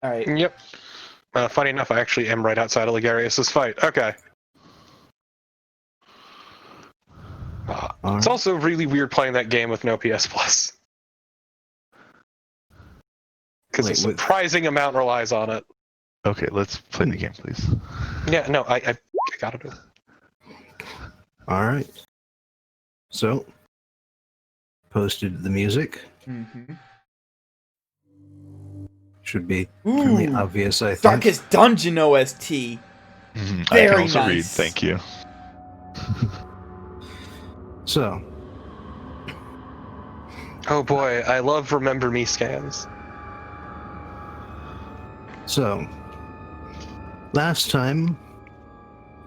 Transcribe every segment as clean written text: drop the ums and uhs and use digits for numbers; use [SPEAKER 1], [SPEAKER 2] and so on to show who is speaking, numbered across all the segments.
[SPEAKER 1] All right.
[SPEAKER 2] Yep. Funny enough, I actually am right outside of Ligarius's fight. Okay. It's also really weird playing that game with no PS Plus. Because a surprising amount relies on it.
[SPEAKER 3] Okay, let's play the game, please.
[SPEAKER 2] Yeah, no, I gotta do it.
[SPEAKER 4] All right. So, posted the music.
[SPEAKER 1] Mm-hmm.
[SPEAKER 4] Should be fairly obvious, I think.
[SPEAKER 1] Darkest Dungeon OST.
[SPEAKER 3] I
[SPEAKER 1] Very
[SPEAKER 3] can also
[SPEAKER 1] nice.
[SPEAKER 3] read, thank you.
[SPEAKER 4] So.
[SPEAKER 2] Oh boy, I love Remember Me scans.
[SPEAKER 4] So, last time,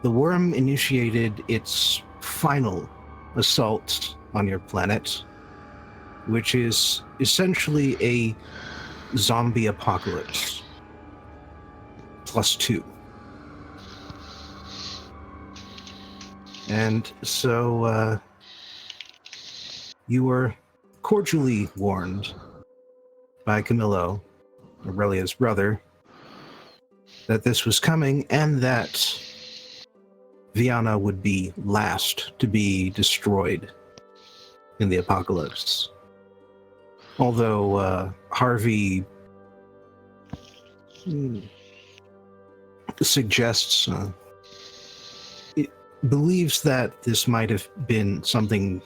[SPEAKER 4] the worm initiated its final assault on your planet, which is essentially a zombie apocalypse. +2. And so, you were cordially warned by Camillo, Aurelia's brother, that this was coming and that Viana would be last to be destroyed in the apocalypse. Although Harvey suggests, believes that this might have been something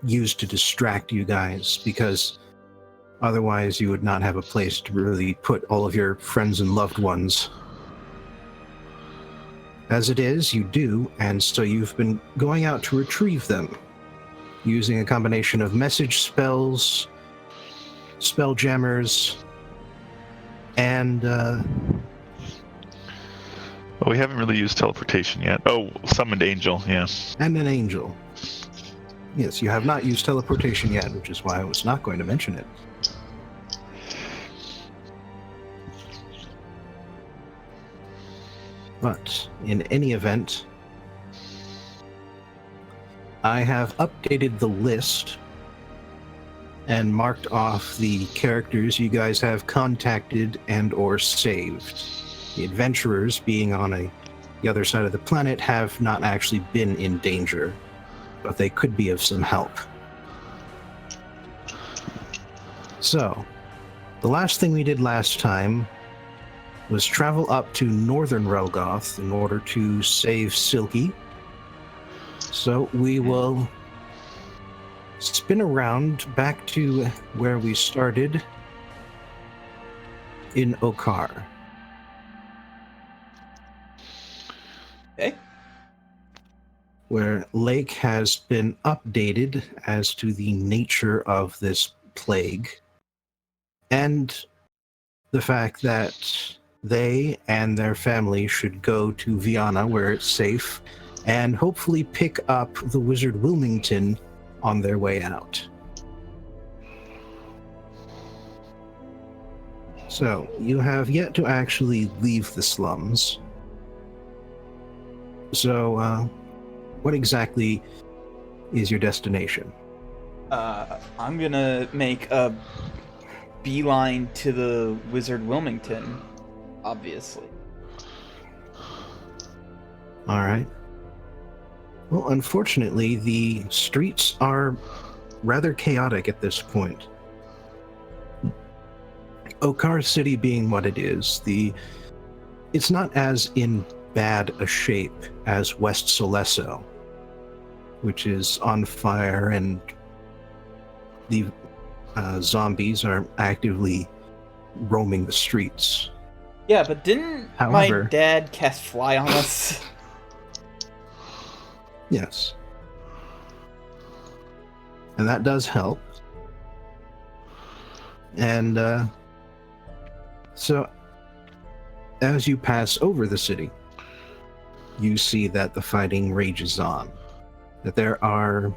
[SPEAKER 4] used to distract you guys, because otherwise you would not have a place to really put all of your friends and loved ones. As it is, you do, and so you've been going out to retrieve them, using a combination of message spells, spell jammers, and
[SPEAKER 3] Well, we haven't really used teleportation yet. Oh, summoned angel, yeah.
[SPEAKER 4] and an angel. Yes, you have not used teleportation yet, which is why I was not going to mention it. But in any event, I have updated the list and marked off the characters you guys have contacted and or saved. The adventurers, being on the other side of the planet, have not actually been in danger, but they could be of some help. So, the last thing we did last time was travel up to northern Relgoth in order to save Silky. So we will spin around back to where we started in Okar.
[SPEAKER 1] Okay.
[SPEAKER 4] Where Lake has been updated as to the nature of this plague and the fact that they and their family should go to Viana where it's safe and hopefully pick up the Wizard Wilmington on their way out. So, you have yet to actually leave the slums. So, what exactly is your destination?
[SPEAKER 1] I'm gonna make a beeline to the Wizard Wilmington, obviously.
[SPEAKER 4] All right. Well, unfortunately, the streets are rather chaotic at this point. Okar City being what it is, it's not as in bad a shape as West Solesso, which is on fire and the zombies are actively roaming the streets.
[SPEAKER 1] Yeah, but didn't
[SPEAKER 4] However,
[SPEAKER 1] my dad cast fly on us?
[SPEAKER 4] Yes. And that does help. And so, as you pass over the city, you see that the fighting rages on. That there are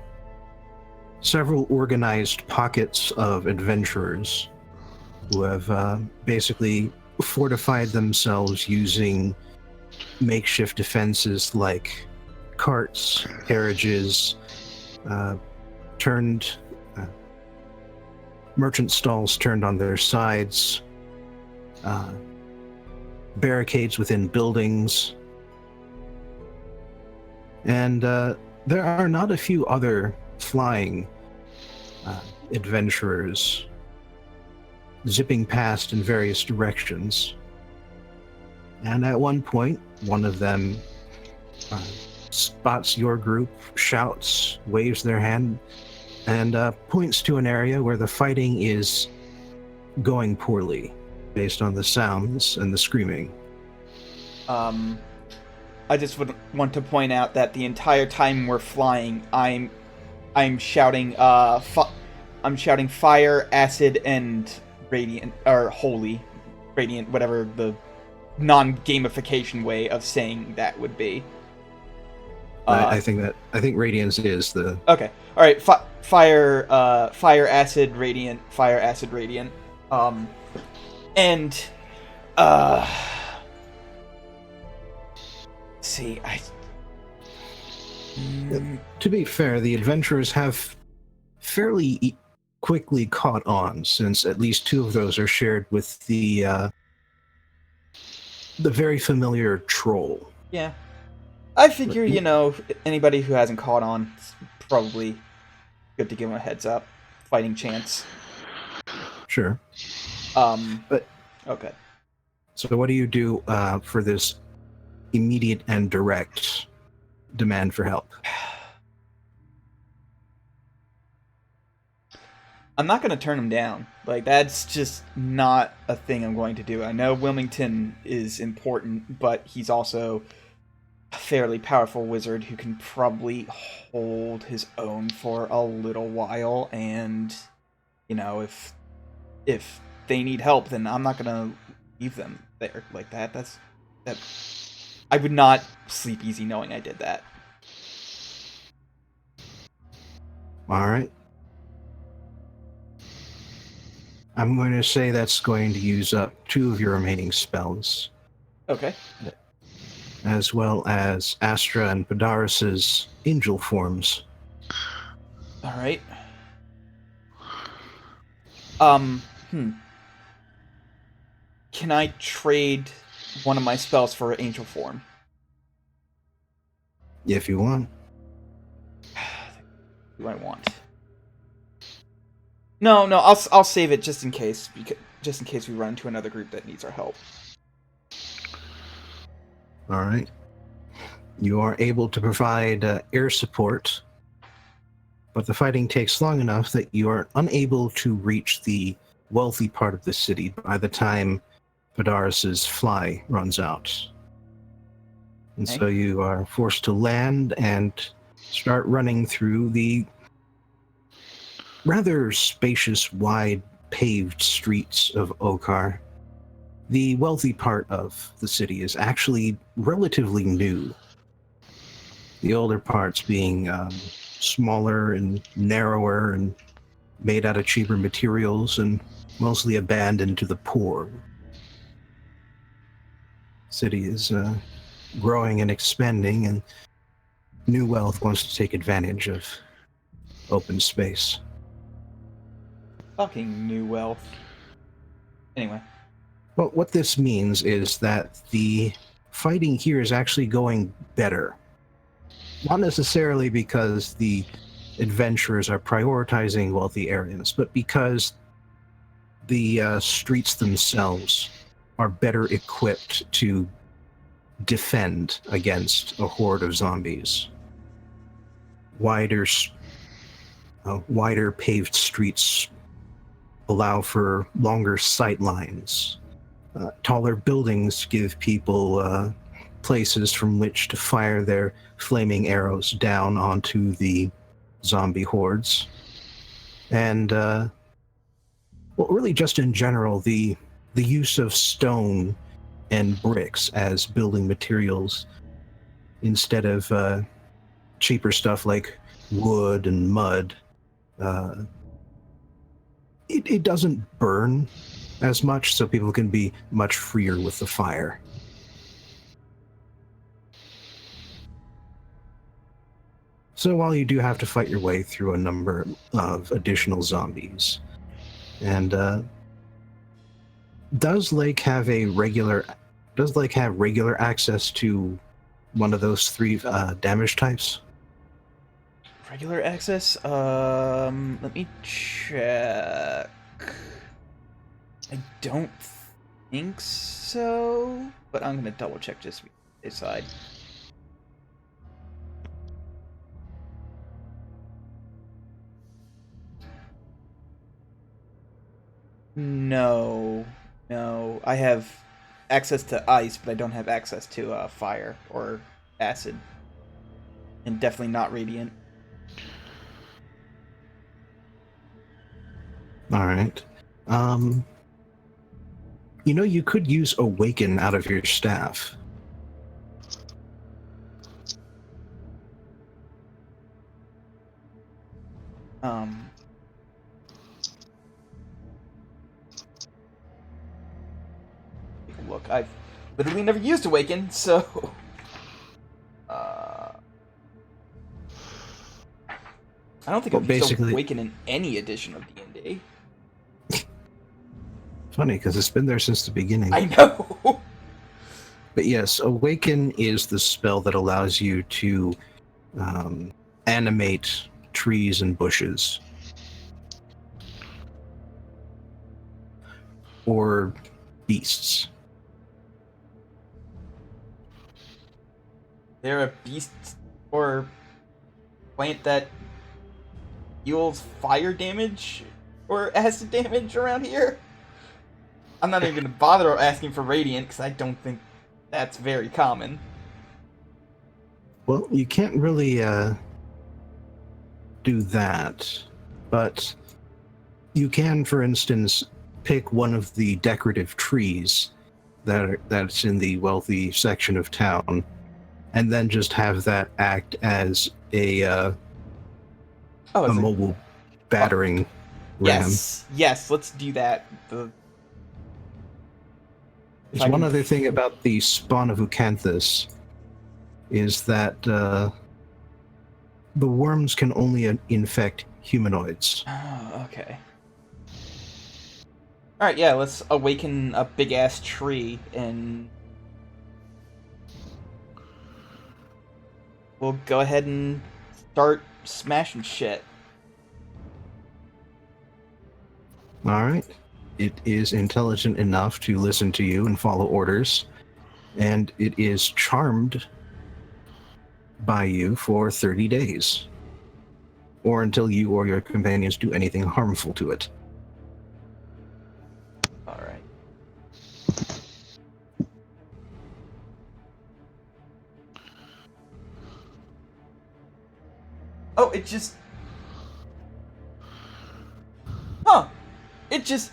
[SPEAKER 4] several organized pockets of adventurers who have basically fortified themselves using makeshift defenses like carts, carriages, merchant stalls turned on their sides, barricades within buildings, and there are not a few other flying adventurers zipping past in various directions. And at one point, one of them spots your group, shouts, waves their hand, and points to an area where the fighting is going poorly, based on the sounds and the screaming.
[SPEAKER 1] I just would want to point out that the entire time we're flying, I'm shouting I'm shouting fire, acid, and radiant, or holy, radiant, whatever the non-gamification way of saying that would be.
[SPEAKER 4] I think radiance is the
[SPEAKER 1] Okay. All right. Fire, acid, radiant. Fire, acid, radiant. And see,
[SPEAKER 4] To be fair, the adventurers have fairly quickly caught on, since at least two of those are shared with the very familiar troll.
[SPEAKER 1] yeah. I figure, anybody who hasn't caught on, it's probably good to give them a heads up. Fighting chance.
[SPEAKER 4] Sure.
[SPEAKER 1] But okay.
[SPEAKER 4] So what do you do for this immediate and direct demand for help?
[SPEAKER 1] I'm not going to turn him down. Like, that's just not a thing I'm going to do. I know Wilmington is important, but he's also a fairly powerful wizard who can probably hold his own for a little while, and, if they need help, then I'm not going to leave them there like that. That I would not sleep easy knowing I did that.
[SPEAKER 4] All right. I'm going to say that's going to use up 2 of your remaining spells,
[SPEAKER 1] Okay.
[SPEAKER 4] as well as Astra and Padaris's angel forms.
[SPEAKER 1] All right. Can I trade one of my spells for angel form?
[SPEAKER 4] If you want.
[SPEAKER 1] What do I want? No, I'll save it just in case, just in case we run into another group that needs our help.
[SPEAKER 4] All right. You are able to provide air support, but the fighting takes long enough that you are unable to reach the wealthy part of the city by the time Padaris's fly runs out. And
[SPEAKER 1] Okay.
[SPEAKER 4] so you are forced to land and start running through the rather spacious, wide, paved streets of Okar. The wealthy part of the city is actually relatively new. The older parts being smaller and narrower and made out of cheaper materials and mostly abandoned to the poor. The city is growing and expanding, and new wealth wants to take advantage of open space.
[SPEAKER 1] Fucking new wealth. Anyway.
[SPEAKER 4] Well, what this means is that the fighting here is actually going better. Not necessarily because the adventurers are prioritizing wealthy areas, but because the streets themselves are better equipped to defend against a horde of zombies. Wider paved streets allow for longer sight lines. Taller buildings give people places from which to fire their flaming arrows down onto the zombie hordes. And, well, really just in general, the use of stone and bricks as building materials instead of cheaper stuff like wood and mud, it doesn't burn as much, so people can be much freer with the fire. So while you do have to fight your way through a number of additional zombies, and Does Lake have regular access to one of those three damage types?
[SPEAKER 1] Regular access? Let me check. I don't think so, but I'm gonna double check just to be safe side. No, I have access to ice, but I don't have access to fire or acid, and definitely not radiant.
[SPEAKER 4] All right. You could use Awaken out of your staff.
[SPEAKER 1] Take a look. I've literally never used Awaken, so I don't think I've used Awaken in any edition of D&D.
[SPEAKER 4] Funny, because it's been there since the beginning.
[SPEAKER 1] I know.
[SPEAKER 4] But yes, Awaken is the spell that allows you to animate trees and bushes. Or beasts.
[SPEAKER 1] There a beast or plant that deals fire damage or acid damage around here? I'm not even gonna bother asking for radiant because I don't think that's very common.
[SPEAKER 4] Well, you can't really do that, but you can, for instance, pick one of the decorative trees that's in the wealthy section of town, and then just have that act as a mobile battering ram.
[SPEAKER 1] Yes, let's do that.
[SPEAKER 4] There's one other thing about the spawn of Ucanthus, is that the worms can only infect humanoids.
[SPEAKER 1] Oh, okay. Alright, yeah, let's awaken a big-ass tree, and we'll go ahead and start smashing shit.
[SPEAKER 4] Alright. It is intelligent enough to listen to you and follow orders, and it is charmed by you for 30 days. Or until you or your companions do anything harmful to it.
[SPEAKER 1] Alright. Oh, it just... Huh! It just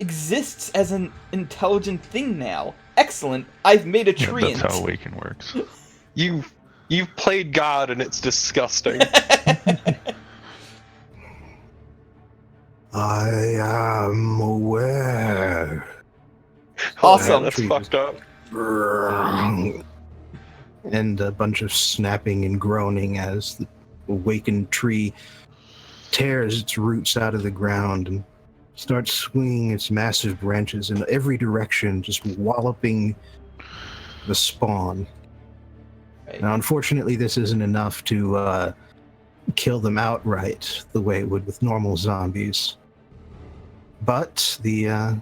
[SPEAKER 1] exists as an intelligent thing now. Excellent. I've made a treant.
[SPEAKER 3] That's how Awaken works.
[SPEAKER 2] You've played God and it's disgusting.
[SPEAKER 4] I am aware.
[SPEAKER 1] Awesome.
[SPEAKER 2] Oh, that's fucked up.
[SPEAKER 4] And a bunch of snapping and groaning as the awakened tree tears its roots out of the ground and starts swinging its massive branches in every direction, just walloping the spawn.
[SPEAKER 1] Right.
[SPEAKER 4] Now, unfortunately, this isn't enough to kill them outright the way it would with normal zombies. But the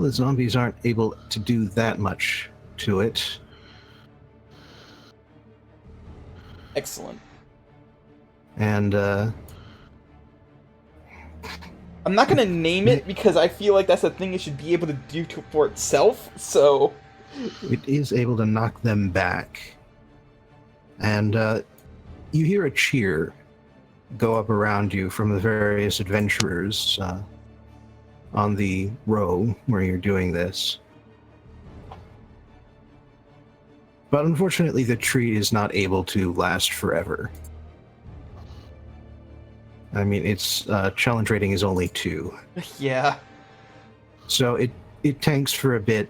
[SPEAKER 4] zombies aren't able to do that much to it.
[SPEAKER 1] Excellent.
[SPEAKER 4] And
[SPEAKER 1] I'm not gonna name it because I feel like that's a thing it should be able to do for itself, so...
[SPEAKER 4] it is able to knock them back. And you hear a cheer go up around you from the various adventurers on the row where you're doing this. But unfortunately, the tree is not able to last forever. I mean, its challenge rating is only 2.
[SPEAKER 1] Yeah.
[SPEAKER 4] So it tanks for a bit.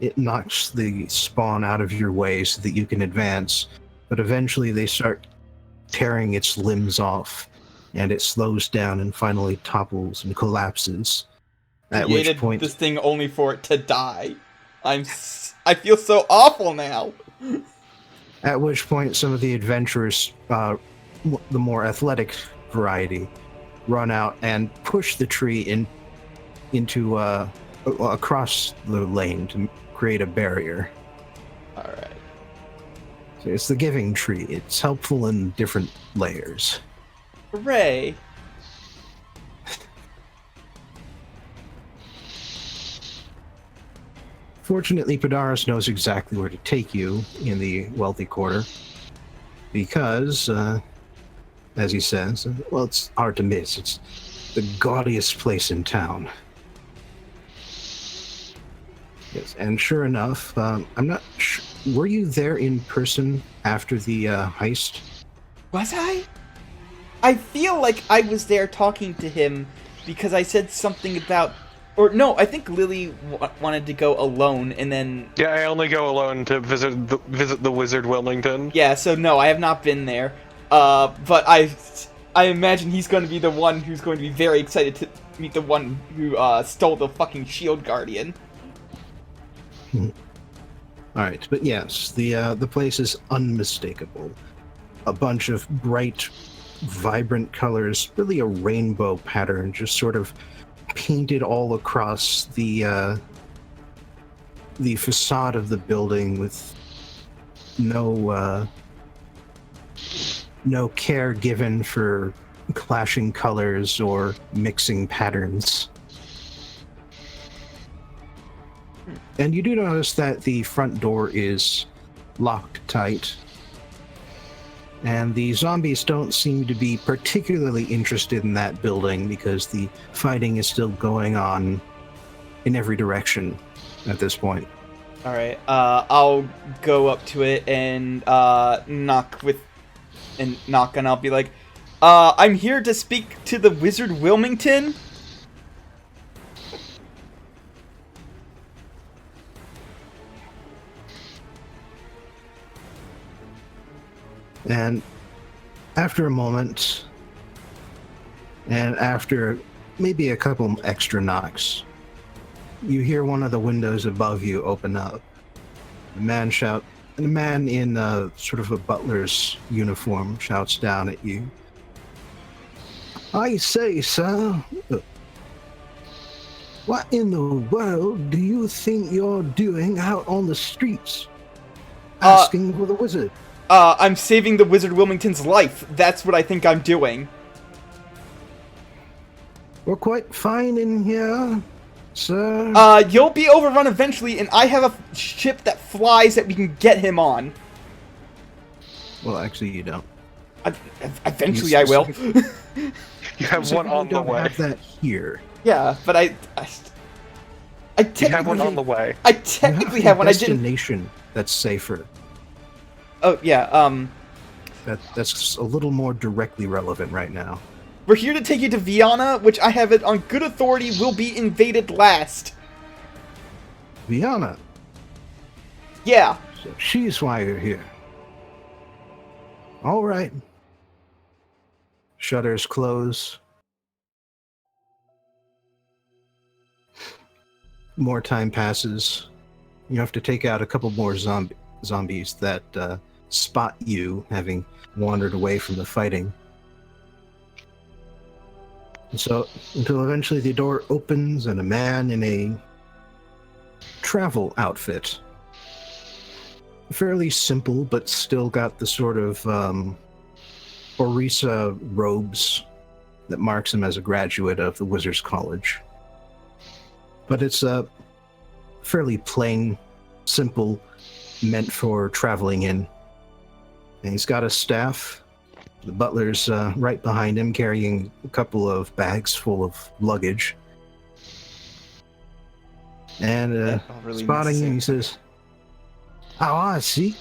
[SPEAKER 4] It knocks the spawn out of your way so that you can advance. But eventually they start tearing its limbs off, and it slows down and finally topples and collapses At which
[SPEAKER 1] created
[SPEAKER 4] point,
[SPEAKER 1] this thing only for it to die. I feel so awful now.
[SPEAKER 4] some of the adventurers, the more athletic variety, run out and push the tree into across the lane to create a barrier.
[SPEAKER 1] All right.
[SPEAKER 4] So it's the giving tree. It's helpful in different layers.
[SPEAKER 1] Hooray!
[SPEAKER 4] Fortunately, Padaris knows exactly where to take you in the wealthy quarter, because, as he says, well, it's hard to miss. It's the gaudiest place in town. Yes, and sure enough, I'm not sure. Were you there in person after the heist?
[SPEAKER 1] Was I? I feel like I was there talking to him because I said something about... Or no, I think Lily wanted to go alone, and then...
[SPEAKER 2] Yeah, I only go alone to visit the Wizard Wilmington.
[SPEAKER 1] Yeah, so no, I have not been there. But I imagine he's going to be the one who's going to be very excited to meet the one who stole the fucking Shield Guardian.
[SPEAKER 4] Alright, but yes, the place is unmistakable. A bunch of bright, vibrant colors, really a rainbow pattern, just sort of painted all across the facade of the building, with no care given for clashing colors or mixing patterns. And you do notice that the front door is locked tight. And the zombies don't seem to be particularly interested in that building because the fighting is still going on in every direction at this point.
[SPEAKER 1] All right, I'll go up to it and knock, and I'll be like, I'm here to speak to the Wizard Wilmington.
[SPEAKER 4] And after a moment, and after maybe a couple extra knocks, you hear one of the windows above you open up. A man in sort of a butler's uniform shouts down at you. I say, sir, what in the world do you think you're doing out on the streets? Asking for the wizard?
[SPEAKER 1] I'm saving the Wizard Wilmington's life. That's what I think I'm doing.
[SPEAKER 4] We're quite fine in here, sir.
[SPEAKER 1] You'll be overrun eventually, and I have a ship that flies that we can get him on.
[SPEAKER 4] Well, actually, you don't.
[SPEAKER 1] Eventually, I will.
[SPEAKER 2] You have one on the
[SPEAKER 4] don't
[SPEAKER 2] way.
[SPEAKER 4] have that here.
[SPEAKER 1] Yeah, but I technically
[SPEAKER 2] You have one on the way.
[SPEAKER 1] I technically have one. I didn't.
[SPEAKER 4] Destination that's safer.
[SPEAKER 1] Oh yeah.
[SPEAKER 4] That's a little more directly relevant right now.
[SPEAKER 1] We're here to take you to Vienna, which I have it on good authority will be invaded last.
[SPEAKER 4] Vienna.
[SPEAKER 1] Yeah.
[SPEAKER 4] So she's why you're here. All right. Shutters close. More time passes. You have to take out a couple more zombies that spot you, having wandered away from the fighting. And so, until eventually the door opens and a man in a travel outfit, fairly simple, but still got the sort of Orisa robes that marks him as a graduate of the Wizards College. But it's a fairly plain, simple, meant for traveling in. And he's got a staff. The butler's right behind him, carrying a couple of bags full of luggage. And
[SPEAKER 1] really
[SPEAKER 4] spotting
[SPEAKER 1] miss
[SPEAKER 4] him,
[SPEAKER 1] it.
[SPEAKER 4] he says, "Oh, I see."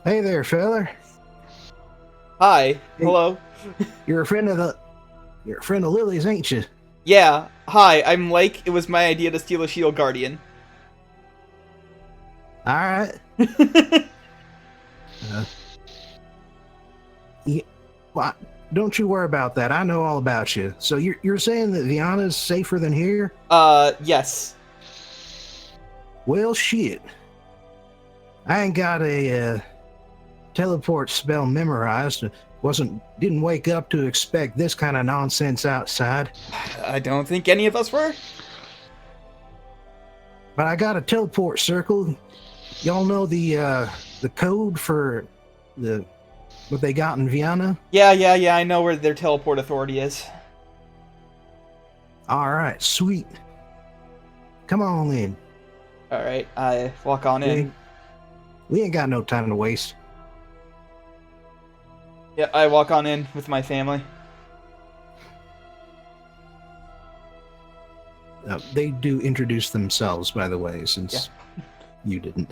[SPEAKER 4] Hey there, fella.
[SPEAKER 1] Hi. Hello.
[SPEAKER 4] You're a friend of Lily's, ain't you?
[SPEAKER 1] Yeah. Hi. I'm Lake. It was my idea to steal a Shield Guardian.
[SPEAKER 4] All right. Well, don't you worry about that. I know all about you. So you're saying that Viana's safer than here?
[SPEAKER 1] Yes.
[SPEAKER 4] Well, shit. I ain't got a teleport spell memorized. Didn't wake up to expect this kind of nonsense outside.
[SPEAKER 1] I don't think any of us were.
[SPEAKER 4] But I got a teleport circle. Y'all know the code for what they got in Viana?
[SPEAKER 1] Yeah, I know where their teleport authority is.
[SPEAKER 4] All right, sweet. Come on in.
[SPEAKER 1] Alright, I walk on in.
[SPEAKER 4] We ain't got no time to waste.
[SPEAKER 1] Yeah, I walk on in with my family.
[SPEAKER 4] They do introduce themselves, by the way, since you didn't.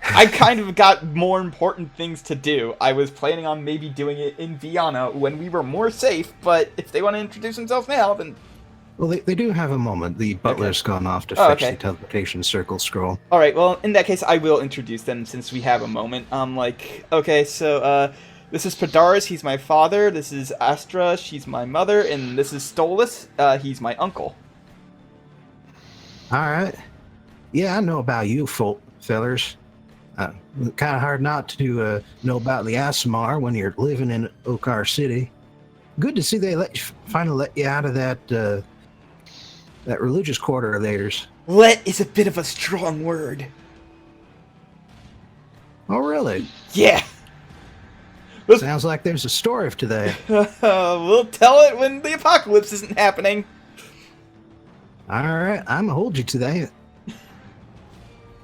[SPEAKER 1] I kind of got more important things to do. I was planning on maybe doing it in Viana when we were more safe, but if they want to introduce themselves now, then...
[SPEAKER 4] Well, they do have a moment. The butler's gone off to fetch the teleportation circle scroll.
[SPEAKER 1] Alright, well, in that case, I will introduce them since we have a moment. Okay, so, this is Padaris, he's my father. This is Astra, she's my mother. And this is Stolas, he's my uncle.
[SPEAKER 4] Alright. Yeah, I know about you fellers. Kind of hard not to know about the Asmar when you're living in Okar City. Good to see they finally let you out of that religious quarter of theirs.
[SPEAKER 1] Let is a bit of a strong word.
[SPEAKER 4] Oh, really?
[SPEAKER 1] Yeah.
[SPEAKER 4] Sounds like there's a story to that.
[SPEAKER 1] We'll tell it when the apocalypse isn't happening.
[SPEAKER 4] All right, I'm gonna hold you to that.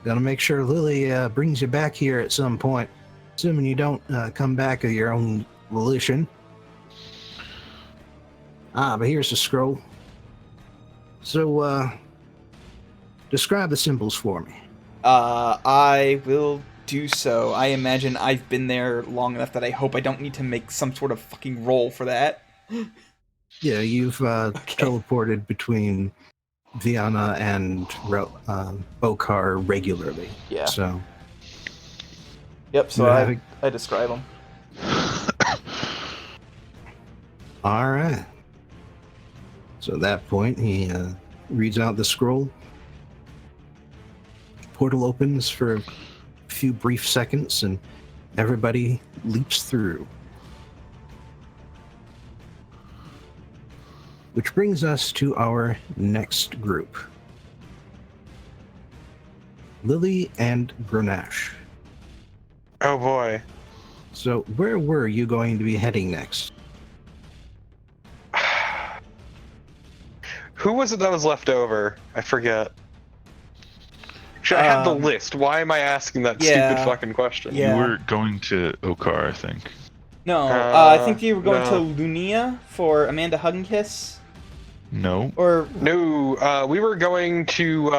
[SPEAKER 4] Gotta make sure Lily brings you back here at some point, assuming you don't come back of your own volition. But here's the scroll. So, describe the symbols for me.
[SPEAKER 1] I will do so. I imagine I've been there long enough that I hope I don't need to make some sort of fucking roll for that.
[SPEAKER 4] Yeah, you've teleported between Viana and Okar regularly.
[SPEAKER 1] Yeah.
[SPEAKER 4] So.
[SPEAKER 1] Yep. So I describe them.
[SPEAKER 4] All right. So at that point, he reads out the scroll. Portal opens for a few brief seconds, and everybody leaps through. Which brings us to our next group. Lily and Grenache.
[SPEAKER 2] Oh boy.
[SPEAKER 4] So where were you going to be heading next?
[SPEAKER 2] Who was it that was left over? I forget. I had the list. Why am I asking that stupid fucking question?
[SPEAKER 3] You were going to Okar, I think.
[SPEAKER 1] No, I think you were going to Lunia for Amanda Hug and Kiss.
[SPEAKER 3] No.
[SPEAKER 1] Or
[SPEAKER 2] no, we were going to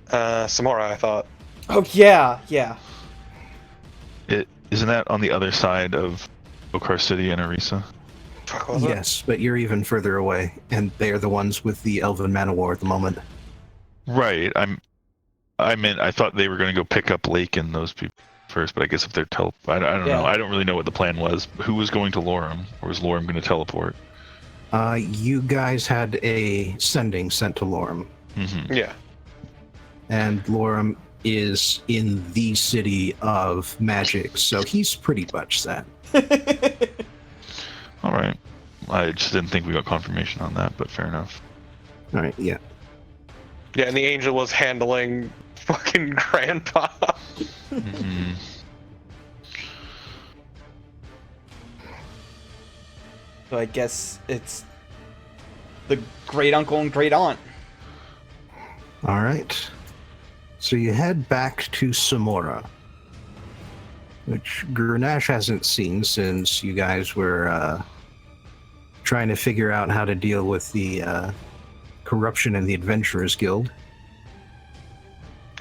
[SPEAKER 2] Samora, I thought.
[SPEAKER 1] Oh yeah.
[SPEAKER 3] Isn't that on the other side of Okar City and Arisa?
[SPEAKER 2] Fuck, was it?
[SPEAKER 4] Yes, but you're even further away, and they are the ones with the Elven Man of War at the moment.
[SPEAKER 3] Right. I thought they were going to go pick up Lake and those people first, but I guess if they're I don't know. I don't really know what the plan was. Who was going to Lorem, or was Lorem going to teleport?
[SPEAKER 4] You guys had a sending sent to Lorem.
[SPEAKER 3] Mm-hmm.
[SPEAKER 2] Yeah.
[SPEAKER 4] And Lorem is in the city of magic, so he's pretty much that.
[SPEAKER 3] All right. I just didn't think we got confirmation on that, but fair enough.
[SPEAKER 4] All right, yeah.
[SPEAKER 2] Yeah, and the angel was handling fucking Grandpa.
[SPEAKER 3] Mm-hmm.
[SPEAKER 1] So I guess it's the great uncle and great aunt.
[SPEAKER 4] All right. So you head back to Samora, which Grenache hasn't seen since you guys were trying to figure out how to deal with the corruption in the Adventurers Guild.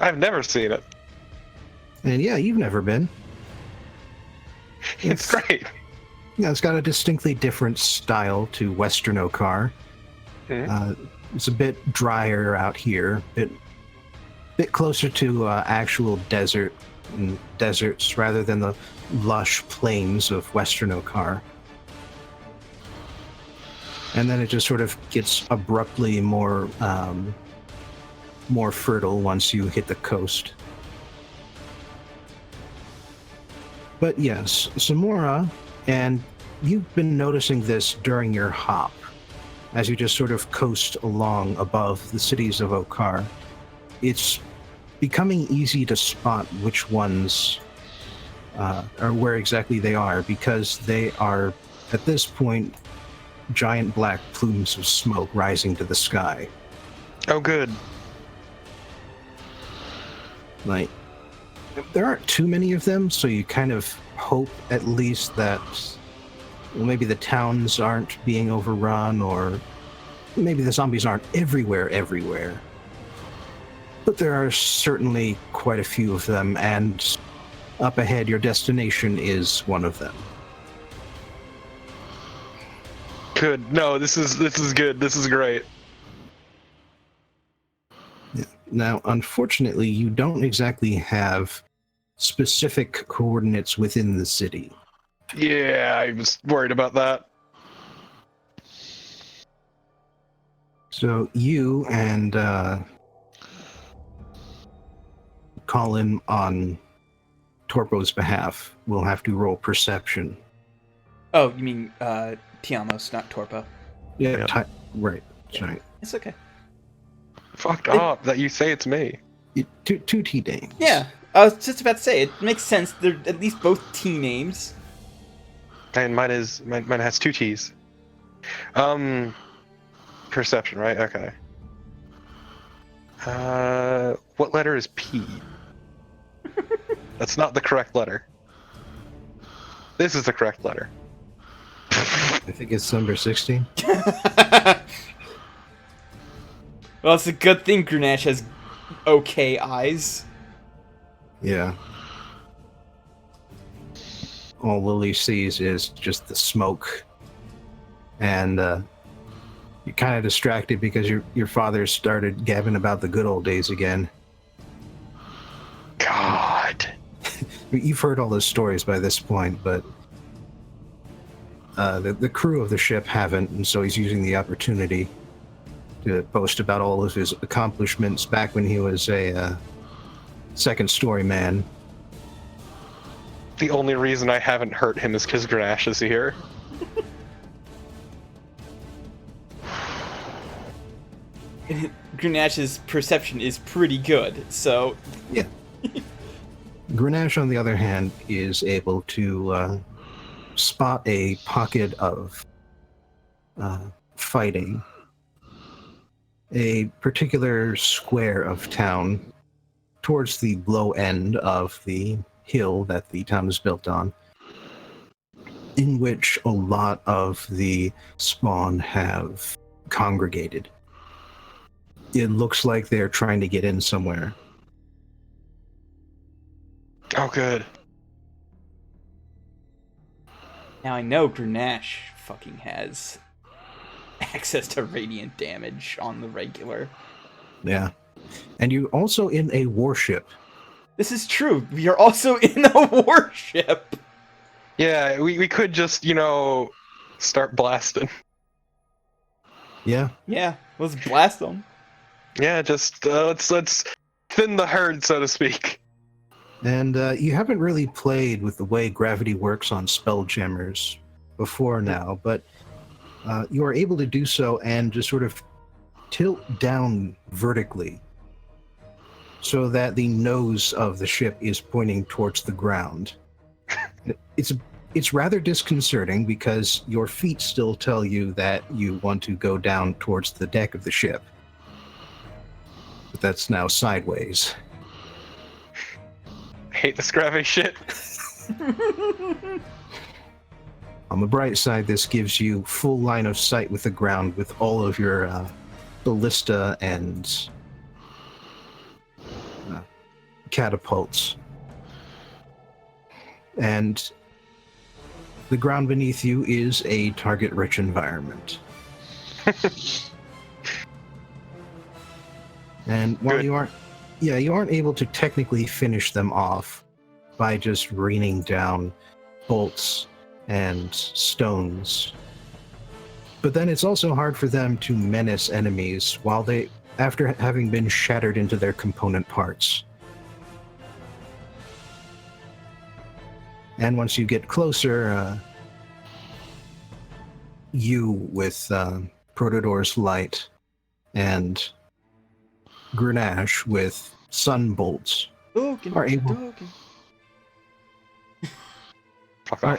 [SPEAKER 2] I've never seen it.
[SPEAKER 4] And yeah, you've never been.
[SPEAKER 2] It's great.
[SPEAKER 4] Yeah, it's got a distinctly different style to Western Okar. It's a bit drier out here, bit closer to actual desert and deserts rather than the lush plains of Western Okar. And then it just sort of gets abruptly more fertile once you hit the coast. But yes, Zamora, and you've been noticing this during your hop, as you just sort of coast along above the cities of Okar. It's becoming easy to spot which ones, or where exactly they are, because they are, at this point, giant black plumes of smoke rising to the sky.
[SPEAKER 2] Oh, good.
[SPEAKER 4] Like, there aren't too many of them, so you kind of hope at least that, well, maybe the towns aren't being overrun, or maybe the zombies aren't everywhere. But there are certainly quite a few of them, and up ahead, your destination is one of them.
[SPEAKER 2] Good. No, this is good. This is great.
[SPEAKER 4] Yeah. Now, unfortunately, you don't exactly have specific coordinates within the city.
[SPEAKER 2] Yeah, I was worried about that.
[SPEAKER 4] So you and Colin, on Torpo's behalf, will have to roll perception.
[SPEAKER 1] Oh, you mean Tiamos, not Torpo.
[SPEAKER 4] Yeah. Right. Sorry.
[SPEAKER 1] It's okay.
[SPEAKER 2] Fucked up that you say it's me.
[SPEAKER 4] Two T names.
[SPEAKER 1] Yeah, I was just about to say, it makes sense. They're at least both T names.
[SPEAKER 2] And mine has 2 T's. Perception, right? Okay. What letter is P? That's not the correct letter. This is the correct letter.
[SPEAKER 4] I think it's number 16.
[SPEAKER 1] Well, it's a good thing Grenache has okay eyes.
[SPEAKER 4] Yeah. All Lily sees is just the smoke. And you're kind of distracted because your father started gabbing about the good old days again.
[SPEAKER 2] God.
[SPEAKER 4] You've heard all those stories by this point, but the crew of the ship haven't, and so he's using the opportunity to boast about all of his accomplishments back when he was a second story man.
[SPEAKER 2] The only reason I haven't hurt him is because Grenache is here.
[SPEAKER 1] Grenache's perception is pretty good, so...
[SPEAKER 4] Yeah. Grenache, on the other hand, is able to spot a pocket of fighting. A particular square of town towards the low end of the hill that the town is built on, in which a lot of the spawn have congregated. It looks like they're trying to get in somewhere.
[SPEAKER 2] Oh, good.
[SPEAKER 1] Now I know Grenache fucking has access to radiant damage on the regular.
[SPEAKER 4] Yeah. And you're also in a warship.
[SPEAKER 1] This is true. We are also in a warship.
[SPEAKER 2] Yeah, we could just, start blasting.
[SPEAKER 4] Yeah.
[SPEAKER 1] Yeah, let's blast them.
[SPEAKER 2] Yeah, just let's thin the herd, so to speak.
[SPEAKER 4] And you haven't really played with the way gravity works on Spelljammers before now, but you are able to do so and just sort of tilt down vertically so that the nose of the ship is pointing towards the ground. It's rather disconcerting because your feet still tell you that you want to go down towards the deck of the ship. But that's now sideways.
[SPEAKER 2] I hate this gravity shit.
[SPEAKER 4] On the bright side, this gives you full line of sight with the ground with all of your ballista and catapults. And the ground beneath you is a target-rich environment. And while
[SPEAKER 2] Good.
[SPEAKER 4] you aren't able to technically finish them off, by just raining down bolts and stones. But then it's also hard for them to menace enemies after having been shattered into their component parts. And once you get closer, you with Protodor's light and Grenache with sun bolts are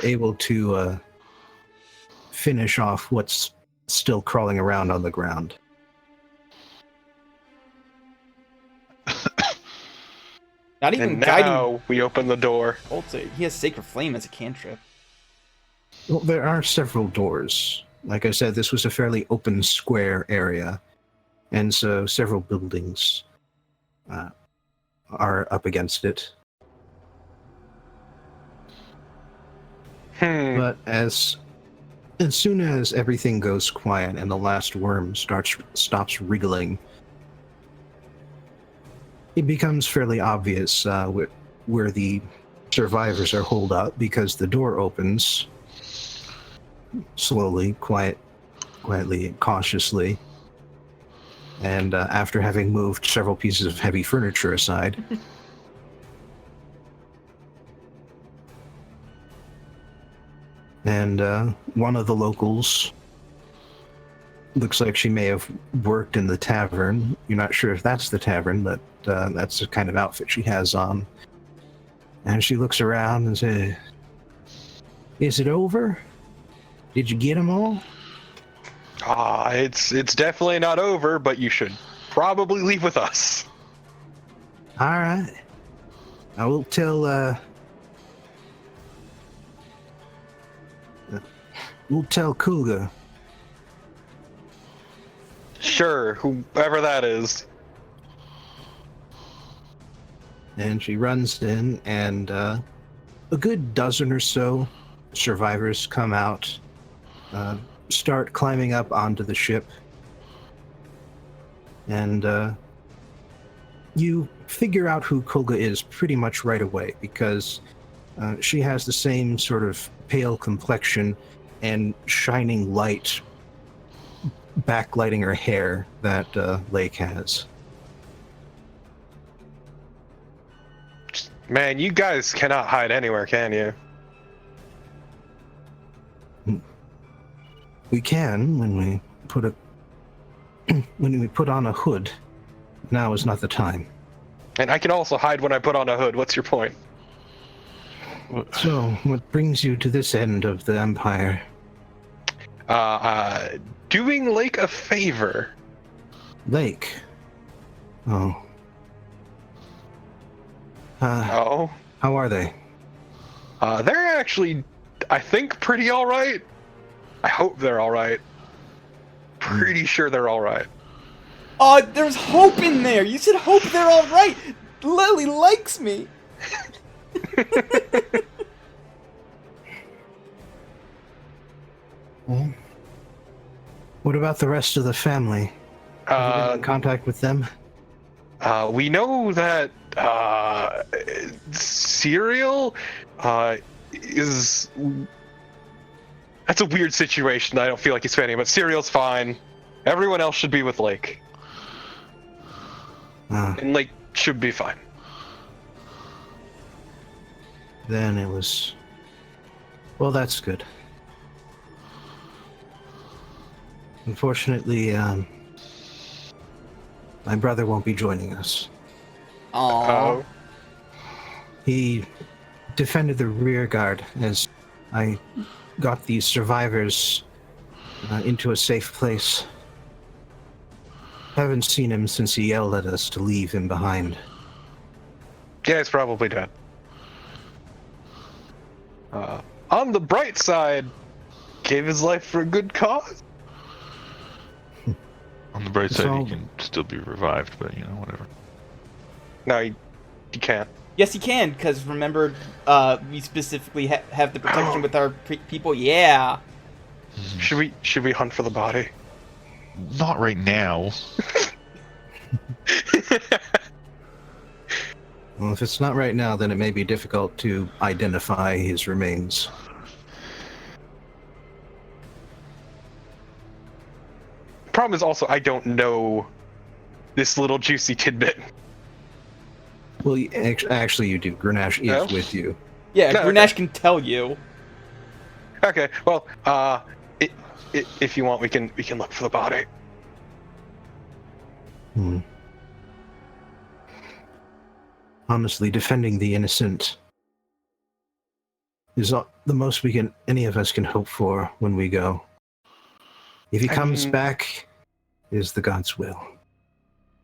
[SPEAKER 4] able to finish off what's still crawling around on the ground.
[SPEAKER 1] Not even
[SPEAKER 2] and
[SPEAKER 1] guiding.
[SPEAKER 2] now we open the door.
[SPEAKER 1] He has Sacred Flame as a cantrip.
[SPEAKER 4] Well, there are several doors. Like I said, this was a fairly open square area, and so several buildings are up against it. But as soon as everything goes quiet and the last worm stops wriggling, it becomes fairly obvious where the survivors are holed up, because the door opens slowly, quietly, cautiously, and after having moved several pieces of heavy furniture aside, and one of the locals, looks like she may have worked in the tavern. You're not sure if that's the tavern, but that's the kind of outfit she has on. And she looks around and says, "Is it over? Did you get them all?"
[SPEAKER 2] It's definitely not over, but you should probably leave with us.
[SPEAKER 4] All right. I will tell, we'll tell Kuga.
[SPEAKER 2] Sure, whoever that is.
[SPEAKER 4] And she runs in, and a good dozen or so survivors come out, start climbing up onto the ship, and you figure out who Kulga is pretty much right away, because she has the same sort of pale complexion and shining light backlighting her hair that Lake has.
[SPEAKER 2] Man, you guys cannot hide anywhere, can you?
[SPEAKER 4] We can when we put on a hood. Now is not the time.
[SPEAKER 2] And I can also hide when I put on a hood. What's your point?
[SPEAKER 4] So, what brings you to this end of the Empire?
[SPEAKER 2] Doing Lake a favor.
[SPEAKER 4] Lake? Oh.
[SPEAKER 2] Oh?
[SPEAKER 4] How are they?
[SPEAKER 2] They're actually, I think, pretty alright. I hope they're alright. Pretty sure they're alright.
[SPEAKER 1] Oh, there's hope in there! You said hope they're alright! Lily likes me!
[SPEAKER 4] Well, what about the rest of the family? Have you been in contact with them?
[SPEAKER 2] We know that Serial is... That's a weird situation. I don't feel like he's fanning, but Serial's fine. Everyone else should be with Lake. And Lake should be fine.
[SPEAKER 4] Then it was... Well, that's good. Unfortunately, my brother won't be joining us.
[SPEAKER 1] Aww.
[SPEAKER 4] He defended the rear guard as I got these survivors into a safe place. Haven't seen him since he yelled at us to leave him behind.
[SPEAKER 2] Yeah, he's probably dead. On the bright side, gave his life for a good cause.
[SPEAKER 3] On the bright side, he can still be revived, but whatever.
[SPEAKER 2] No, you can't.
[SPEAKER 1] Yes, you can, because remember, we specifically have the protection with our people. Yeah.
[SPEAKER 2] Should we hunt for the body?
[SPEAKER 3] Not right now.
[SPEAKER 4] Well, if it's not right now, then it may be difficult to identify his remains.
[SPEAKER 2] Problem is also I don't know this little juicy tidbit.
[SPEAKER 4] Well, actually, you do. Grenache is
[SPEAKER 2] No?
[SPEAKER 4] with you.
[SPEAKER 1] Yeah,
[SPEAKER 2] No,
[SPEAKER 1] Grenache
[SPEAKER 2] okay.
[SPEAKER 1] can tell you.
[SPEAKER 2] Okay, well, if you want, we can look for the body.
[SPEAKER 4] Honestly, defending the innocent is the most any of us can hope for when we go. If he comes back, it is the gods' will.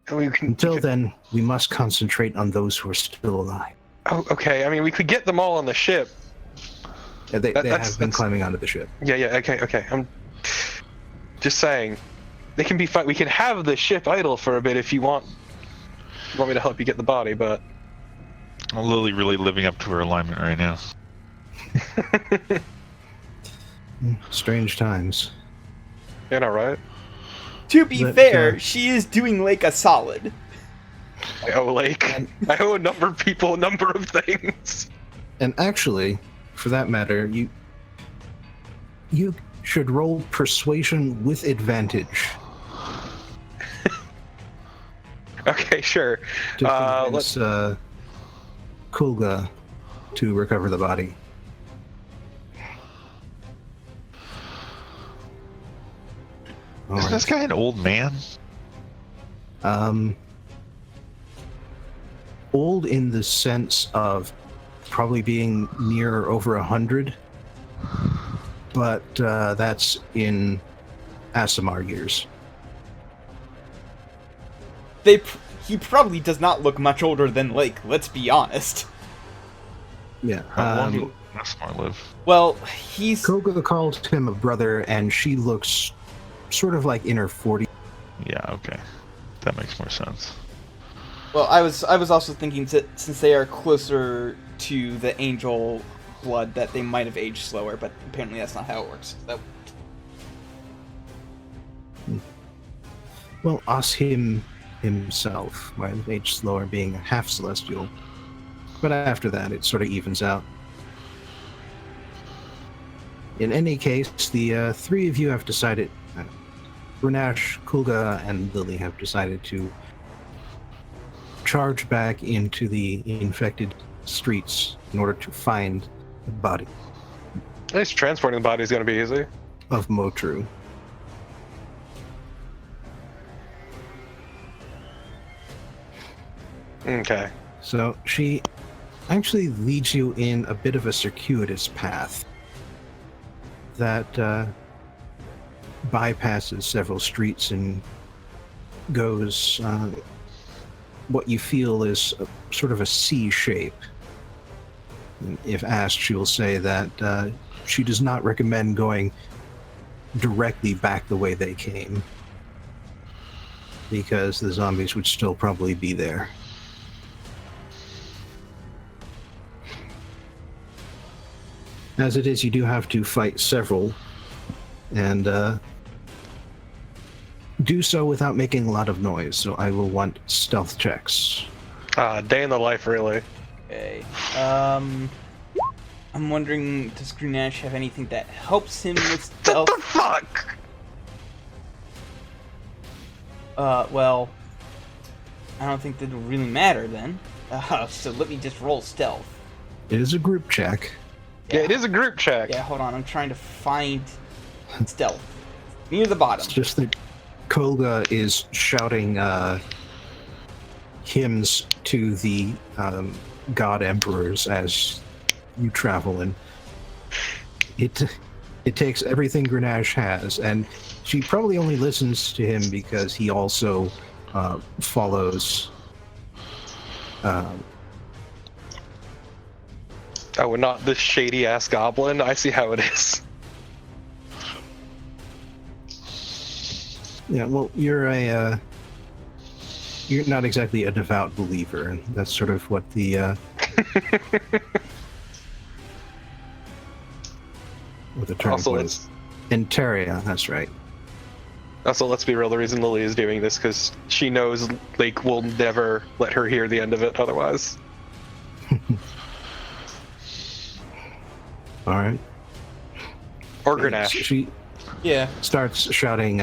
[SPEAKER 4] Until then, we must concentrate on those who are still alive.
[SPEAKER 2] Oh, okay. I mean, we could get them all on the ship.
[SPEAKER 4] Yeah, they have been climbing onto the ship.
[SPEAKER 2] Yeah. Okay. I'm just saying, they can be fine. We can have the ship idle for a bit if you want. You want me to help you get the body, but
[SPEAKER 3] Lily really living up to her alignment right now.
[SPEAKER 4] Strange times.
[SPEAKER 2] you know, right?
[SPEAKER 1] To be
[SPEAKER 4] But,
[SPEAKER 1] fair, she is doing Lake a solid.
[SPEAKER 2] I owe I owe a number of people a number of things.
[SPEAKER 4] And actually, for that matter, you should roll persuasion with advantage
[SPEAKER 2] Okay, sure.
[SPEAKER 4] to convince Kulga to recover the body.
[SPEAKER 3] Isn't this guy an old man?
[SPEAKER 4] Old in the sense of probably being near or over 100, but that's in Asimar years.
[SPEAKER 1] He probably does not look much older than Lake, let's be honest.
[SPEAKER 4] Yeah.
[SPEAKER 3] How long did Asmar live?
[SPEAKER 1] Well, he's...
[SPEAKER 4] Koga called him a brother, and she looks sort of like in her 40s.
[SPEAKER 3] Yeah, okay. That makes more sense.
[SPEAKER 1] Well, I was also thinking since they are closer to the angel blood that they might have aged slower, but apparently that's not how it works.
[SPEAKER 4] Well, Oshim himself might have aged slower, being a half celestial. But after that, it sort of evens out. In any case, the three of you have decided, Grenache, Kulga, and Lily have decided to charge back into the infected streets in order to find the body
[SPEAKER 2] At least transporting the body is going to be easy.
[SPEAKER 4] of Motru.
[SPEAKER 2] Okay.
[SPEAKER 4] So she actually leads you in a bit of a circuitous path that bypasses several streets and goes what you feel is sort of a C shape. If asked, she will say that she does not recommend going directly back the way they came, because the zombies would still probably be there. As it is, you do have to fight several, and do so without making a lot of noise, so I will want stealth checks.
[SPEAKER 2] Day in the life, really.
[SPEAKER 1] Okay. I'm wondering, does Grenache have anything that helps him with stealth?
[SPEAKER 2] What the fuck?
[SPEAKER 1] Well, I don't think that would really matter then. So let me just roll stealth.
[SPEAKER 4] It is a group check.
[SPEAKER 2] Yeah, it is a group check.
[SPEAKER 1] Yeah, hold on. I'm trying to find stealth. Near the bottom.
[SPEAKER 4] It's just that Kolga is shouting hymns to the god emperors as you travel, and it takes everything Grenache has, and she probably only listens to him because he also follows.
[SPEAKER 2] Oh, and not this shady ass goblin. I see how it is.
[SPEAKER 4] Yeah, well, you're not exactly a devout believer, and that's sort of what the what the term
[SPEAKER 2] Also,
[SPEAKER 4] was. Interia, that's right.
[SPEAKER 2] Also, let's be real. The reason Lily is doing this because she knows Lake will never let her hear the end of it otherwise.
[SPEAKER 4] All right.
[SPEAKER 2] Or Grenache.
[SPEAKER 4] She
[SPEAKER 1] Yeah.
[SPEAKER 4] starts shouting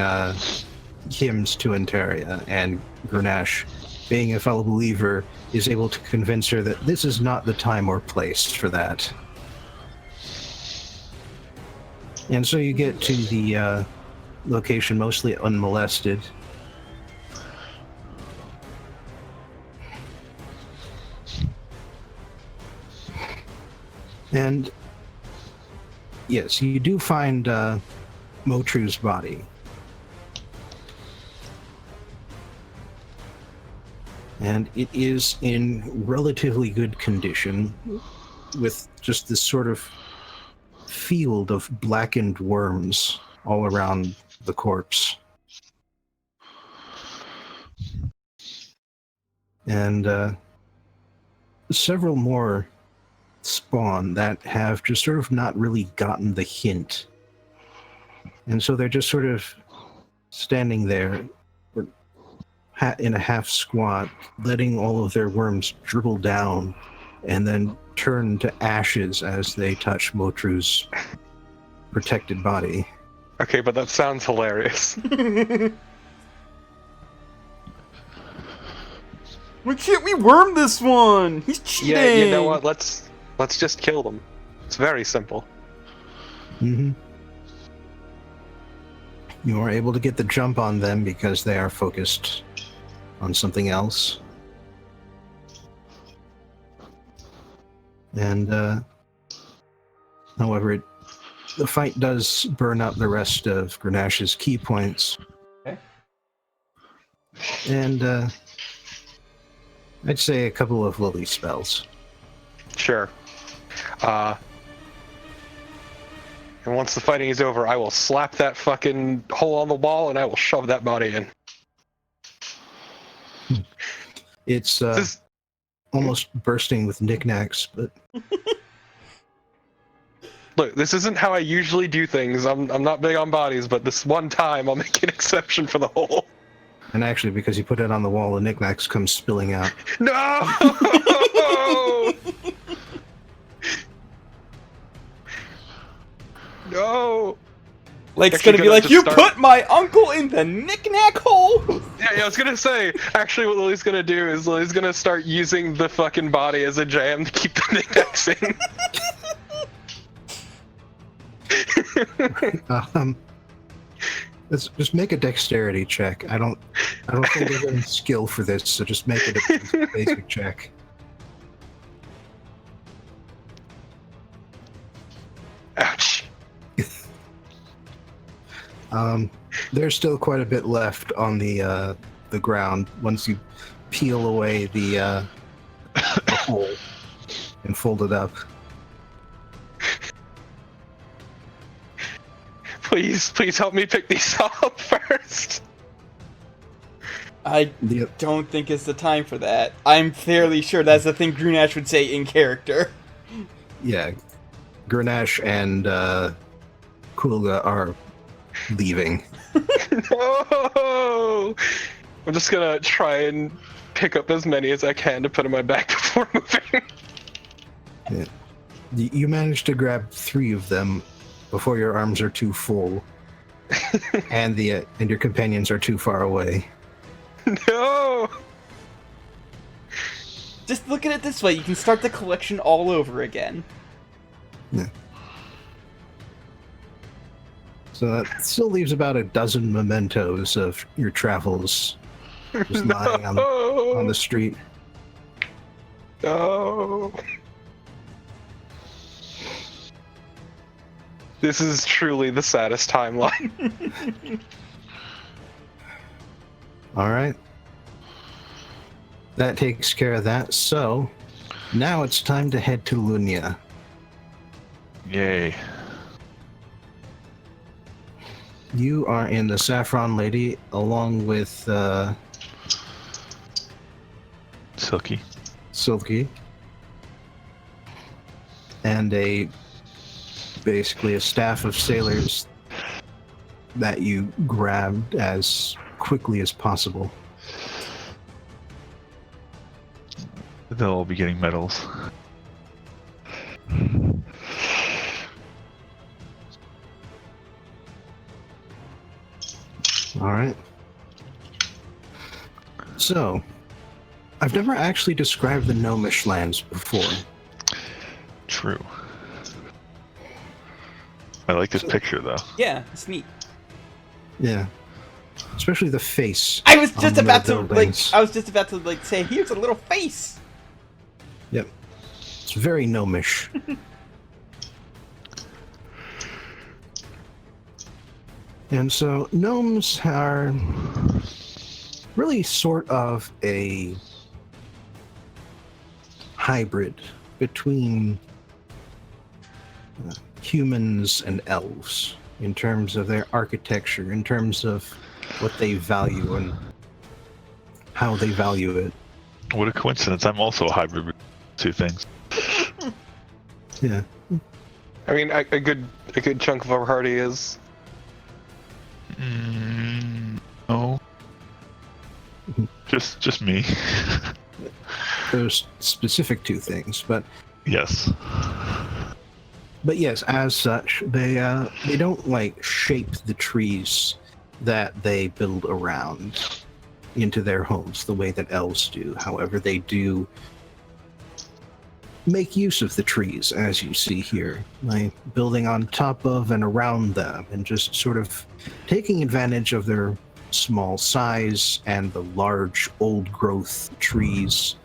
[SPEAKER 4] hymns to Antaria, and Grenache, being a fellow believer, is able to convince her that this is not the time or place for that. And so you get to the location mostly unmolested. And yes, you do find Motru's body. And it is in relatively good condition, with just this sort of field of blackened worms all around the corpse. And several more spawn that have just sort of not really gotten the hint. And so they're just sort of standing there in a half squat, letting all of their worms dribble down and then turn to ashes as they touch Motru's protected body.
[SPEAKER 2] Okay, but that sounds hilarious.
[SPEAKER 1] Why can't we worm this one? He's cheating.
[SPEAKER 2] Yeah, you know what? Let's just kill them. It's very simple.
[SPEAKER 4] Mm-hmm. You are able to get the jump on them because they are focused on something else. And, however, the fight does burn up the rest of Grenache's key points.
[SPEAKER 1] Okay.
[SPEAKER 4] And, I'd say a couple of Lily spells.
[SPEAKER 2] Sure. And once the fighting is over, I will slap that fucking hole on the wall and I will shove that body in.
[SPEAKER 4] It's almost bursting with knickknacks, but
[SPEAKER 2] Look, this isn't how I usually do things. I'm not big on bodies, but this one time I'll make an exception for the hole.
[SPEAKER 4] and actually because you put it on the wall, the knickknacks come spilling out.
[SPEAKER 2] No! No!
[SPEAKER 1] Lake's
[SPEAKER 2] Actually,
[SPEAKER 1] gonna be
[SPEAKER 2] gonna
[SPEAKER 1] like,
[SPEAKER 2] just
[SPEAKER 1] you
[SPEAKER 2] start-
[SPEAKER 1] put my uncle in the knick-knack hole!
[SPEAKER 2] Yeah, I was gonna say, actually what Lily's gonna do is Lily's gonna start using the fucking body as a jam to keep the knickknacks in.
[SPEAKER 4] Let's just make a dexterity check. I don't think there's any skill for this, so just make it a basic check.
[SPEAKER 2] Ouch.
[SPEAKER 4] There's still quite a bit left on the ground once you peel away the hole and fold it up.
[SPEAKER 2] Please help me pick these up first.
[SPEAKER 1] I
[SPEAKER 4] The,
[SPEAKER 1] don't think it's the time for that. I'm fairly sure that's the thing Grenache would say in character.
[SPEAKER 4] yeah, Grenache and Kulga are leaving.
[SPEAKER 2] No! I'm just gonna try and pick up as many as I can to put in my bag before moving.
[SPEAKER 4] You managed to grab 3 of them before your arms are too full, and your companions are too far away.
[SPEAKER 2] No!
[SPEAKER 1] Just look at it this way, you can start the collection all over again.
[SPEAKER 4] Yeah. So that still leaves about a dozen mementos of your travels just lying on the street.
[SPEAKER 2] No. This is truly the saddest timeline.
[SPEAKER 4] All right. That takes care of that. So now it's time to head to Lunia.
[SPEAKER 3] Yay.
[SPEAKER 4] You are in the Saffron Lady along with
[SPEAKER 3] Silky.
[SPEAKER 4] Silky and basically a staff of sailors that you grabbed as quickly as possible.
[SPEAKER 3] They'll all be getting medals.
[SPEAKER 4] All right. So, I've never actually described the Gnomish lands before.
[SPEAKER 3] True. I like this picture, though.
[SPEAKER 1] Yeah, it's neat.
[SPEAKER 4] Yeah. Especially the face.
[SPEAKER 1] I was just
[SPEAKER 4] on
[SPEAKER 1] about
[SPEAKER 4] the
[SPEAKER 1] to like.
[SPEAKER 4] buildings.
[SPEAKER 1] I was just about to like say, here's a little face.
[SPEAKER 4] Yep. It's very gnomish. And so gnomes are really sort of a hybrid between humans and elves in terms of their architecture, in terms of what they value and how they value it.
[SPEAKER 3] What a coincidence! I'm also a hybrid between two things.
[SPEAKER 4] Yeah.
[SPEAKER 2] I mean, a good chunk of our party is.
[SPEAKER 3] No. Just me.
[SPEAKER 4] Those specific two things, but
[SPEAKER 3] Yes.
[SPEAKER 4] yes, as such, they don't like shape the trees that they build around into their homes the way that elves do. However, they do make use of the trees, as you see here, by building on top of and around them, and just sort of taking advantage of their small size and the large old-growth trees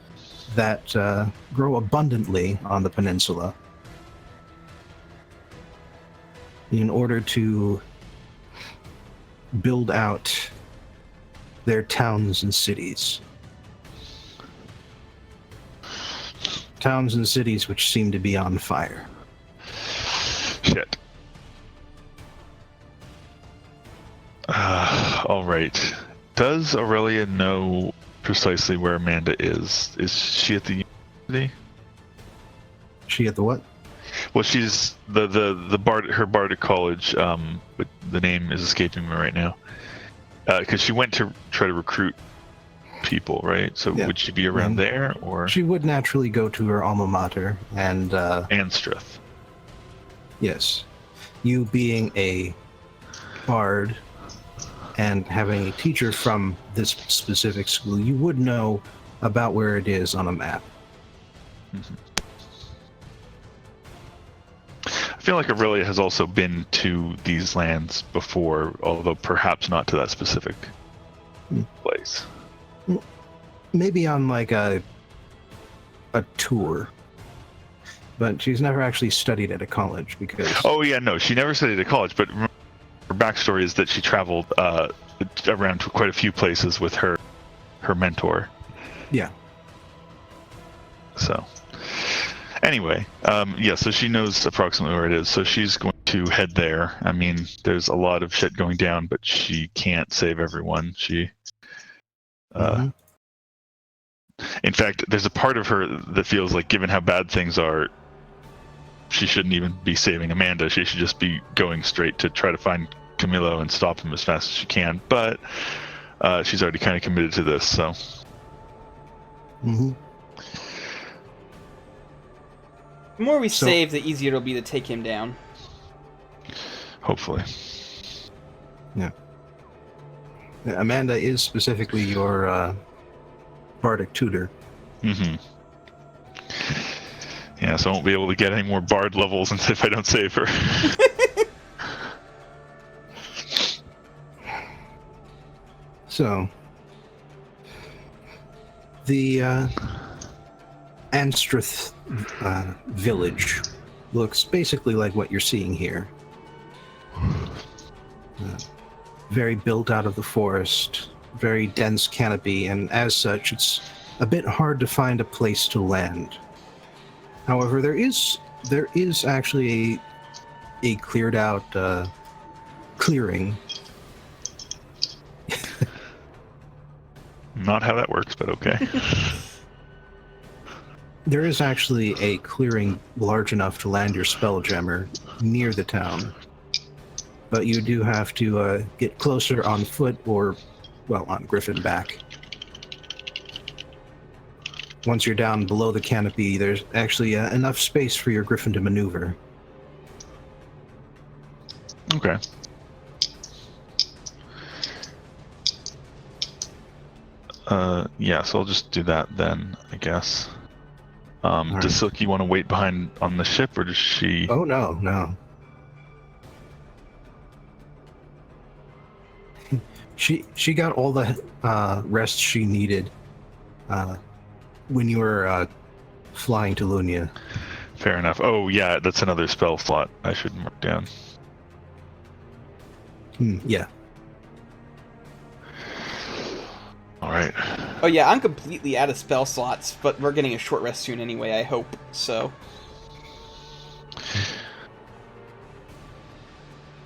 [SPEAKER 4] that grow abundantly on the peninsula in order to build out their towns and cities. Towns and cities which seem to be on fire.
[SPEAKER 3] Shit. All right. Does Aurelia know precisely where Amanda is? Is she at the university?
[SPEAKER 4] She at the what?
[SPEAKER 3] Well, she's the Bard, her Bardic College. But the name is escaping me right now. Because she went to try to recruit people, right? So
[SPEAKER 4] Yeah.
[SPEAKER 3] would she be around there, or
[SPEAKER 4] She would naturally go to her alma mater, and
[SPEAKER 3] Anstreth?
[SPEAKER 4] yes, you being a bard and having a teacher from this specific school, you would know about where it is on a map.
[SPEAKER 3] Mm-hmm. I feel like Aurelia has also been to these lands before, although perhaps not to that specific place.
[SPEAKER 4] Maybe on like a tour, but she's never actually studied at a college because.
[SPEAKER 3] Oh yeah, no, she never studied at college, but her backstory is that she traveled around to quite a few places with her mentor.
[SPEAKER 4] Yeah.
[SPEAKER 3] So, anyway, yeah, so she knows approximately where it is, so she's going to head there. I mean, there's a lot of shit going down, but she can't save everyone. She, in fact, there's a part of her that feels like, given how bad things are, she shouldn't even be saving Amanda. She should just be going straight to try to find Camillo and stop him as fast as she can. But she's already kind of committed to this, so.
[SPEAKER 4] Mm-hmm.
[SPEAKER 1] The more we save, the easier it'll be to take him down.
[SPEAKER 3] Hopefully.
[SPEAKER 4] Yeah. Amanda is specifically your bardic tutor.
[SPEAKER 3] Mm-hmm. Yeah, so I won't be able to get any more bard levels if I don't save her.
[SPEAKER 4] So, the Anstreth village looks basically like what you're seeing here. Very built out of the forest, very dense canopy, and as such, it's a bit hard to find a place to land. However, there is actually a cleared out clearing.
[SPEAKER 3] Not how that works, but okay.
[SPEAKER 4] There is actually a clearing large enough to land your spelljammer near the town. But you do have to get closer on foot or, well, on Griffin back. once you're down below the canopy, there's actually enough space for your griffin to maneuver.
[SPEAKER 3] Okay. Yeah, so I'll just do that then, I guess.
[SPEAKER 4] right.
[SPEAKER 3] Does Silky want to wait behind on the ship, or does she...
[SPEAKER 4] Oh, no. She got all the rest she needed when you were flying to Lunia.
[SPEAKER 3] Fair enough. Oh, yeah, that's another spell slot I should mark down.
[SPEAKER 4] Yeah.
[SPEAKER 3] All right.
[SPEAKER 1] Oh yeah, I'm completely out of spell slots, but we're getting a short rest soon anyway, I hope. So.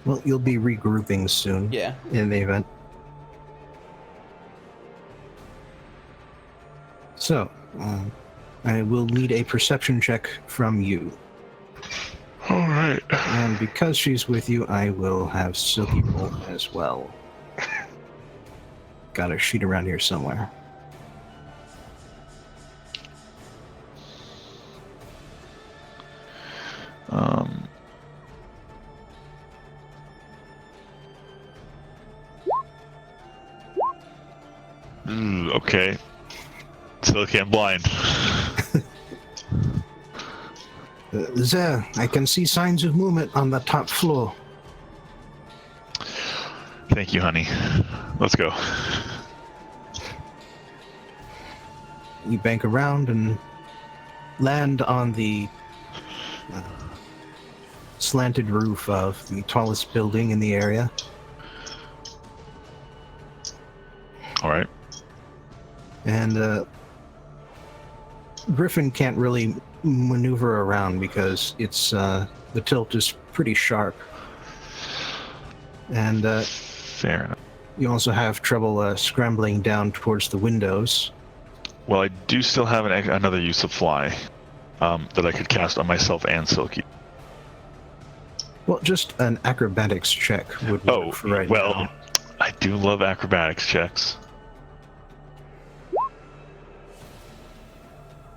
[SPEAKER 4] Well, you'll be regrouping soon.
[SPEAKER 1] Yeah.
[SPEAKER 4] In the event. So, I will need a perception check from you.
[SPEAKER 3] All right.
[SPEAKER 4] And because she's with you, I will have Silky roll as well. Got a sheet around here somewhere.
[SPEAKER 3] Okay. Silky, I'm blind.
[SPEAKER 4] There, I can see signs of movement on the top floor.
[SPEAKER 3] Thank you, honey. Let's go.
[SPEAKER 4] You bank around and land on the slanted roof of the tallest building in the area.
[SPEAKER 3] All right.
[SPEAKER 4] And Griffin can't really maneuver around because it's the tilt is pretty sharp. And
[SPEAKER 3] Fair enough.
[SPEAKER 4] you also have trouble scrambling down towards the windows.
[SPEAKER 3] Well, I do still have another use of fly that I could cast on myself and Silky.
[SPEAKER 4] Well, just an acrobatics check would work for right now.
[SPEAKER 3] I do love acrobatics checks.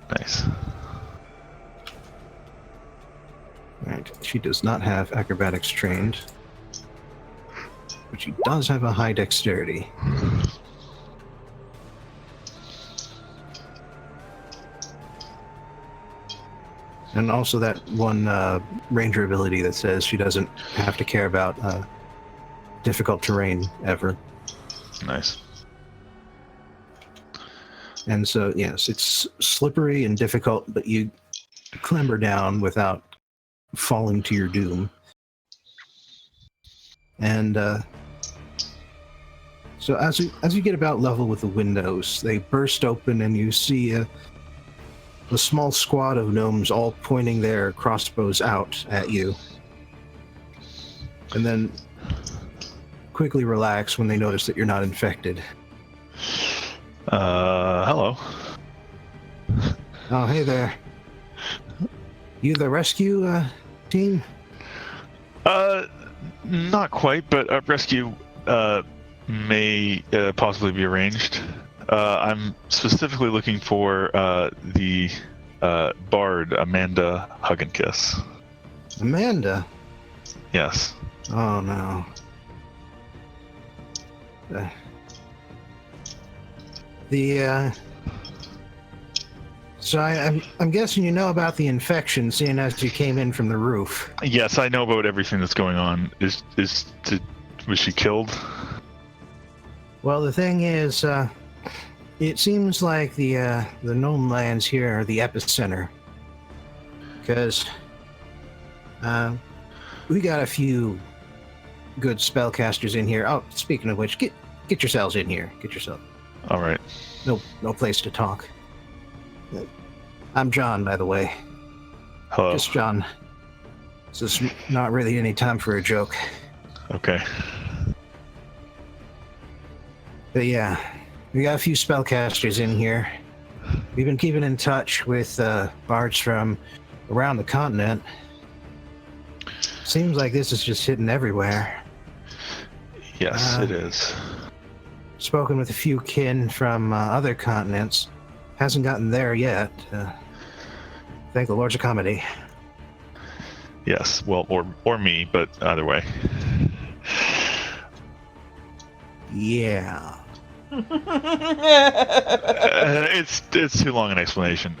[SPEAKER 3] Nice.
[SPEAKER 4] Right. She does not have acrobatics trained, but she does have a high dexterity. And also that one ranger ability that says she doesn't have to care about difficult terrain ever.
[SPEAKER 3] Nice.
[SPEAKER 4] And so, yes, it's slippery and difficult, but you clamber down without falling to your doom. And so as you get about level with the windows, they burst open and you see a small squad of gnomes all pointing their crossbows out at you. And then quickly relax when they notice that you're not infected.
[SPEAKER 3] Hello.
[SPEAKER 4] Oh, hey there. You the rescue team?
[SPEAKER 3] Not quite, but rescue may possibly be arranged. I'm specifically looking for the bard, Amanda Hug and Kiss.
[SPEAKER 4] Amanda?
[SPEAKER 3] Yes.
[SPEAKER 4] Oh, no. So I'm guessing you know about the infection, seeing as you came in from the roof.
[SPEAKER 3] Yes, I know about everything that's going on. Was she killed?
[SPEAKER 4] Well, the thing is, it seems like the gnome lands here are the epicenter, because we got a few good spellcasters in here. Oh, speaking of which, get yourselves in here. Get yourself.
[SPEAKER 3] All right.
[SPEAKER 4] No place to talk. I'm John, by the way.
[SPEAKER 3] Hello.
[SPEAKER 4] Just John. This is not really any time for a joke.
[SPEAKER 3] Okay.
[SPEAKER 4] But yeah, we got a few spellcasters in here. We've been keeping in touch with bards from around the continent. Seems like this is just hitting everywhere.
[SPEAKER 3] Yes, it is.
[SPEAKER 4] Spoken with a few kin from other continents. hasn't gotten there yet. Thank the Lord's accommodate.
[SPEAKER 3] Yes, well, or me, but either way.
[SPEAKER 4] Yeah.
[SPEAKER 3] It's too long an explanation.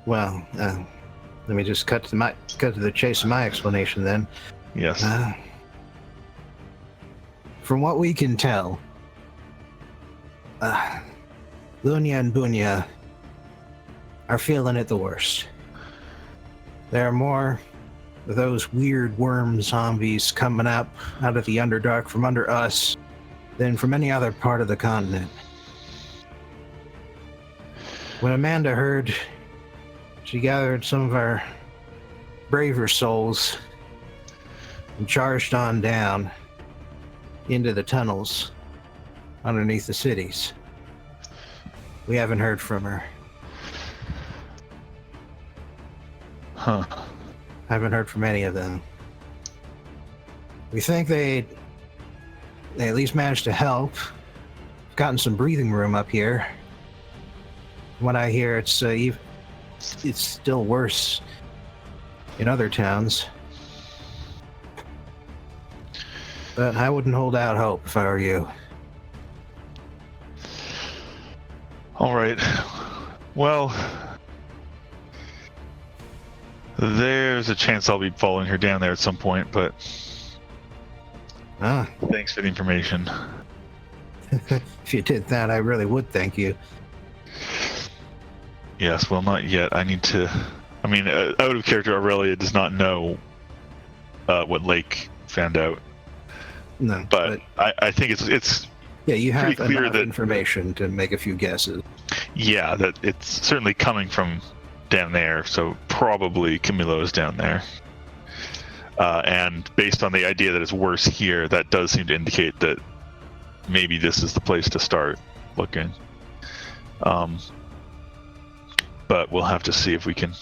[SPEAKER 4] Well, let me just cut to the chase of my explanation then.
[SPEAKER 3] Yes.
[SPEAKER 4] From what we can tell, Lunya and Bunya are feeling it the worst. There are more of those weird worm zombies coming up out of the Underdark from under us than from any other part of the continent. When Amanda heard, she gathered some of our braver souls and charged on down into the tunnels underneath the cities. We haven't heard from her.
[SPEAKER 3] Huh.
[SPEAKER 4] Haven't heard from any of them. We think they at least managed to help. Gotten some breathing room up here. What I hear, it's still worse in other towns. But I wouldn't hold out hope if I were you.
[SPEAKER 3] All right. Well, there's a chance I'll be following her down there at some point, but thanks for the information.
[SPEAKER 4] If you did that, I really would thank you.
[SPEAKER 3] Yes, well, not yet. I need to... I mean, out of character, Aurelia does not know what Lake found out.
[SPEAKER 4] No,
[SPEAKER 3] but I think it's
[SPEAKER 4] yeah, you have
[SPEAKER 3] pretty clear
[SPEAKER 4] enough
[SPEAKER 3] that
[SPEAKER 4] information to make a few guesses.
[SPEAKER 3] Yeah, that it's certainly coming from down there, so probably Camilo is down there. And based on the idea that it's worse here, that does seem to indicate that maybe this is the place to start looking. But we'll have to see if we can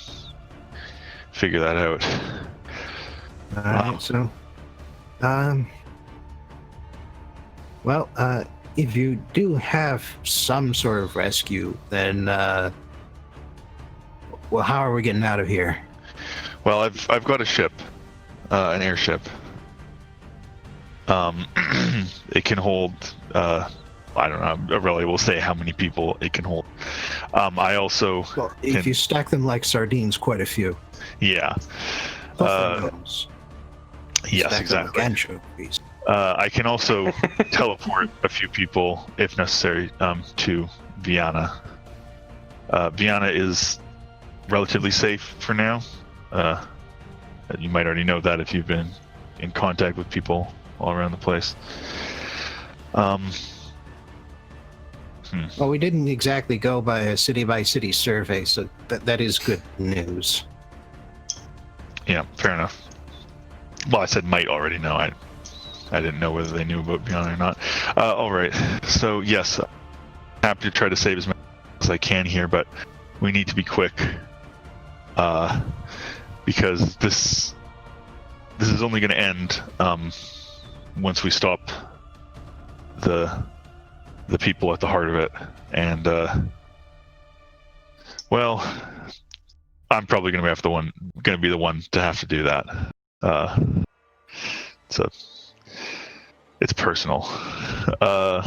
[SPEAKER 3] figure that out.
[SPEAKER 4] All right, so, well, if you do have some sort of rescue, then, well, how are we getting out of here?
[SPEAKER 3] Well, I've got a ship, an airship. It can hold, I don't know, Aurelia will say how many people it can hold. I also...
[SPEAKER 4] Well, if you stack them like sardines, quite a few.
[SPEAKER 3] Yeah. Yes, exactly.
[SPEAKER 4] Like anchovies.
[SPEAKER 3] I can also teleport a few people, if necessary, to Viana. Viana is relatively safe for now. You might already know that if you've been in contact with people all around the place.
[SPEAKER 4] Well, we didn't exactly go by a city-by-city survey, so that is good news.
[SPEAKER 3] Yeah, fair enough. Well, I said might already know. I didn't know whether they knew about Viana or not. All right. So, yes, happy to try to save as many as I can here, but we need to be quick. Because this is only going to end once we stop the people at the heart of it. And, well, I'm probably going to be the one to have to do that. So it's personal.
[SPEAKER 4] Well,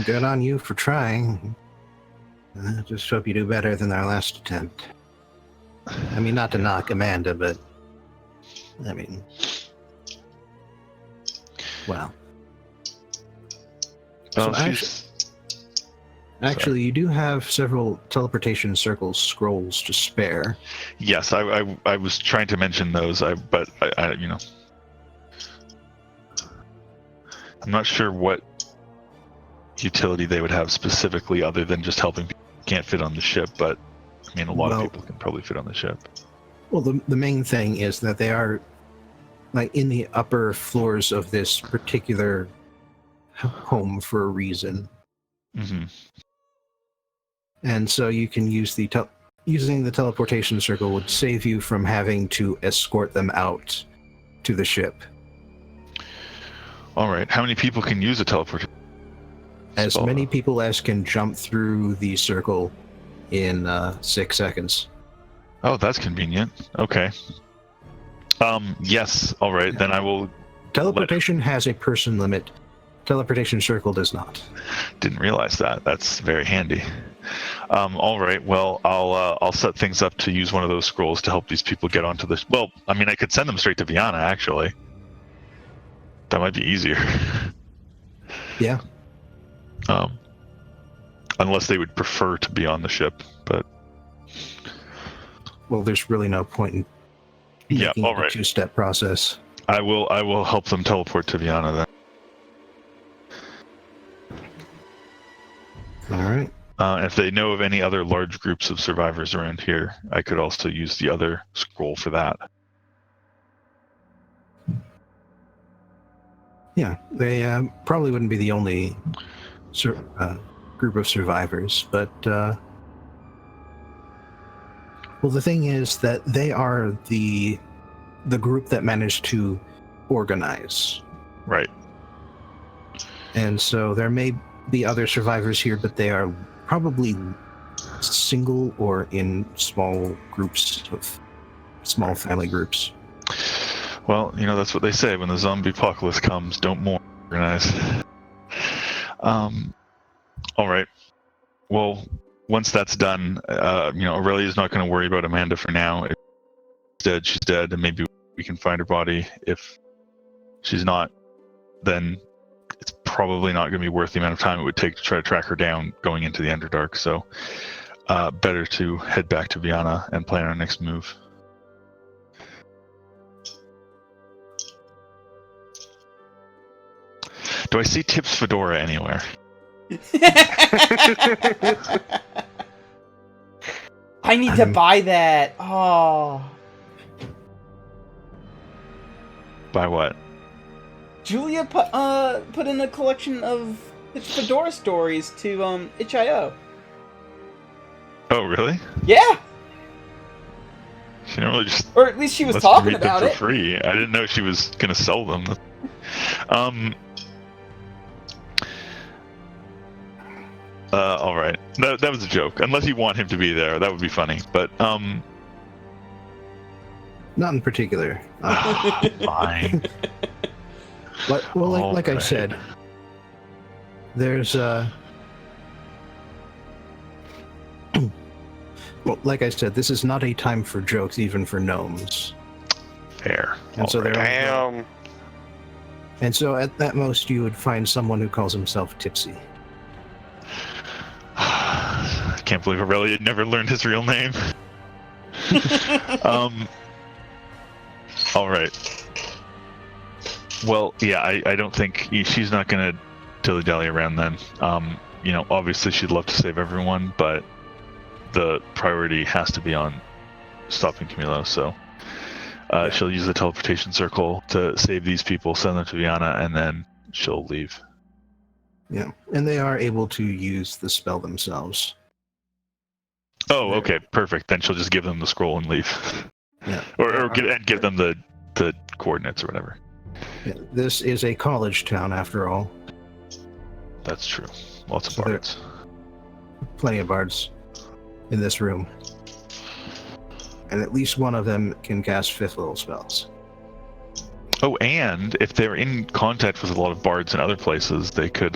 [SPEAKER 4] good on you for trying. Just hope you do better than our last attempt. I mean, not to knock Amanda, but I mean, well. So actually, you do have several teleportation circles scrolls to spare.
[SPEAKER 3] Yes, I was trying to mention those, but you know, I'm not sure what utility they would have specifically, other than just helping people who can't fit on the ship. But I mean, a lot of people can probably fit on the ship.
[SPEAKER 4] Well, the main thing is that they are like in the upper floors of this particular home for a reason.
[SPEAKER 3] Mm-hmm.
[SPEAKER 4] And so you can use using the teleportation circle would save you from having to escort them out to the ship.
[SPEAKER 3] All right. How many people can use a teleportation?
[SPEAKER 4] as
[SPEAKER 3] Spell
[SPEAKER 4] many
[SPEAKER 3] that.
[SPEAKER 4] people as can jump through the circle in 6 seconds.
[SPEAKER 3] Oh, that's convenient. Okay. Yes. All right. Then I will.
[SPEAKER 4] Teleportation has a person limit. Teleportation circle does not.
[SPEAKER 3] Didn't realize that. That's very handy. All right. Well, I'll set things up to use one of those scrolls to help these people get onto this. Well, I mean, I could send them straight to Viana. Actually, that might be easier.
[SPEAKER 4] Yeah.
[SPEAKER 3] Unless they would prefer to be on the ship, but
[SPEAKER 4] Well, there's really no point in
[SPEAKER 3] yeah.
[SPEAKER 4] making
[SPEAKER 3] All
[SPEAKER 4] it a
[SPEAKER 3] right.
[SPEAKER 4] 2-step process.
[SPEAKER 3] I will help them teleport to Viana then.
[SPEAKER 4] All right.
[SPEAKER 3] If they know of any other large groups of survivors around here, I could also use the other scroll for that.
[SPEAKER 4] Yeah, they probably wouldn't be the only group of survivors, but well, the thing is that they are the group that managed to organize,
[SPEAKER 3] Right.
[SPEAKER 4] and so there may be other survivors here, but they are probably single or in small groups of small family groups.
[SPEAKER 3] Well, that's what they say when the zombie apocalypse comes. Don't more organize. All right. Well, once that's done, Aurelia's not going to worry about Amanda for now. If she's dead, she's dead, and maybe we can find her body. If she's not, then it's probably not going to be worth the amount of time it would take to try to track her down going into the Underdark. So, better to head back to Viana and plan our next move. Do I see Tip's fedora anywhere?
[SPEAKER 1] I need to buy that. Oh,
[SPEAKER 3] By what?
[SPEAKER 1] Julia put in a collection of its fedora stories to itch.io.
[SPEAKER 3] Oh, really?
[SPEAKER 1] Yeah,
[SPEAKER 3] She normally just
[SPEAKER 1] or at least she was
[SPEAKER 3] lets me
[SPEAKER 1] talking
[SPEAKER 3] read them
[SPEAKER 1] about
[SPEAKER 3] for
[SPEAKER 1] it.
[SPEAKER 3] free. I didn't know she was gonna sell them. All right. That was a joke. Unless you want him to be there, that would be funny. But
[SPEAKER 4] Not in particular.
[SPEAKER 3] fine.
[SPEAKER 4] Like I
[SPEAKER 3] Alright.
[SPEAKER 4] said, there's well, like I said, this is not a time for jokes, even for gnomes.
[SPEAKER 3] Fair.
[SPEAKER 4] And so
[SPEAKER 3] Alright.
[SPEAKER 4] they're
[SPEAKER 2] Damn.
[SPEAKER 4] And so at that most, you would find someone who calls himself Tipsy.
[SPEAKER 3] I can't believe Aurelia never learned his real name. All right. Well, yeah, I don't think she's not gonna dilly-dally around then. Obviously she'd love to save everyone, but the priority has to be on stopping Camilo. So she'll use the teleportation circle to save these people, send them to Viana, and then she'll leave.
[SPEAKER 4] Yeah, and they are able to use the spell themselves.
[SPEAKER 3] Oh, okay, perfect. Then she'll just give them the scroll and leave.
[SPEAKER 4] Yeah.
[SPEAKER 3] or give them the coordinates or whatever.
[SPEAKER 4] Yeah, this is a college town, after all.
[SPEAKER 3] That's true. Lots of
[SPEAKER 4] So there-
[SPEAKER 3] bards.
[SPEAKER 4] Plenty of bards in this room. And at least one of them can cast fifth level spells.
[SPEAKER 3] Oh, and if they're in contact with a lot of bards in other places, they could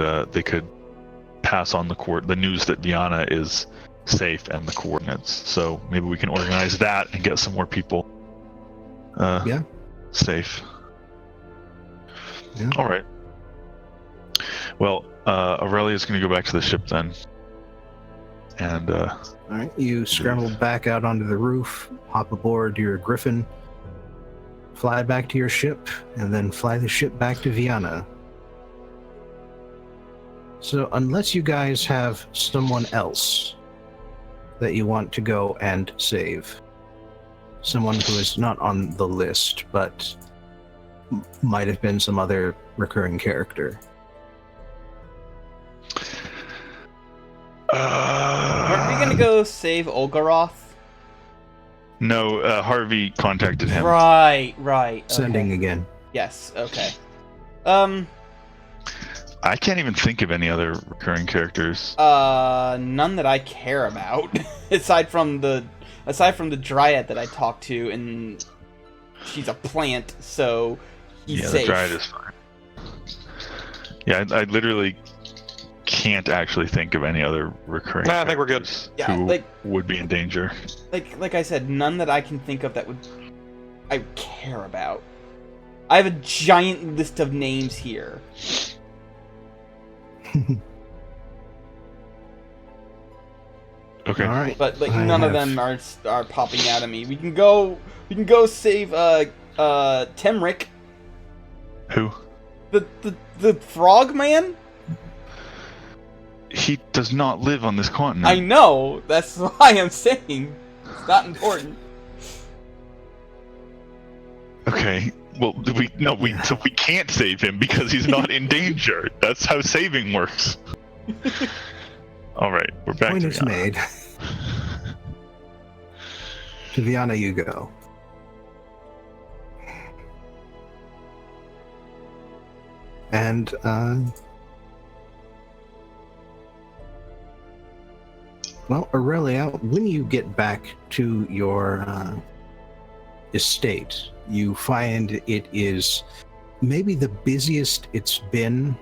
[SPEAKER 3] pass on the news that Viana is safe and the coordinates. So maybe we can organize that and get some more people safe.
[SPEAKER 4] Yeah.
[SPEAKER 3] All right. Well, Aurelia's going to go back to the ship then. And
[SPEAKER 4] All right, you scramble back out onto the roof, hop aboard your griffin, fly back to your ship, and then fly the ship back to Viana. So unless you guys have someone else that you want to go and save, someone who is not on the list but might have been some other recurring character.
[SPEAKER 1] Aren't we gonna go save Olgaroth?
[SPEAKER 3] No, Harvey contacted him.
[SPEAKER 1] Right. Okay.
[SPEAKER 4] Sending again.
[SPEAKER 1] Yes. Okay.
[SPEAKER 3] I can't even think of any other recurring characters.
[SPEAKER 1] None that I care about, aside from the dryad that I talked to, and she's a plant, so he's
[SPEAKER 3] Yeah,
[SPEAKER 1] safe.
[SPEAKER 3] the dryad is fine. Yeah, I literally can't actually think of any other recurring.
[SPEAKER 2] Nah, I think we're good.
[SPEAKER 3] characters
[SPEAKER 1] Yeah,
[SPEAKER 3] who
[SPEAKER 1] like-
[SPEAKER 3] would be in danger.
[SPEAKER 1] Like I said, none that I can think of that I would care about. I have a giant list of names here.
[SPEAKER 3] Okay.
[SPEAKER 4] All right.
[SPEAKER 1] But like
[SPEAKER 4] I
[SPEAKER 1] none of
[SPEAKER 4] have-
[SPEAKER 1] them are popping out at me. We can go save Temric,
[SPEAKER 3] Who?
[SPEAKER 1] the frog man.
[SPEAKER 3] He does not live on this continent.
[SPEAKER 1] I know. That's why I'm saying it's not important.
[SPEAKER 3] Okay. Well, so we can't save him because he's not in danger. That's how saving works. All right, we're back
[SPEAKER 4] Point
[SPEAKER 3] to
[SPEAKER 4] is
[SPEAKER 3] Rihanna.
[SPEAKER 4] made. To Viana you go. And well, Aurelia, when you get back to your estate, you find it is maybe the busiest it's been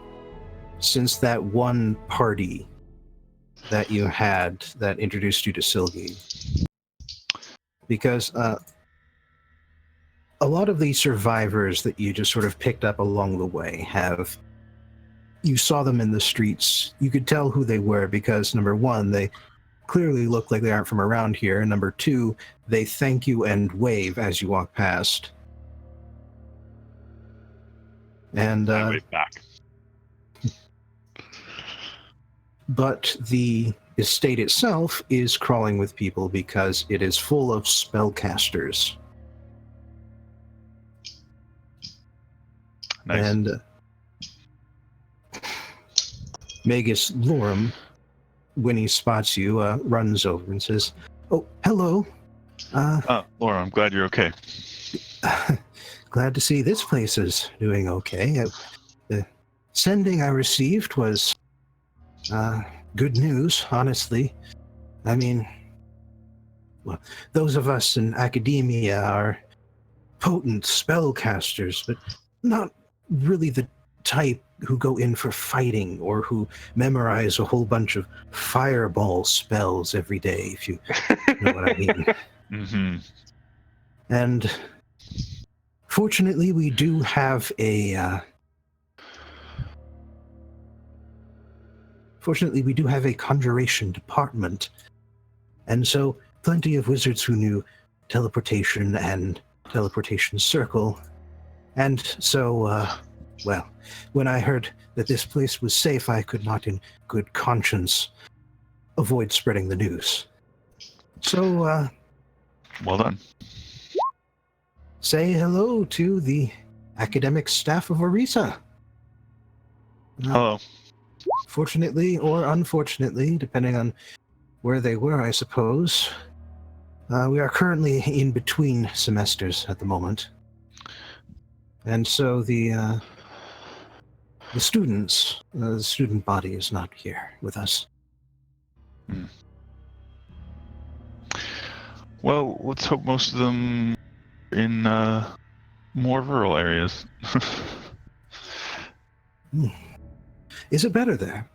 [SPEAKER 4] since that one party that you had that introduced you to Silgi. Because a lot of the survivors that you just sort of picked up along the way you saw them in the streets. You could tell who they were because, number one, they clearly look like they aren't from around here. And number two, they thank you and wave as you walk past. And
[SPEAKER 3] I wave back.
[SPEAKER 4] but the estate itself is crawling with people because it is full of spellcasters.
[SPEAKER 3] Nice.
[SPEAKER 4] And Magus Lorum, when he spots you, runs over and says, "Oh, hello.
[SPEAKER 3] Laura, I'm glad you're okay.
[SPEAKER 4] Glad to see this place is doing okay. The sending I received was good news, honestly. I mean, well, those of us in academia are potent spellcasters, but not really the type who go in for fighting or who memorize a whole bunch of fireball spells every day, if you know what I mean.
[SPEAKER 3] Mm-hmm.
[SPEAKER 4] And fortunately, we do have a conjuration department, and so plenty of wizards who knew teleportation and teleportation circle. And so, well, when I heard that this place was safe, I could not in good conscience avoid spreading the news. So,
[SPEAKER 3] Well done.
[SPEAKER 4] say hello to the academic staff of Orisa.
[SPEAKER 3] Hello.
[SPEAKER 4] Fortunately or unfortunately, depending on where they were, I suppose, we are currently in between semesters at the moment. And so the students, the student body is not here with us.
[SPEAKER 3] Well, let's hope most of them are in more rural areas.
[SPEAKER 4] Is it better there?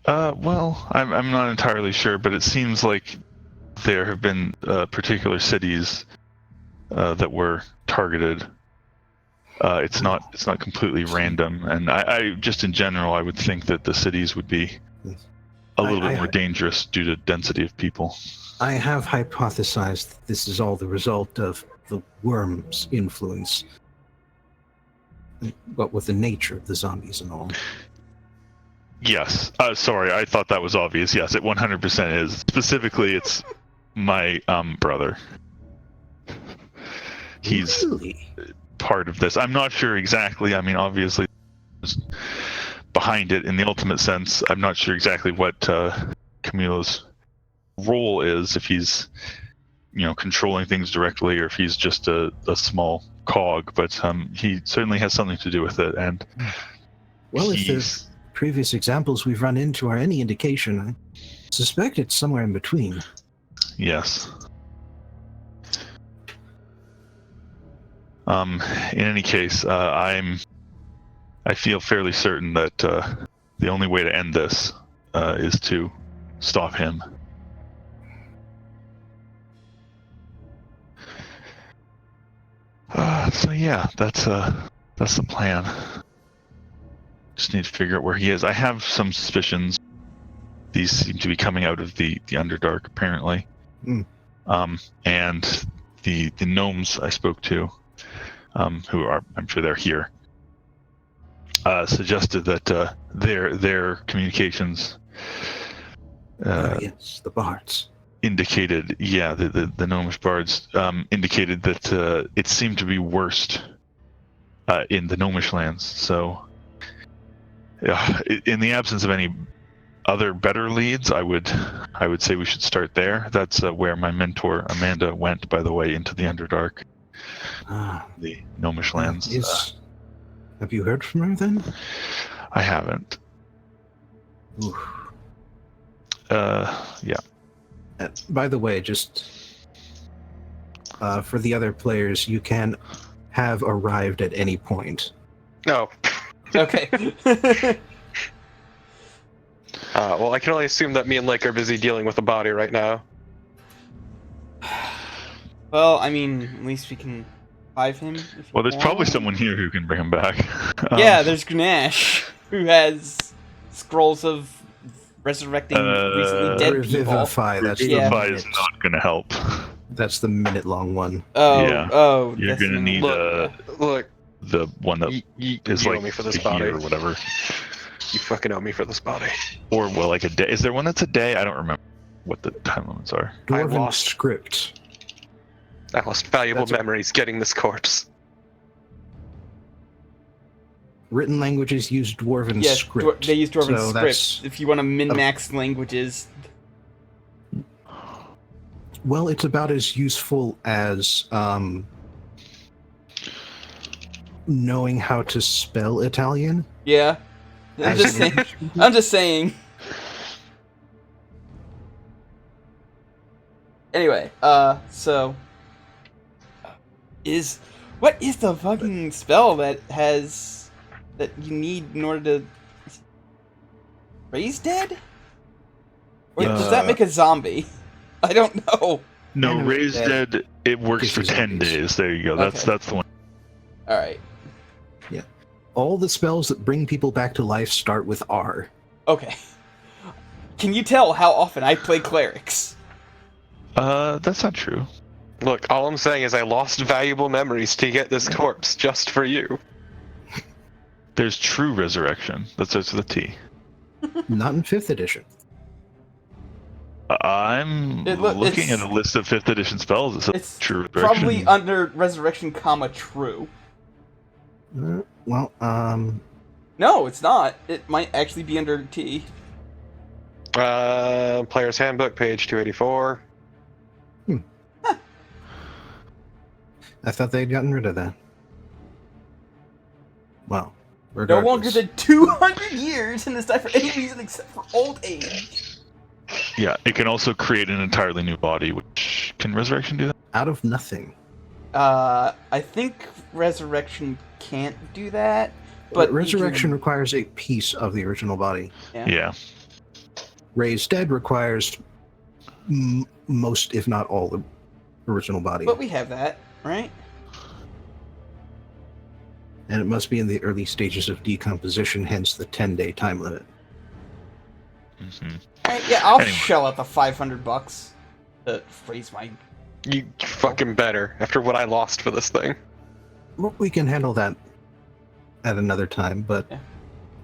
[SPEAKER 3] Well, I'm not entirely sure, but it seems like there have been particular cities that were targeted. It's not completely random, and I just in general I would think that the cities would be a little bit more dangerous due to density of people.
[SPEAKER 4] I have hypothesized that this is all the result of the worm's influence. What with the nature of the zombies and all.
[SPEAKER 3] Yes. Sorry, I thought that was obvious. Yes, it 100% is. Specifically, it's my brother. He's
[SPEAKER 4] Really?
[SPEAKER 3] part of this. I'm not sure exactly. I mean, obviously, behind it in the ultimate sense. I'm not sure exactly what Camilo's role is, if he's, controlling things directly or if he's just a small cog, but he certainly has something to do with it. And
[SPEAKER 4] Well, if the
[SPEAKER 3] he's
[SPEAKER 4] previous examples we've run into are any indication, I suspect it's somewhere in between.
[SPEAKER 3] yes. In any case, I feel fairly certain that the only way to end this is to stop him. So yeah, that's the plan. Just need to figure out where he is. I have some suspicions. These seem to be coming out of the Underdark, apparently.
[SPEAKER 4] Mm.
[SPEAKER 3] And the gnomes I spoke to, who are, I'm sure they're here, suggested that their communications
[SPEAKER 4] Yes, the bards.
[SPEAKER 3] indicated, the gnomish bards indicated that it seemed to be worst in the gnomish lands. So, in the absence of any other better leads, I would say we should start there. That's where my mentor Amanda went, by the way, into the Underdark, the gnomish lands.
[SPEAKER 4] Have you heard from her then?
[SPEAKER 3] I haven't.
[SPEAKER 4] Oof.
[SPEAKER 3] Yeah.
[SPEAKER 4] By the way, just for the other players, you can have arrived at any point.
[SPEAKER 2] No.
[SPEAKER 1] Okay.
[SPEAKER 2] Well, I can only assume that me and Lake are busy dealing with the body right now.
[SPEAKER 1] Well, I mean, at least we can revive him. If
[SPEAKER 3] Well, there's
[SPEAKER 1] want.
[SPEAKER 3] probably someone here who can bring him back.
[SPEAKER 1] Yeah, there's Gnash, who has scrolls of resurrecting recently dead people.
[SPEAKER 4] Revivify, that's
[SPEAKER 3] Revivify
[SPEAKER 4] the
[SPEAKER 3] is
[SPEAKER 4] minute.
[SPEAKER 3] not going to help.
[SPEAKER 4] That's the minute-long one.
[SPEAKER 1] Oh,
[SPEAKER 3] Yeah.
[SPEAKER 1] oh.
[SPEAKER 3] You're
[SPEAKER 1] that's
[SPEAKER 3] going to
[SPEAKER 1] the-
[SPEAKER 3] need
[SPEAKER 2] Look,
[SPEAKER 3] the one that
[SPEAKER 2] you
[SPEAKER 3] is
[SPEAKER 2] owe
[SPEAKER 3] like
[SPEAKER 2] me for this
[SPEAKER 3] a
[SPEAKER 2] body.
[SPEAKER 3] year or whatever.
[SPEAKER 2] You fucking owe me for this body.
[SPEAKER 3] Or, well, like a day. Is there one that's a day? I don't remember what the time limits are.
[SPEAKER 2] I
[SPEAKER 4] Dwarven
[SPEAKER 2] lost.
[SPEAKER 4] script.
[SPEAKER 2] I lost valuable
[SPEAKER 4] That's a-
[SPEAKER 2] memories getting this corpse.
[SPEAKER 4] Written languages use Dwarven
[SPEAKER 1] Yes,
[SPEAKER 4] script.
[SPEAKER 1] they use Dwarven
[SPEAKER 4] so
[SPEAKER 1] scripts. If you want to min-max languages.
[SPEAKER 4] Well, it's about as useful as knowing how to spell Italian.
[SPEAKER 1] Yeah. I'm
[SPEAKER 4] As
[SPEAKER 1] just saying. I'm just saying. Anyway, so what is the fucking spell that you need in order to raise dead? Or does that make a zombie? I don't know.
[SPEAKER 3] No,
[SPEAKER 4] Animate
[SPEAKER 3] Raise
[SPEAKER 1] Dead.
[SPEAKER 3] Dead, it works
[SPEAKER 4] Gives
[SPEAKER 3] for
[SPEAKER 4] you
[SPEAKER 3] 10
[SPEAKER 4] zombies.
[SPEAKER 3] days. There you go. That's
[SPEAKER 1] Okay.
[SPEAKER 3] the one.
[SPEAKER 1] All right.
[SPEAKER 4] All the spells that bring people back to life start with R.
[SPEAKER 1] Okay. Can you tell how often I play clerics?
[SPEAKER 3] That's not true.
[SPEAKER 2] Look, all I'm saying is I lost valuable memories to get this corpse just for you.
[SPEAKER 3] There's True Resurrection. That starts with a T.
[SPEAKER 4] Not in 5th edition.
[SPEAKER 3] I'm
[SPEAKER 1] Looking
[SPEAKER 3] looking at a list of 5th edition spells. It says
[SPEAKER 1] It's
[SPEAKER 3] True Resurrection.
[SPEAKER 1] probably under resurrection, true.
[SPEAKER 4] Well,
[SPEAKER 1] No, it's not. It might actually be under T.
[SPEAKER 2] Player's Handbook, page 284.
[SPEAKER 4] I thought they'd gotten rid of that. Well,
[SPEAKER 1] No
[SPEAKER 4] regardless.
[SPEAKER 1] longer than 200 years in this die for any reason except for old age.
[SPEAKER 3] Yeah, it can also create an entirely new body, which can Resurrection do that?
[SPEAKER 4] Out of nothing.
[SPEAKER 1] I think resurrection can't do that, but
[SPEAKER 4] Resurrection requires a piece of the original body.
[SPEAKER 3] Yeah.
[SPEAKER 4] Raised Dead requires most, if not all, the original body.
[SPEAKER 1] But we have that, right?
[SPEAKER 4] And it must be in the early stages of decomposition, hence the 10-day time limit.
[SPEAKER 3] hmm
[SPEAKER 1] Alright, yeah, I'll
[SPEAKER 3] Anyway.
[SPEAKER 1] shell out the $500 to raise my.
[SPEAKER 2] You fucking better, after what I lost for this thing.
[SPEAKER 4] Well, we can handle that at another time, but
[SPEAKER 1] Yeah.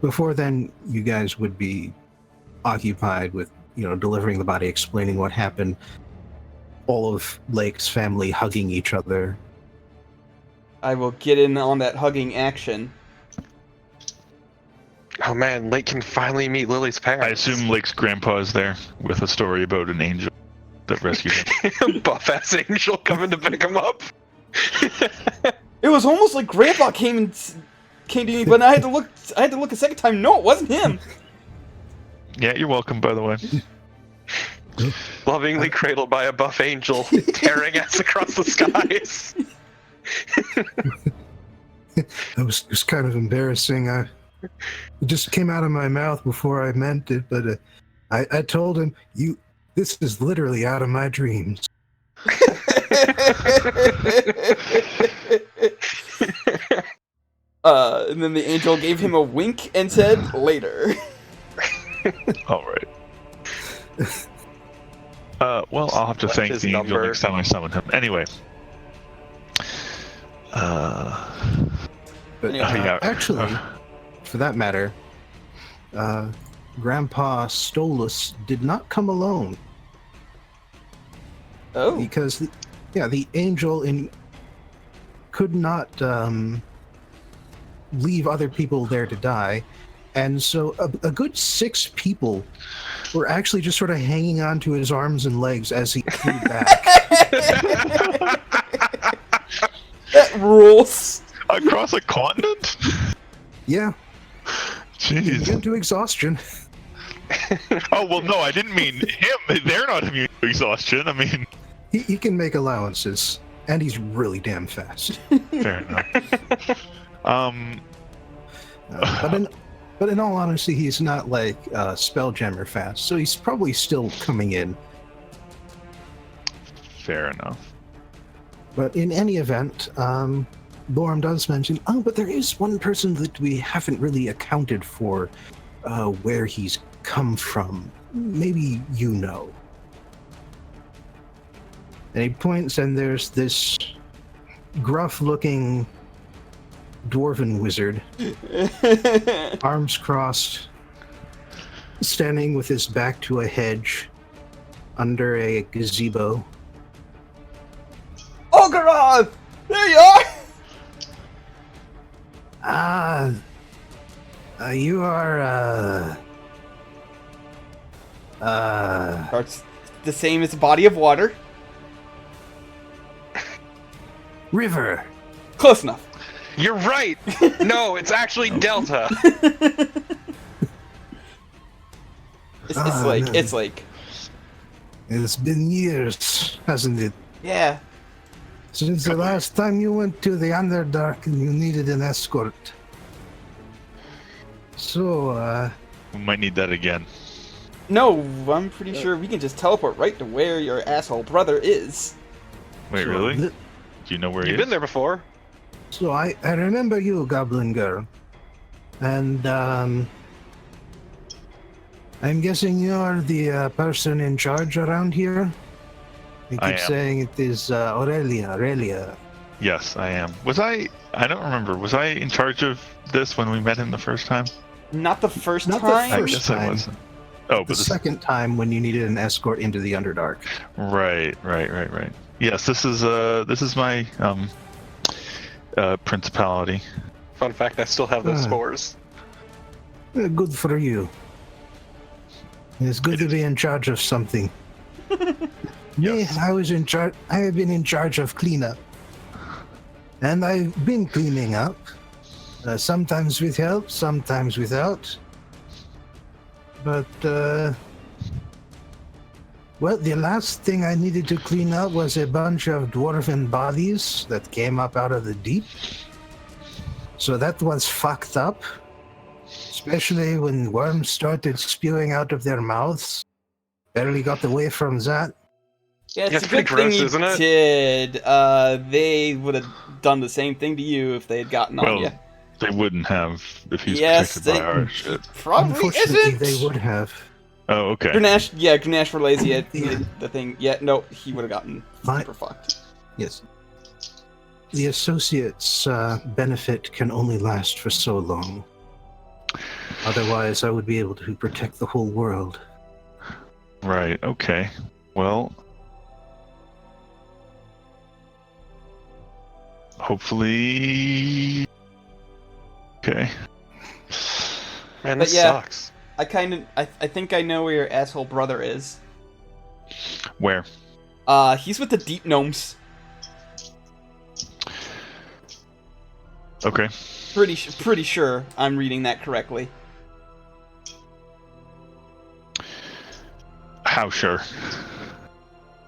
[SPEAKER 4] before then, you guys would be occupied with, delivering the body, explaining what happened, all of Lake's family hugging each other.
[SPEAKER 1] I will get in on that hugging action.
[SPEAKER 2] Oh man, Lake can finally meet Lily's parents.
[SPEAKER 3] I assume Lake's grandpa is there with a story about an angel that rescued him.
[SPEAKER 2] Buff-ass angel coming to pick him up.
[SPEAKER 1] It was almost like Grandpa came and came to me, but I had to look a second time. No, it wasn't him.
[SPEAKER 3] Yeah, you're welcome, by the way.
[SPEAKER 2] Lovingly cradled by a buff angel, tearing us across the skies.
[SPEAKER 4] That was kind of embarrassing. It just came out of my mouth before I meant it, but I told him, this is literally out of my dreams.
[SPEAKER 1] And then the angel gave him a wink and said, later.
[SPEAKER 3] All right. Well, I'll have to
[SPEAKER 2] Left
[SPEAKER 3] thank
[SPEAKER 2] his
[SPEAKER 3] the angel
[SPEAKER 2] number.
[SPEAKER 3] next time I summon him. Anyway.
[SPEAKER 4] But
[SPEAKER 1] Anyway.
[SPEAKER 3] Yeah.
[SPEAKER 4] actually, for that matter, Grandpa Stolus did not come alone
[SPEAKER 1] Oh.
[SPEAKER 4] because, the angel could not leave other people there to die, and so a good 6 people were actually just sort of hanging onto his arms and legs as he flew back.
[SPEAKER 1] That rules.
[SPEAKER 3] Across a continent?
[SPEAKER 4] Yeah,
[SPEAKER 3] Jeez.
[SPEAKER 4] into exhaustion.
[SPEAKER 3] Oh, well, no, I didn't mean him. They're not immune to exhaustion. I mean,
[SPEAKER 4] He can make allowances, and he's really damn fast.
[SPEAKER 3] fair enough.
[SPEAKER 4] But in all honesty, he's not like Spelljammer fast, so he's probably still coming in.
[SPEAKER 3] Fair enough.
[SPEAKER 4] But in any event, Lorm does mention, but there is one person that we haven't really accounted for where he's come from. Maybe you know. And he points, and there's this gruff-looking dwarven wizard, arms crossed, standing with his back to a hedge under a gazebo.
[SPEAKER 1] Oh, Garad! There you are!
[SPEAKER 4] You are,
[SPEAKER 1] It's the same as a body of water.
[SPEAKER 4] River.
[SPEAKER 1] Close enough.
[SPEAKER 2] You're right! No, it's actually Delta.
[SPEAKER 1] It's
[SPEAKER 4] Ah,
[SPEAKER 1] like,
[SPEAKER 4] man.
[SPEAKER 1] it's like,
[SPEAKER 4] It's been years, hasn't it?
[SPEAKER 1] yeah.
[SPEAKER 4] Since the last time you went to the Underdark and you needed an escort. So,
[SPEAKER 3] We might need that again.
[SPEAKER 1] No, I'm pretty sure we can just teleport right to where your asshole brother is.
[SPEAKER 3] Wait,
[SPEAKER 4] so
[SPEAKER 3] really?
[SPEAKER 4] th-
[SPEAKER 3] Do you know where he
[SPEAKER 2] You've
[SPEAKER 3] is?
[SPEAKER 2] been there before.
[SPEAKER 4] So I remember you, Goblin Girl. And, I'm guessing you're the person in charge around here? You
[SPEAKER 3] I
[SPEAKER 4] keep
[SPEAKER 3] am.
[SPEAKER 4] saying it is Aurelia.
[SPEAKER 3] Yes, I am. Was I don't remember. Was I in charge of this when we met him the first time?
[SPEAKER 1] Not the first
[SPEAKER 4] Not the
[SPEAKER 1] time.
[SPEAKER 3] I
[SPEAKER 4] First
[SPEAKER 3] guess I
[SPEAKER 4] time.
[SPEAKER 3] wasn't. Oh,
[SPEAKER 4] The
[SPEAKER 3] but
[SPEAKER 4] second time when you needed an escort into the Underdark.
[SPEAKER 3] right. Yes, this is my principality.
[SPEAKER 2] Fun fact, I still have those
[SPEAKER 4] Ah.
[SPEAKER 2] spores.
[SPEAKER 4] Good for you. It's good to be in charge of something. Me,
[SPEAKER 3] Yes.
[SPEAKER 4] I was in charge. I have been in charge of cleanup, and I've been cleaning up. Sometimes with help, sometimes without. But well, the last thing I needed to clean up was a bunch of dwarven bodies that came up out of the deep. So that was fucked up. Especially when worms started spewing out of their mouths. Barely got away from that.
[SPEAKER 1] Yeah,
[SPEAKER 2] Yeah,
[SPEAKER 1] it's
[SPEAKER 2] it's
[SPEAKER 1] a good
[SPEAKER 2] pretty
[SPEAKER 1] thing
[SPEAKER 2] gross,
[SPEAKER 1] you
[SPEAKER 2] isn't it?
[SPEAKER 1] did. They would have done the same thing to you if they had gotten on
[SPEAKER 3] Well,
[SPEAKER 1] you.
[SPEAKER 3] they wouldn't have if he's
[SPEAKER 1] Yes,
[SPEAKER 3] protected by
[SPEAKER 1] they-
[SPEAKER 3] our shit.
[SPEAKER 1] Probably
[SPEAKER 4] Unfortunately,
[SPEAKER 1] isn't.
[SPEAKER 4] they would have.
[SPEAKER 3] Oh, okay.
[SPEAKER 1] Grenache relays he had
[SPEAKER 4] Yeah.
[SPEAKER 1] the thing. Yeah, no, he would have gotten
[SPEAKER 4] My-
[SPEAKER 1] super fucked.
[SPEAKER 4] Yes. The Associates' benefit can only last for so long. Otherwise, I would be able to protect the whole world.
[SPEAKER 3] Right. Okay. Well, hopefully. Okay.
[SPEAKER 2] Man,
[SPEAKER 1] But
[SPEAKER 2] this
[SPEAKER 1] yeah.
[SPEAKER 2] sucks.
[SPEAKER 1] I think I know where your asshole brother is.
[SPEAKER 3] Where?
[SPEAKER 1] He's with the deep gnomes.
[SPEAKER 3] Okay.
[SPEAKER 1] Pretty sure I'm reading that correctly.
[SPEAKER 3] How sure?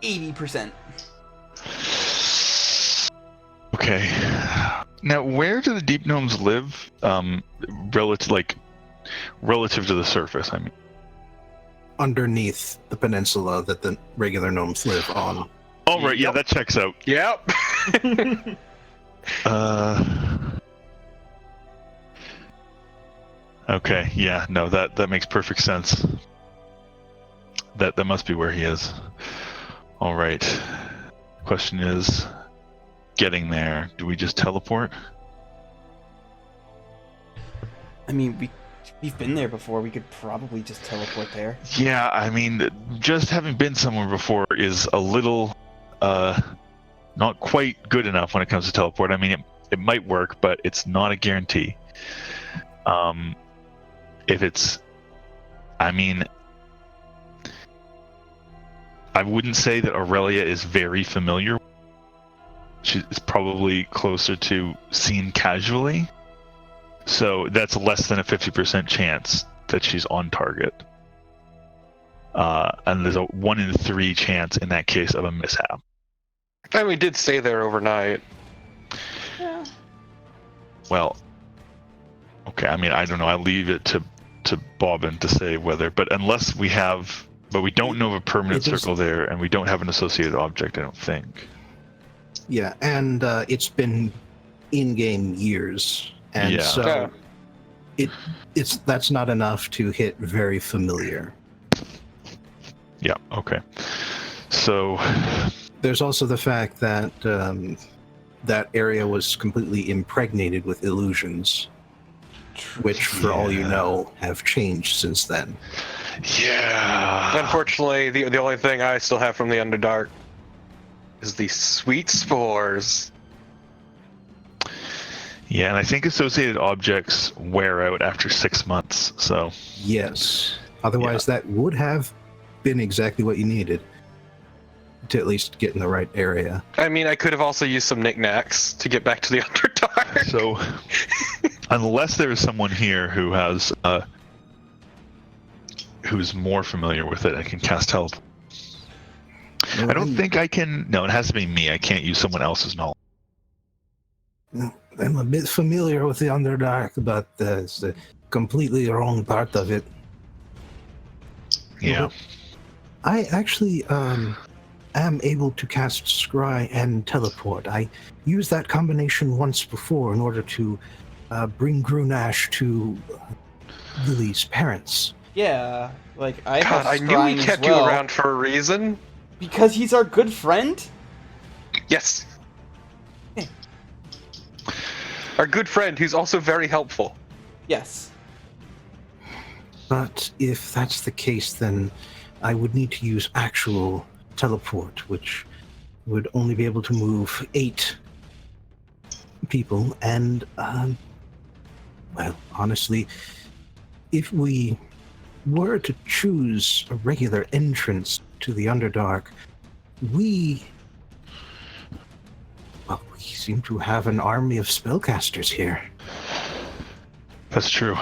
[SPEAKER 1] 80%.
[SPEAKER 3] Okay. Now, where do the deep gnomes live? Relative to the surface, I mean.
[SPEAKER 4] Underneath the peninsula that the regular gnomes live on.
[SPEAKER 3] Oh, right, yeah, that checks out.
[SPEAKER 2] Yep.
[SPEAKER 3] Okay, yeah, no, that makes perfect sense. That must be where he is. All right. Question is, getting there, do we just teleport?
[SPEAKER 1] I mean, we've been there before. We could probably just teleport there.
[SPEAKER 3] Yeah, I mean, just having been somewhere before is a little, not quite good enough when it comes to teleport. I mean, it might work, but it's not a guarantee. If it's, I mean, I wouldn't say that Aurelia is very familiar. She's probably closer to seen casually. So that's less than a 50% chance that she's on target. And there's a 1 in 3 chance in that case of a mishap.
[SPEAKER 2] And we did stay there overnight.
[SPEAKER 1] Yeah.
[SPEAKER 3] Well, okay, I mean, I don't know. I leave it to Bobbin to say whether, but we don't know of a permanent circle there, and we don't have an associated object, I don't think.
[SPEAKER 4] Yeah, and it's been in-game years, and
[SPEAKER 3] Yeah.
[SPEAKER 4] so that's not enough to hit very familiar.
[SPEAKER 3] Yeah, okay. So
[SPEAKER 4] There's also the fact that that area was completely impregnated with illusions, which, for all you know, have changed since then.
[SPEAKER 3] yeah.
[SPEAKER 2] Unfortunately, the only thing I still have from the Underdark is the sweet spores.
[SPEAKER 3] Yeah, and I think associated objects wear out after 6 months, so
[SPEAKER 4] Yes. Otherwise, that would have been exactly what you needed to at least get in the right area.
[SPEAKER 2] I mean, I could have also used some knickknacks to get back to the Underdark.
[SPEAKER 3] so unless there is someone here who has who's more familiar with it and can cast teleport. I don't think I can. No, it has to be me. I can't use someone else's knowledge.
[SPEAKER 4] I'm a bit familiar with the Underdark, but it's the completely wrong part of it.
[SPEAKER 3] Yeah.
[SPEAKER 4] I actually am able to cast Scry and teleport. I used that combination once before in order to bring Grunash to Lily's parents.
[SPEAKER 1] Yeah, like I
[SPEAKER 2] God,
[SPEAKER 1] have
[SPEAKER 2] I knew
[SPEAKER 1] Scrying
[SPEAKER 2] we
[SPEAKER 1] as
[SPEAKER 2] kept
[SPEAKER 1] well.
[SPEAKER 2] you around for a reason.
[SPEAKER 1] Because he's our good friend?
[SPEAKER 2] Yes. Our good friend who's also very helpful.
[SPEAKER 1] Yes.
[SPEAKER 4] But if that's the case, then I would need to use actual teleport, which would only be able to move 8 people. And, well, honestly, if we were to choose a regular entrance to the Underdark, we seem to have an army of spellcasters here.
[SPEAKER 3] That's true.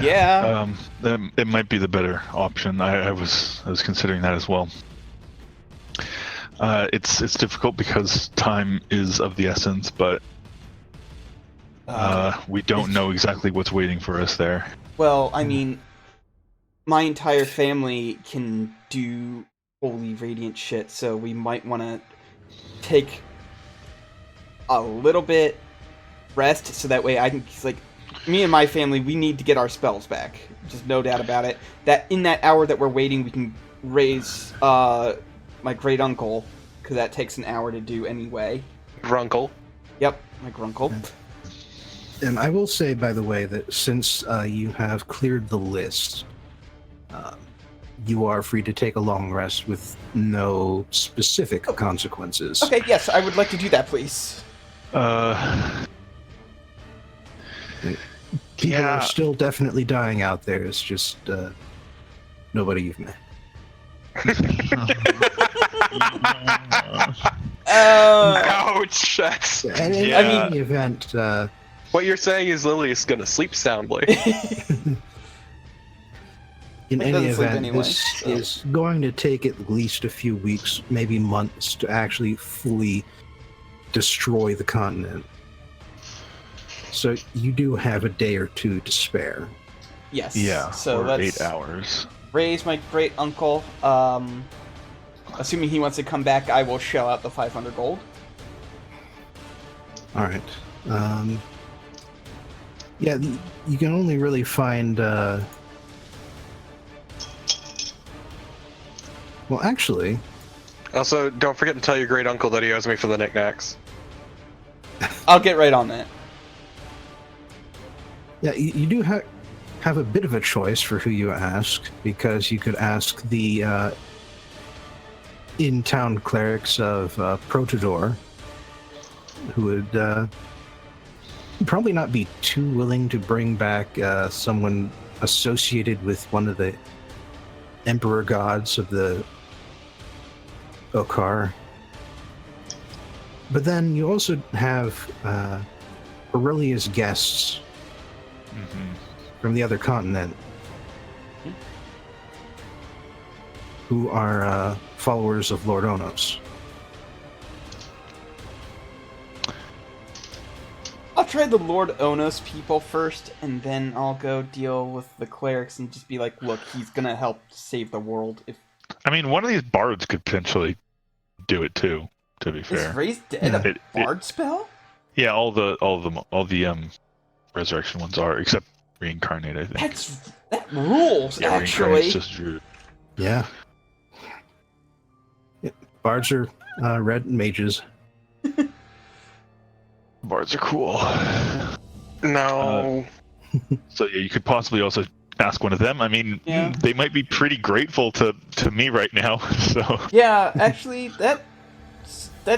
[SPEAKER 1] Yeah.
[SPEAKER 3] It might be the better option. I was considering that as well. It's difficult because time is of the essence, but we don't know exactly what's waiting for us there.
[SPEAKER 1] Well, I mean, my entire family can do holy radiant shit, so we might want to take a little bit rest, so that way I can, like, me and my family, we need to get our spells back. Just no doubt about it. That in that hour that we're waiting, we can raise my great uncle, because that takes an hour to do anyway.
[SPEAKER 2] Grunkle.
[SPEAKER 1] Yep, my grunkle.
[SPEAKER 4] And I will say, by the way, that since you have cleared the list, you are free to take a long rest with no specific consequences.
[SPEAKER 1] Okay, yes, I would like to do that, please.
[SPEAKER 4] People are still definitely dying out there. It's just nobody you've met.
[SPEAKER 2] Ouch!
[SPEAKER 4] And in
[SPEAKER 3] Yeah.
[SPEAKER 4] any event,
[SPEAKER 2] What you're saying is Lily is gonna sleep soundly.
[SPEAKER 4] In
[SPEAKER 1] It
[SPEAKER 4] any
[SPEAKER 1] doesn't sleep
[SPEAKER 4] event,
[SPEAKER 1] anyway,
[SPEAKER 4] this
[SPEAKER 1] so.
[SPEAKER 4] is going to take at least a few weeks, maybe months, to actually fully destroy the continent. So you do have a day or two to spare.
[SPEAKER 1] Yes.
[SPEAKER 3] Yeah,
[SPEAKER 1] So
[SPEAKER 3] or
[SPEAKER 1] let's
[SPEAKER 3] 8 hours.
[SPEAKER 1] raise my great uncle. Assuming he wants to come back, I will shell out the 500 gold.
[SPEAKER 4] All right. Yeah, you can only really find. Well, actually,
[SPEAKER 2] Also, don't forget to tell your great uncle that he owes me for the knickknacks.
[SPEAKER 1] I'll get right on that.
[SPEAKER 4] yeah, you do have a bit of a choice for who you ask, because you could ask the in-town clerics of Protodor, who would probably not be too willing to bring back someone associated with one of the emperor gods of the Okar. But then you also have Aurelia's guests from the other continent, who are followers of Lord Onos.
[SPEAKER 1] I'll try the Lord Onos people first, and then I'll go deal with the clerics and just be like, look, he's gonna help save the world. If
[SPEAKER 3] I mean, one of these bards could potentially do it too. To be
[SPEAKER 1] is
[SPEAKER 3] fair,
[SPEAKER 1] raised dead
[SPEAKER 4] Yeah.
[SPEAKER 1] a bard spell?
[SPEAKER 3] yeah, all the resurrection ones are, except reincarnate. I think.
[SPEAKER 1] That rules,
[SPEAKER 3] Yeah,
[SPEAKER 1] actually.
[SPEAKER 3] reincarnate's just druid.
[SPEAKER 4] Yeah. Bards are red mages.
[SPEAKER 3] Bards are cool.
[SPEAKER 2] No.
[SPEAKER 3] So yeah, you could possibly also ask one of them. I mean,
[SPEAKER 1] Yeah.
[SPEAKER 3] they might be pretty grateful to me right now. So
[SPEAKER 1] Yeah, actually, that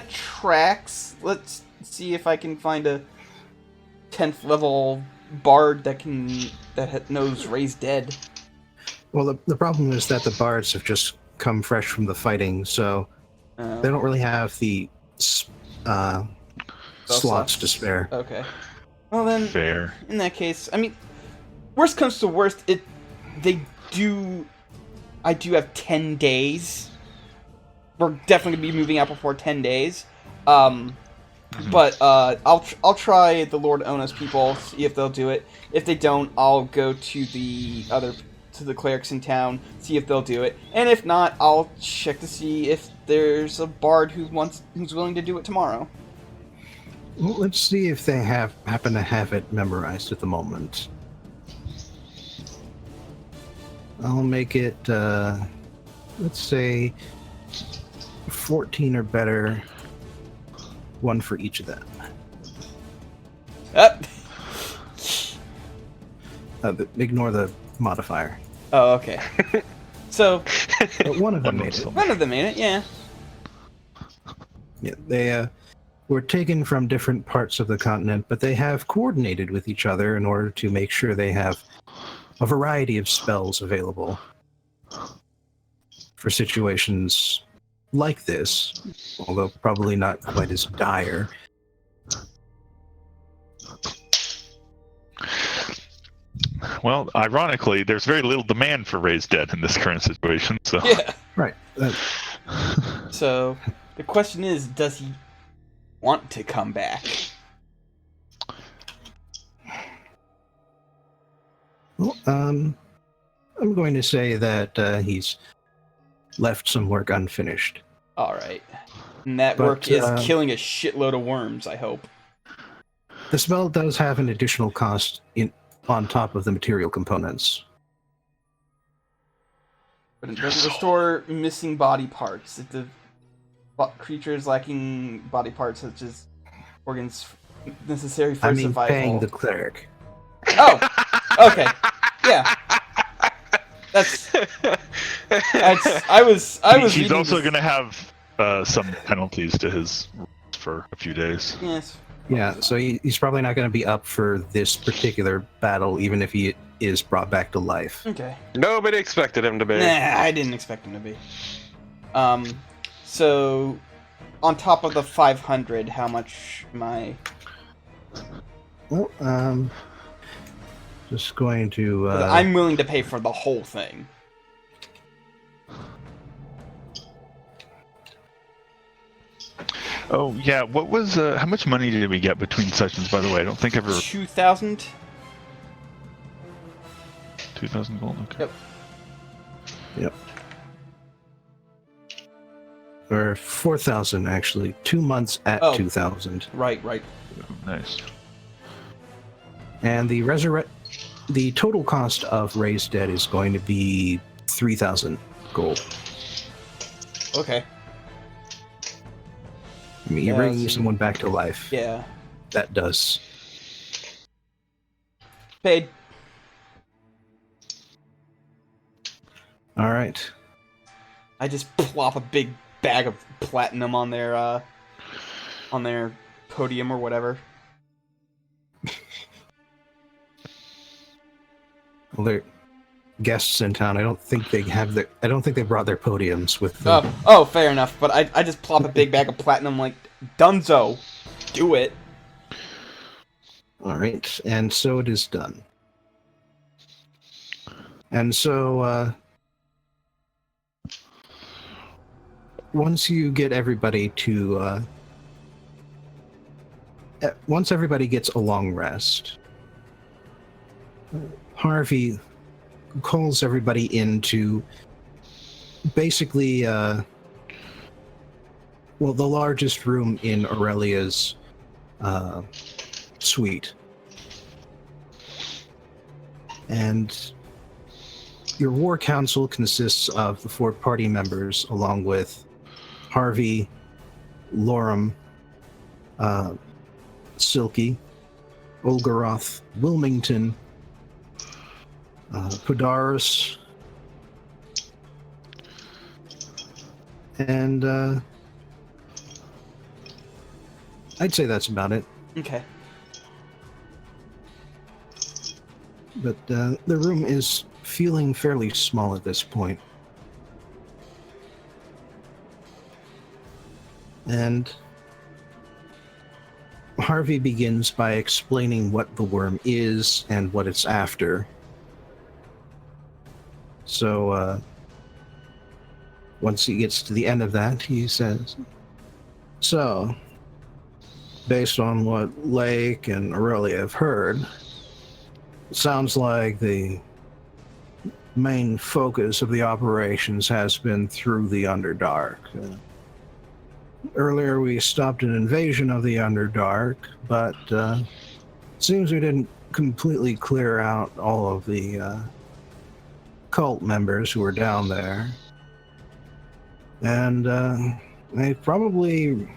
[SPEAKER 1] tracks. Let's see if I can find a 10th level bard that knows raised dead.
[SPEAKER 4] Well, the problem is that the bards have just come fresh from the fighting, so they don't really have the slots to spare.
[SPEAKER 1] Okay. Well then,
[SPEAKER 3] fair.
[SPEAKER 1] in that case, I mean, worst comes to worst, I do have 10 days. We're definitely gonna be moving out before 10 days. But I'll try the Lord Onos people, see if they'll do it. If they don't, I'll go to the clerics in town, see if they'll do it. And if not, I'll check to see if there's a bard who's willing to do it tomorrow.
[SPEAKER 4] Well, let's see if they happen to have it memorized at the moment. I'll make it, let's say, 14 or better. One for each of them. Ignore the modifier.
[SPEAKER 1] Oh, okay. So,
[SPEAKER 4] But one of them made it.
[SPEAKER 1] one of them made it, yeah.
[SPEAKER 4] Yeah, they were taken from different parts of the continent, but they have coordinated with each other in order to make sure they have a variety of spells available for situations like this, although probably not quite as dire.
[SPEAKER 3] Well, ironically, there's very little demand for raised dead in this current situation. So
[SPEAKER 1] Yeah.
[SPEAKER 4] Right.
[SPEAKER 1] So, the question is, does he want to come back?
[SPEAKER 4] Well, I'm going to say that he's left some work unfinished.
[SPEAKER 1] Alright. And that
[SPEAKER 4] But,
[SPEAKER 1] work is killing a shitload of worms, I hope.
[SPEAKER 4] The spell does have an additional cost on top of the material components.
[SPEAKER 1] But it doesn't restore missing body parts. If the creature is lacking body parts such as organs necessary for survival.
[SPEAKER 4] Paying the cleric.
[SPEAKER 1] Oh! Okay. Yeah. I was
[SPEAKER 3] he's
[SPEAKER 1] reading
[SPEAKER 3] also
[SPEAKER 1] this-
[SPEAKER 3] going to have some penalties to his rules for a few days.
[SPEAKER 1] Yes.
[SPEAKER 4] Yeah, so he's probably not going to be up for this particular battle, even if he is brought back to life.
[SPEAKER 1] Okay.
[SPEAKER 2] Nobody expected him to be.
[SPEAKER 1] Nah, I didn't expect him to be. So on top of the 500, how much am I
[SPEAKER 4] Well, just going to.
[SPEAKER 1] 'Cause I'm willing to pay for the whole thing.
[SPEAKER 3] Oh yeah, what was how much money did we get between sessions? By the way, I don't think I ever
[SPEAKER 1] 2,000.
[SPEAKER 3] 2,000 gold. Okay.
[SPEAKER 1] Yep.
[SPEAKER 4] Or 4,000 actually. 2 months at 2,000.
[SPEAKER 1] Right.
[SPEAKER 3] Nice.
[SPEAKER 4] And the total cost of Raised Dead is going to be 3,000 gold.
[SPEAKER 1] Okay.
[SPEAKER 4] I mean, you're bringing someone back to life.
[SPEAKER 1] Yeah.
[SPEAKER 4] That does.
[SPEAKER 1] Paid.
[SPEAKER 4] All right.
[SPEAKER 1] I just plop a big bag of platinum on their podium or whatever.
[SPEAKER 4] Well, they're guests in town. I don't think they brought their podiums with them.
[SPEAKER 1] Oh, fair enough. But I just plop a big bag of platinum like, Dunzo, do it.
[SPEAKER 4] All right, and so it is done. And so, once you get everybody to, once everybody gets a long rest, Harvey calls everybody into basically, the largest room in Aurelia's suite. And your war council consists of the 4 party members, along with Harvey, Loram, Silky, Olgaroth, Wilmington, Podaris, and I'd say that's about it.
[SPEAKER 1] Okay.
[SPEAKER 4] But the room is feeling fairly small at this point. And Harvey begins by explaining what the worm is and what it's after. So, once he gets to the end of that, he says, "So, based on what Lake and Aurelia have heard, it sounds like the main focus of the operations has been through the Underdark. Earlier we stopped an invasion of the Underdark, but it seems we didn't completely clear out all of the cult members who were down there. And they probably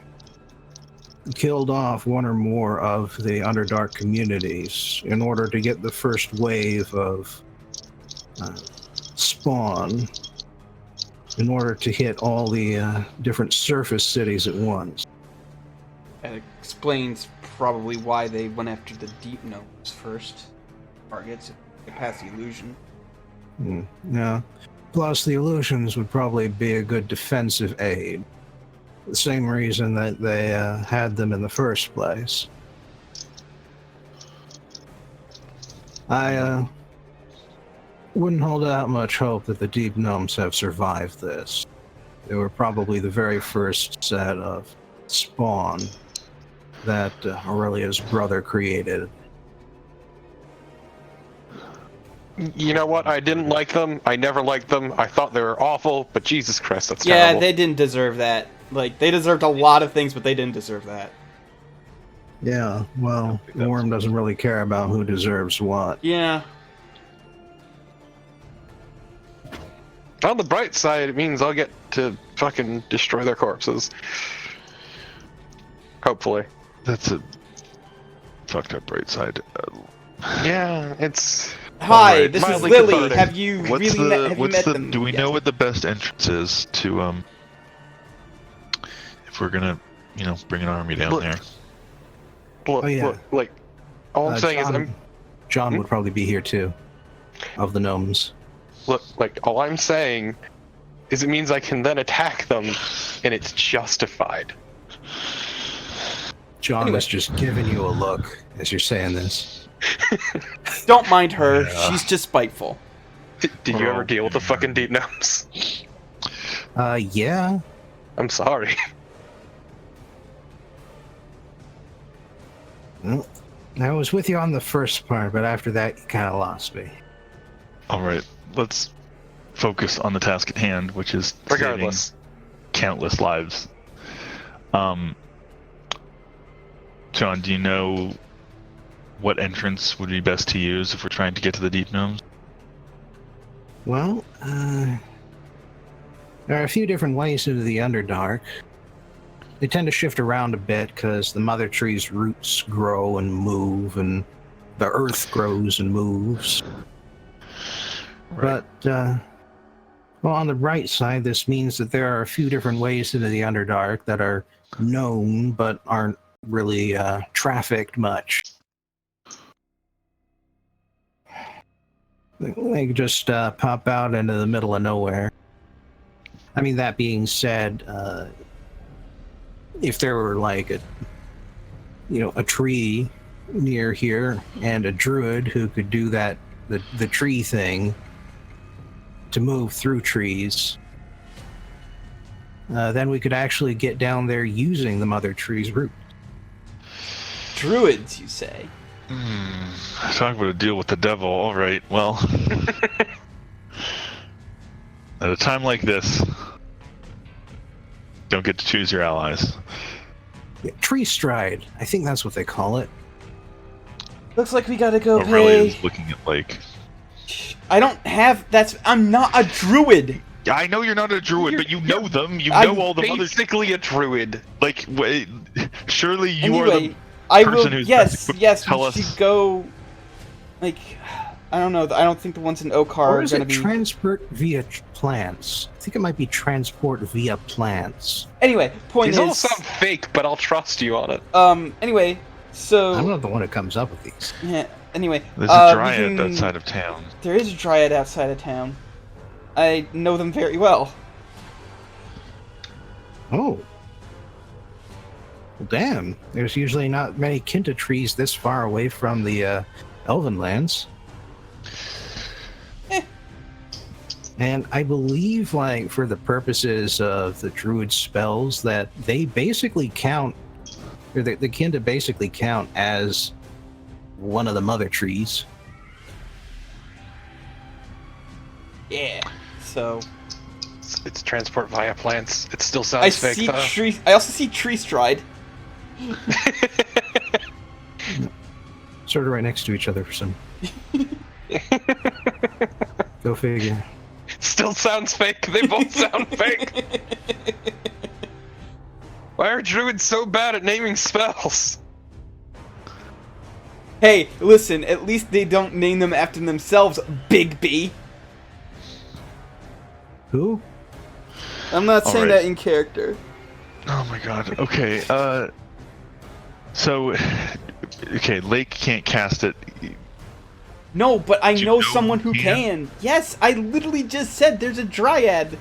[SPEAKER 4] killed off one or more of the Underdark communities in order to get the first wave of spawn, in order to hit all the different surface cities at once."
[SPEAKER 1] That explains probably why they went after the deep gnomes first. Targets, get past the illusion.
[SPEAKER 4] Yeah. Plus, the illusions would probably be a good defensive aid. The same reason that they had them in the first place. I wouldn't hold out much hope that the deep gnomes have survived this. They were probably the very first set of spawn that Aurelia's brother created.
[SPEAKER 2] You know what? I didn't like them. I never liked them. I thought they were awful, but Jesus Christ, that's terrible.
[SPEAKER 1] Yeah, they didn't deserve that. Like, they deserved a lot of things, but they didn't deserve that.
[SPEAKER 4] Yeah, well, the worm doesn't really care about who deserves what.
[SPEAKER 1] Yeah.
[SPEAKER 2] On the bright side, it means I'll get to fucking destroy their corpses. Hopefully.
[SPEAKER 3] That's a fucked up bright side.
[SPEAKER 2] Yeah, it's...
[SPEAKER 1] Hi,
[SPEAKER 3] right.
[SPEAKER 1] this is
[SPEAKER 2] Mildly
[SPEAKER 1] Lily.
[SPEAKER 2] cathartic.
[SPEAKER 1] Have you met them?
[SPEAKER 3] Do we know what the best entrance is to if we're gonna, bring an army down there?
[SPEAKER 2] Look, like, all I'm saying is
[SPEAKER 4] John would probably be here too, of the gnomes.
[SPEAKER 2] Look, like, all I'm saying is it means I can then attack them, and it's justified.
[SPEAKER 4] John
[SPEAKER 1] Anyway.
[SPEAKER 4] was just giving you a look as you're saying this.
[SPEAKER 1] Don't mind her.
[SPEAKER 3] Yeah.
[SPEAKER 1] She's just spiteful.
[SPEAKER 2] Did you ever deal with the fucking deep gnomes?
[SPEAKER 4] Yeah.
[SPEAKER 2] I'm sorry.
[SPEAKER 4] Well, I was with you on the first part, but after that, you kind of lost me.
[SPEAKER 3] All right, let's focus on the task at hand, which is
[SPEAKER 2] Regardless.
[SPEAKER 3] saving countless lives. John, do you know what entrance would be best to use if we're trying to get to the deep gnomes?
[SPEAKER 4] Well, there are a few different ways into the Underdark. They tend to shift around a bit because the mother tree's roots grow and move, and the earth grows and moves.
[SPEAKER 3] Right.
[SPEAKER 4] But, well, on the right side, this means that there are a few different ways into the Underdark that are known but aren't really trafficked much. They could just pop out into the middle of nowhere. I mean, that being said, if there were like a tree near here and a druid who could do that, the tree thing to move through trees, then we could actually get down there using the mother tree's root.
[SPEAKER 1] Druids, you say?
[SPEAKER 3] Talk about a deal with the devil. All right, well, at a time like this, don't get to choose your allies.
[SPEAKER 4] Yeah, tree stride, I think that's what they call it.
[SPEAKER 1] Looks like we gotta go
[SPEAKER 3] Aurelia's
[SPEAKER 1] pay.
[SPEAKER 3] looking at like.
[SPEAKER 1] I don't have. I'm not a druid.
[SPEAKER 3] I know you're not a druid,
[SPEAKER 2] You're-
[SPEAKER 3] but you know them. You
[SPEAKER 1] I'm
[SPEAKER 3] know all the mother.
[SPEAKER 2] Basically a druid.
[SPEAKER 3] Like, wait, surely you are
[SPEAKER 1] Anyway,
[SPEAKER 3] the
[SPEAKER 1] I
[SPEAKER 3] person
[SPEAKER 1] will.
[SPEAKER 3] who's best
[SPEAKER 1] Yes,
[SPEAKER 3] equipped
[SPEAKER 1] yes.
[SPEAKER 3] to tell
[SPEAKER 1] We
[SPEAKER 3] us.
[SPEAKER 1] should go. Like, I don't know. I don't think the ones in Okar
[SPEAKER 4] Or
[SPEAKER 1] are
[SPEAKER 4] is
[SPEAKER 1] gonna
[SPEAKER 4] it
[SPEAKER 1] be.
[SPEAKER 4] transport via plants? I think it might be transport via plants.
[SPEAKER 1] Anyway, point
[SPEAKER 2] These all
[SPEAKER 1] is.
[SPEAKER 2] sound fake, but I'll trust you on it.
[SPEAKER 1] Anyway, so.
[SPEAKER 4] I'm not the one who comes up with these.
[SPEAKER 1] Yeah. Anyway,
[SPEAKER 3] There's a
[SPEAKER 1] we
[SPEAKER 3] dryad
[SPEAKER 1] can-
[SPEAKER 3] outside of town.
[SPEAKER 1] There is a dryad outside of town. I know them very well.
[SPEAKER 4] Oh. Well, damn. There's usually not many Kinta trees this far away from the Elven lands.
[SPEAKER 1] Eh.
[SPEAKER 4] And I believe, like, for the purposes of the druid spells, that they basically count, or the Kinta basically count as one of the mother trees.
[SPEAKER 1] Yeah. So
[SPEAKER 2] It's transport via plants. It still sounds
[SPEAKER 1] I
[SPEAKER 2] fake,
[SPEAKER 1] see
[SPEAKER 2] though.
[SPEAKER 1] tree. I also see tree stride.
[SPEAKER 4] Sort of right next to each other for some. Go figure.
[SPEAKER 2] Still sounds fake. They both sound fake. Why are druids so bad at naming spells?
[SPEAKER 1] Hey, listen. At least they don't name them after themselves. Big B.
[SPEAKER 4] Who?
[SPEAKER 1] I'm not
[SPEAKER 3] All
[SPEAKER 1] saying
[SPEAKER 3] right.
[SPEAKER 1] that in character.
[SPEAKER 3] Oh my god. Okay. So, okay, Lake can't cast it.
[SPEAKER 1] No, but I
[SPEAKER 3] Do you
[SPEAKER 1] know
[SPEAKER 3] know
[SPEAKER 1] someone who
[SPEAKER 3] who
[SPEAKER 1] can. Yes, I literally just said there's a dryad.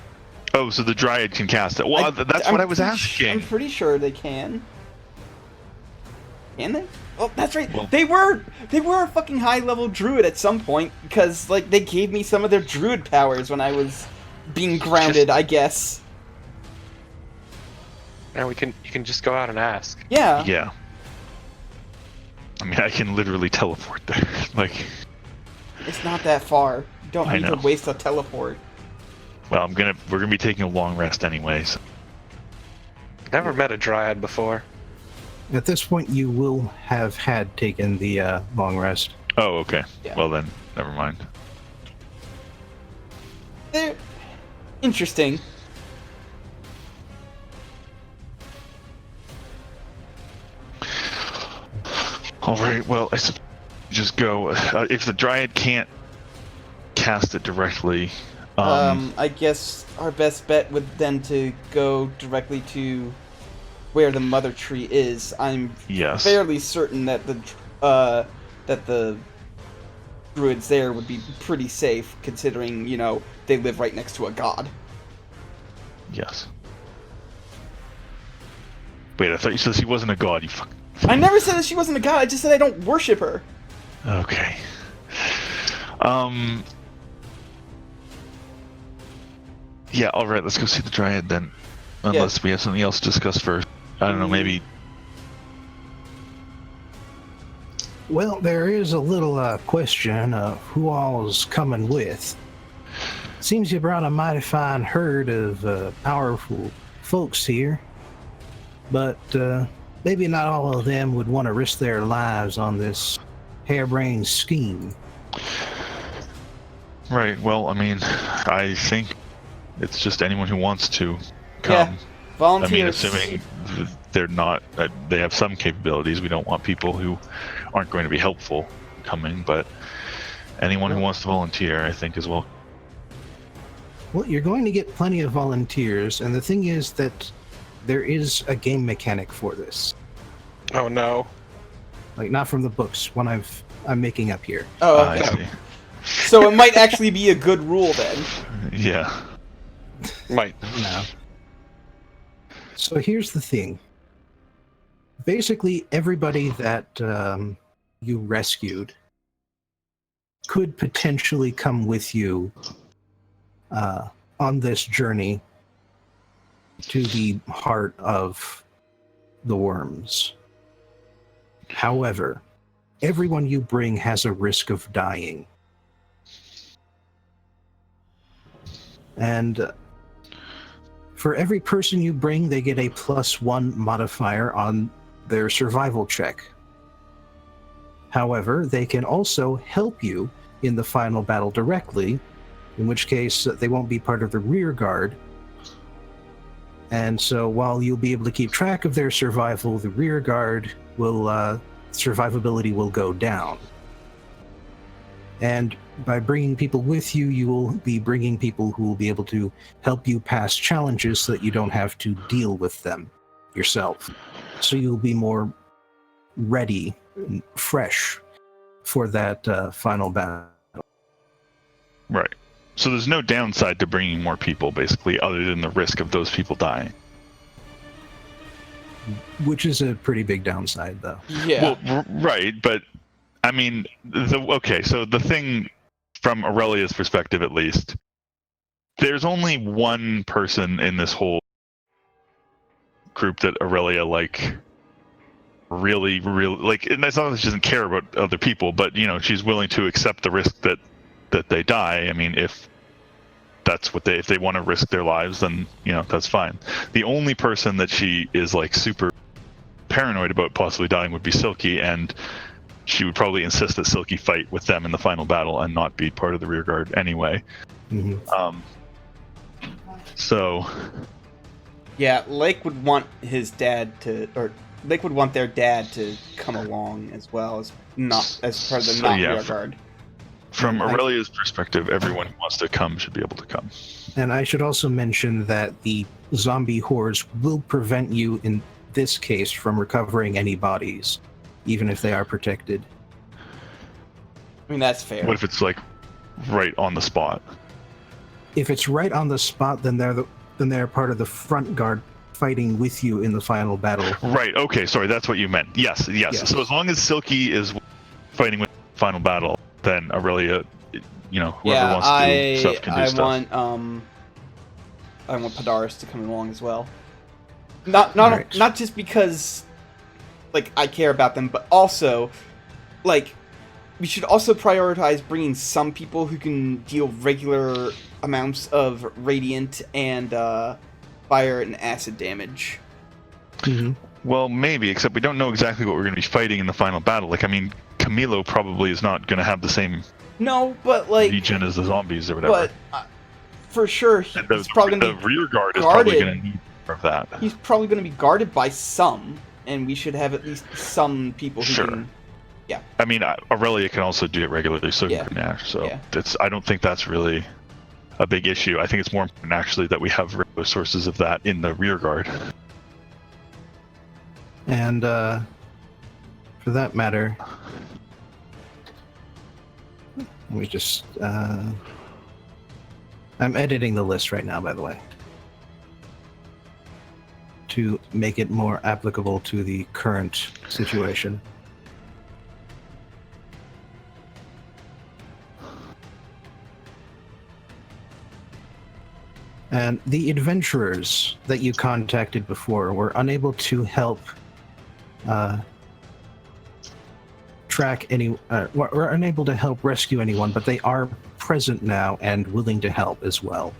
[SPEAKER 3] Oh, so the dryad can cast it. Well, that's what I was
[SPEAKER 1] I'm
[SPEAKER 3] asking.
[SPEAKER 1] pretty sure they can. Can they? Oh, that's right.
[SPEAKER 3] Well-
[SPEAKER 1] They were a fucking high level druid at some point because like they gave me some of their druid powers when I was being grounded, I guess.
[SPEAKER 2] Now you can just go out and ask.
[SPEAKER 1] Yeah.
[SPEAKER 3] Yeah. I mean, I can literally teleport there. Like,
[SPEAKER 1] It's not that far. You don't
[SPEAKER 3] I
[SPEAKER 1] need
[SPEAKER 3] know.
[SPEAKER 1] to waste a teleport.
[SPEAKER 3] well, we're gonna be taking a long rest anyways.
[SPEAKER 2] Never met a dryad before.
[SPEAKER 4] At this point, you will have had taken the long rest.
[SPEAKER 3] Oh, okay.
[SPEAKER 1] Yeah.
[SPEAKER 3] Well then, never mind.
[SPEAKER 1] They're interesting.
[SPEAKER 3] All right. Well, I suppose just go. If the dryad can't cast it directly,
[SPEAKER 1] I guess our best bet would then to go directly to where the mother tree is. I'm
[SPEAKER 3] yes.
[SPEAKER 1] fairly certain that the druids there would be pretty safe, considering they live right next to a god.
[SPEAKER 3] Yes. Wait, I thought you said he wasn't a god. You fuck.
[SPEAKER 1] I never said that she wasn't a god. I just said I don't worship her.
[SPEAKER 3] Okay. Yeah, alright, let's go see the Dryad then. Unless we have something else to discuss first. I don't know, maybe...
[SPEAKER 4] Well, there is a little question of who all's coming with. Seems you brought a mighty fine herd of powerful folks here, but maybe not all of them would want to risk their lives on this harebrained scheme.
[SPEAKER 3] Right, well, I mean, I think it's just anyone who wants to come.
[SPEAKER 1] Yeah, volunteers.
[SPEAKER 3] I mean, assuming they're not, they have some capabilities. We don't want people who aren't going to be helpful coming, but anyone who wants to volunteer, I think, is welcome.
[SPEAKER 4] Well, you're going to get plenty of volunteers, and the thing is that there is a game mechanic for this.
[SPEAKER 2] Oh no.
[SPEAKER 4] Like, not from the books, one I'm making up here.
[SPEAKER 1] Oh,
[SPEAKER 3] I
[SPEAKER 1] okay.
[SPEAKER 3] see.
[SPEAKER 1] So it might actually be a good rule then.
[SPEAKER 3] Yeah.
[SPEAKER 2] Might.
[SPEAKER 4] No. So here's the thing. Basically, everybody that you rescued could potentially come with you on this journey to the heart of the worms. However, everyone you bring has a risk of dying. And for every person you bring, they get a +1 modifier on their survival check. However, they can also help you in the final battle directly, in which case they won't be part of the rear guard. And so while you'll be able to keep track of their survival, the rear guard will survivability will go down. And by bringing people with you, you will be bringing people who will be able to help you pass challenges so that you don't have to deal with them yourself. So you'll be more ready and fresh for that final battle.
[SPEAKER 3] Right. So there's no downside to bringing more people, basically, other than the risk of those people dying.
[SPEAKER 4] Which is a pretty big downside, though.
[SPEAKER 1] Yeah.
[SPEAKER 3] Well, right, but, I mean, okay, so the thing, from Aurelia's perspective at least, there's only one person in this whole group that Aurelia, like, really, like, and that's not that she doesn't care about other people, but, you know, she's willing to accept the risk that they die. I mean, if that's what if they want to risk their lives, then, you know, that's fine. The only person that she is, like, super paranoid about possibly dying would be Silky, and she would probably insist that Silky fight with them in the final battle and not be part of the rear guard anyway.
[SPEAKER 4] Mm-hmm.
[SPEAKER 3] So...
[SPEAKER 1] Yeah, Lake would want his dad to, or Lake would want their dad to come along as well as not as part of the rear guard.
[SPEAKER 3] From Aurelia's perspective, everyone who wants to come should be able to come.
[SPEAKER 4] And I should also mention that the zombie hordes will prevent you, in this case, from recovering any bodies, even if they are protected.
[SPEAKER 1] I mean, that's fair.
[SPEAKER 3] What if it's, like, right on the spot?
[SPEAKER 4] If it's right on the spot, then they're part of the front guard fighting with you in the final battle.
[SPEAKER 3] Right, okay, sorry, that's what you meant. Yes. So as long as Silky is fighting with the final battle, then Aurelia, you know, whoever wants to do stuff can do stuff.
[SPEAKER 1] I want Padaris to come along as well.
[SPEAKER 4] Right.
[SPEAKER 1] Not just because, like, I care about them, but also, like, we should also prioritize bringing some people who can deal regular amounts of radiant and fire and acid damage.
[SPEAKER 4] Mm-hmm.
[SPEAKER 3] Well, maybe, except we don't know exactly what we're going to be fighting in the final battle. Like, I mean, Camilo probably is not going to have the same regen as the zombies or whatever.
[SPEAKER 1] But for sure, he's probably going to be
[SPEAKER 3] the rear guard
[SPEAKER 1] guarded.
[SPEAKER 3] is probably going to need more of that.
[SPEAKER 1] He's probably going to be guarded by some, and we should have at least some people who can... Yeah.
[SPEAKER 3] I mean, Aurelia can also do it regularly, so can Nash. So I don't think that's really a big issue. I think it's more important, actually, that we have regular sources of that in the rear guard.
[SPEAKER 4] And for that matter, let me just... I'm editing the list right now, by the way. to make it more applicable to the current situation. And the adventurers that you contacted before were unable to help were unable to help rescue anyone, but they are present now and willing to help as well.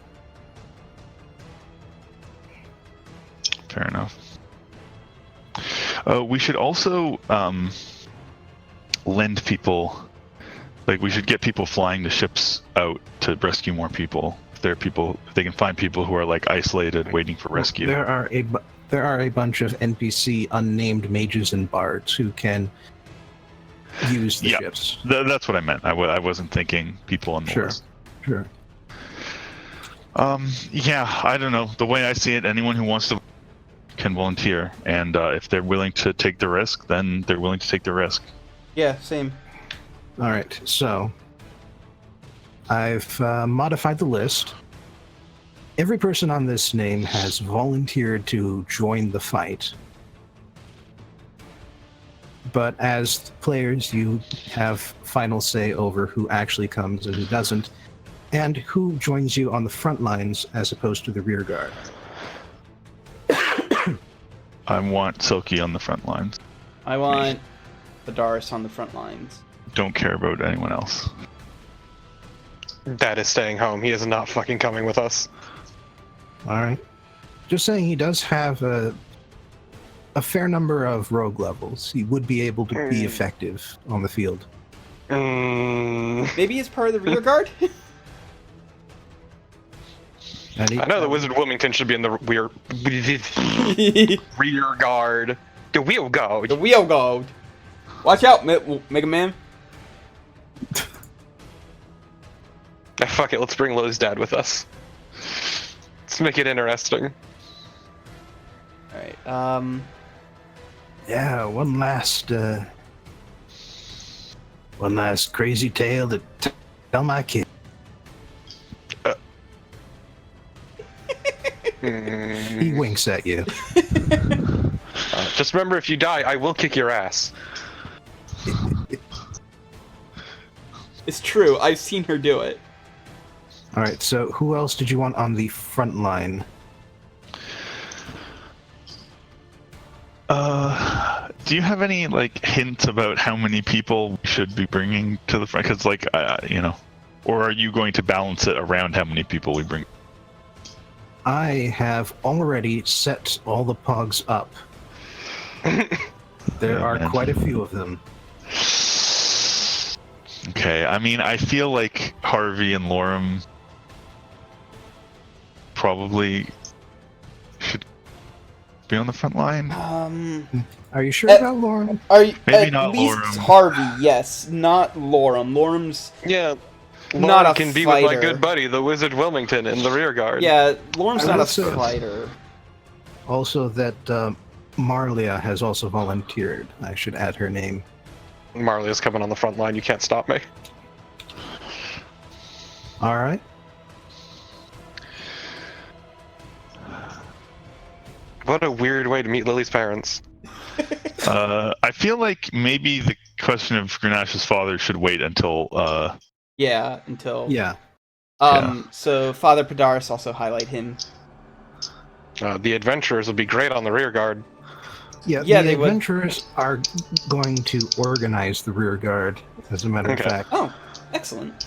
[SPEAKER 3] Fair enough. We should also lend people, like we should get people flying the ships out to rescue more people. If there are people, if they can find people who are like isolated, waiting for rescue.
[SPEAKER 4] There are a bunch of NPC unnamed mages and bards who can use the ships.
[SPEAKER 3] That's what I meant. I wasn't thinking people on the list.
[SPEAKER 4] Sure.
[SPEAKER 3] Yeah, I don't know. The way I see it, anyone who wants to can volunteer, and if they're willing to take the risk, then they're willing to take the risk.
[SPEAKER 1] Yeah, same.
[SPEAKER 4] All right, so I've modified the list. Every person on this name has volunteered to join the fight. But as players, you have final say over who actually comes and who doesn't, and who joins you on the front lines as opposed to the rear guard.
[SPEAKER 3] I want Silky on the front lines.
[SPEAKER 1] I want Bedaris on the front lines.
[SPEAKER 3] Don't care about anyone else.
[SPEAKER 2] Dad is staying home. He is not fucking coming with us.
[SPEAKER 4] All right. Just saying, he does have a fair number of rogue levels. He would be able to be effective on the field.
[SPEAKER 1] Maybe he's part of the rear guard?
[SPEAKER 2] I know the Wizard Wilmington should be in the rear guard. The wheel guard.
[SPEAKER 1] The wheel guard. Watch out, Mega Man.
[SPEAKER 2] Fuck it, let's bring Lo's dad with us. Let's make it interesting.
[SPEAKER 1] Alright,
[SPEAKER 4] Yeah, one last crazy tale to tell my kid. He winks at you.
[SPEAKER 2] Just remember, if you die, I will kick your ass.
[SPEAKER 1] it's true. I've seen her do it.
[SPEAKER 4] All right, so who else did you want on the front line?
[SPEAKER 3] Do you have any like hints about how many people we should be bringing to the front? Because like, or are you going to balance it around how many people we bring?
[SPEAKER 4] I have already set all the pogs up. There are quite a few of them.
[SPEAKER 3] Okay, I mean, I feel like Harvey and Lorem probably should be on the front line.
[SPEAKER 4] Are you sure about Lorem?
[SPEAKER 3] Maybe not
[SPEAKER 1] at least
[SPEAKER 3] Lorem.
[SPEAKER 1] Harvey, yes, not Lorem. Lorem's not a
[SPEAKER 2] can be
[SPEAKER 1] fighter.
[SPEAKER 2] with my good buddy, the Wizard Wilmington, in the rear guard.
[SPEAKER 1] Yeah, Lorem's
[SPEAKER 4] I
[SPEAKER 1] not
[SPEAKER 4] will
[SPEAKER 1] a
[SPEAKER 4] say-
[SPEAKER 1] fighter.
[SPEAKER 4] Also, that Marlia has also volunteered. I should add her name.
[SPEAKER 2] Marley's coming on the front line. You can't stop me.
[SPEAKER 4] All right.
[SPEAKER 2] What a weird way to meet Lily's parents.
[SPEAKER 3] I feel like maybe the question of Grenash's father should wait until.
[SPEAKER 1] Yeah, until...
[SPEAKER 4] Yeah.
[SPEAKER 1] So Father Bedaris also highlight him.
[SPEAKER 2] The adventurers would be great on the rear guard.
[SPEAKER 4] Yeah,
[SPEAKER 1] Yeah,
[SPEAKER 4] the
[SPEAKER 1] they would.
[SPEAKER 4] adventurers are going to organize the rear guard, as a matter of
[SPEAKER 2] Okay.
[SPEAKER 4] fact.
[SPEAKER 1] Oh, excellent.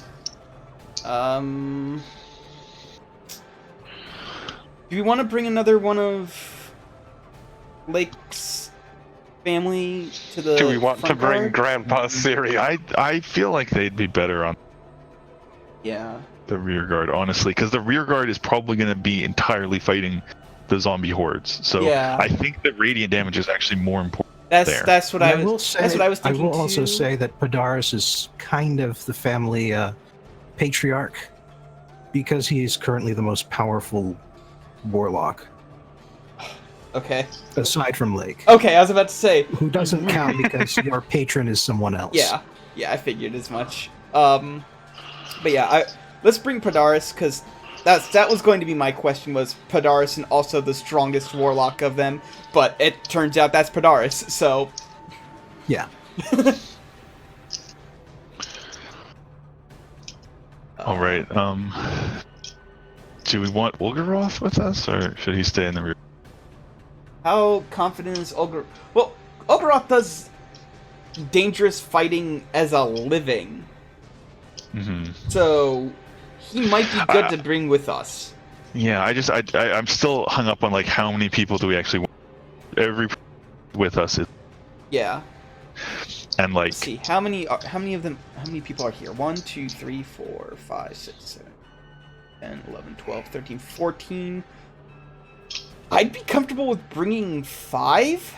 [SPEAKER 1] Do we want to bring another one of Lake's family to the
[SPEAKER 2] Do we want to
[SPEAKER 1] front
[SPEAKER 2] bring
[SPEAKER 1] guard?
[SPEAKER 2] Grandpa Syria?
[SPEAKER 3] I feel like they'd be better on
[SPEAKER 1] Yeah.
[SPEAKER 3] the rear guard, honestly, because the rear guard is probably going to be entirely fighting the zombie hordes. So
[SPEAKER 1] Yeah.
[SPEAKER 3] I think the radiant damage is actually more important.
[SPEAKER 1] That's what I
[SPEAKER 4] will
[SPEAKER 1] was.
[SPEAKER 4] say,
[SPEAKER 1] That's what I was
[SPEAKER 4] I
[SPEAKER 1] thinking
[SPEAKER 4] will also
[SPEAKER 1] too.
[SPEAKER 4] say that Bedaris is kind of the family patriarch, because he is currently the most powerful warlock,
[SPEAKER 1] Okay.
[SPEAKER 4] aside from Lake,
[SPEAKER 1] Okay, I was about to say.
[SPEAKER 4] who doesn't count because your patron is someone else.
[SPEAKER 1] Yeah. Yeah, I figured as much. But yeah, let's bring Bedaris because that was going to be my question, was Padaris also the strongest warlock of them? But it turns out that's Padaris, so...
[SPEAKER 4] Yeah.
[SPEAKER 3] All right. Do we want Olgaroth with us, or should he stay in the rear?
[SPEAKER 1] How confident is Olgaroth? Well, Olgaroth does dangerous fighting as a living.
[SPEAKER 3] Mm-hmm.
[SPEAKER 1] So he might be good to bring with us.
[SPEAKER 3] Yeah, I'm still hung up on like how many people do we actually want every with us is,
[SPEAKER 1] Yeah.
[SPEAKER 3] and like
[SPEAKER 1] Let's see, how many people are here? 1, 2, 3, 4, 5, 6, 7, 10, 11, 12, 13, 14. I'd be comfortable with bringing 5.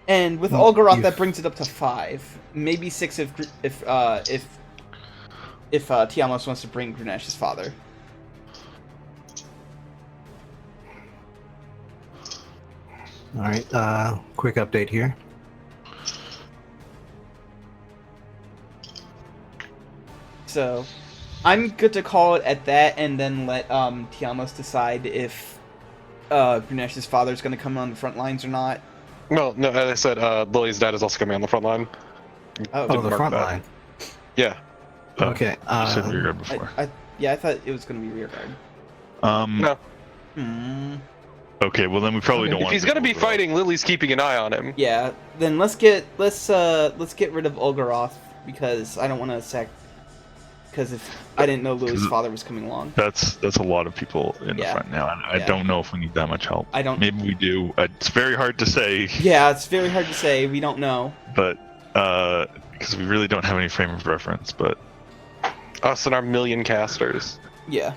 [SPEAKER 1] And with Olgaroth, that brings it up to 5. Maybe 6 if Tiamos wants to bring Grunesh's father.
[SPEAKER 4] All right. Quick update here.
[SPEAKER 1] So, I'm good to call it at that, and then let Tiamos decide if Grunesh's father is going to come on the front lines or not.
[SPEAKER 2] Well, no, as I said, Lily's dad is also coming on the front line.
[SPEAKER 1] Oh,
[SPEAKER 4] The front line.
[SPEAKER 2] Yeah.
[SPEAKER 4] Okay.
[SPEAKER 3] you said rear guard before.
[SPEAKER 1] I thought it was going to be rear guard.
[SPEAKER 2] No.
[SPEAKER 3] Okay, well then we probably don't
[SPEAKER 2] If
[SPEAKER 3] want.
[SPEAKER 2] he's gonna be fighting, Lily's keeping an eye on him.
[SPEAKER 1] Yeah, then let's get rid of Olgaroth, because I don't want to sack. Because if I didn't know Lily's father was coming along.
[SPEAKER 3] That's a lot of people in the front now, and I don't know if we need that much help.
[SPEAKER 1] I don't.
[SPEAKER 3] Maybe we do. It's very hard to say.
[SPEAKER 1] Yeah, it's very hard to say. We don't know.
[SPEAKER 3] But because we really don't have any frame of reference. But
[SPEAKER 2] Us and our million casters.
[SPEAKER 1] Yeah.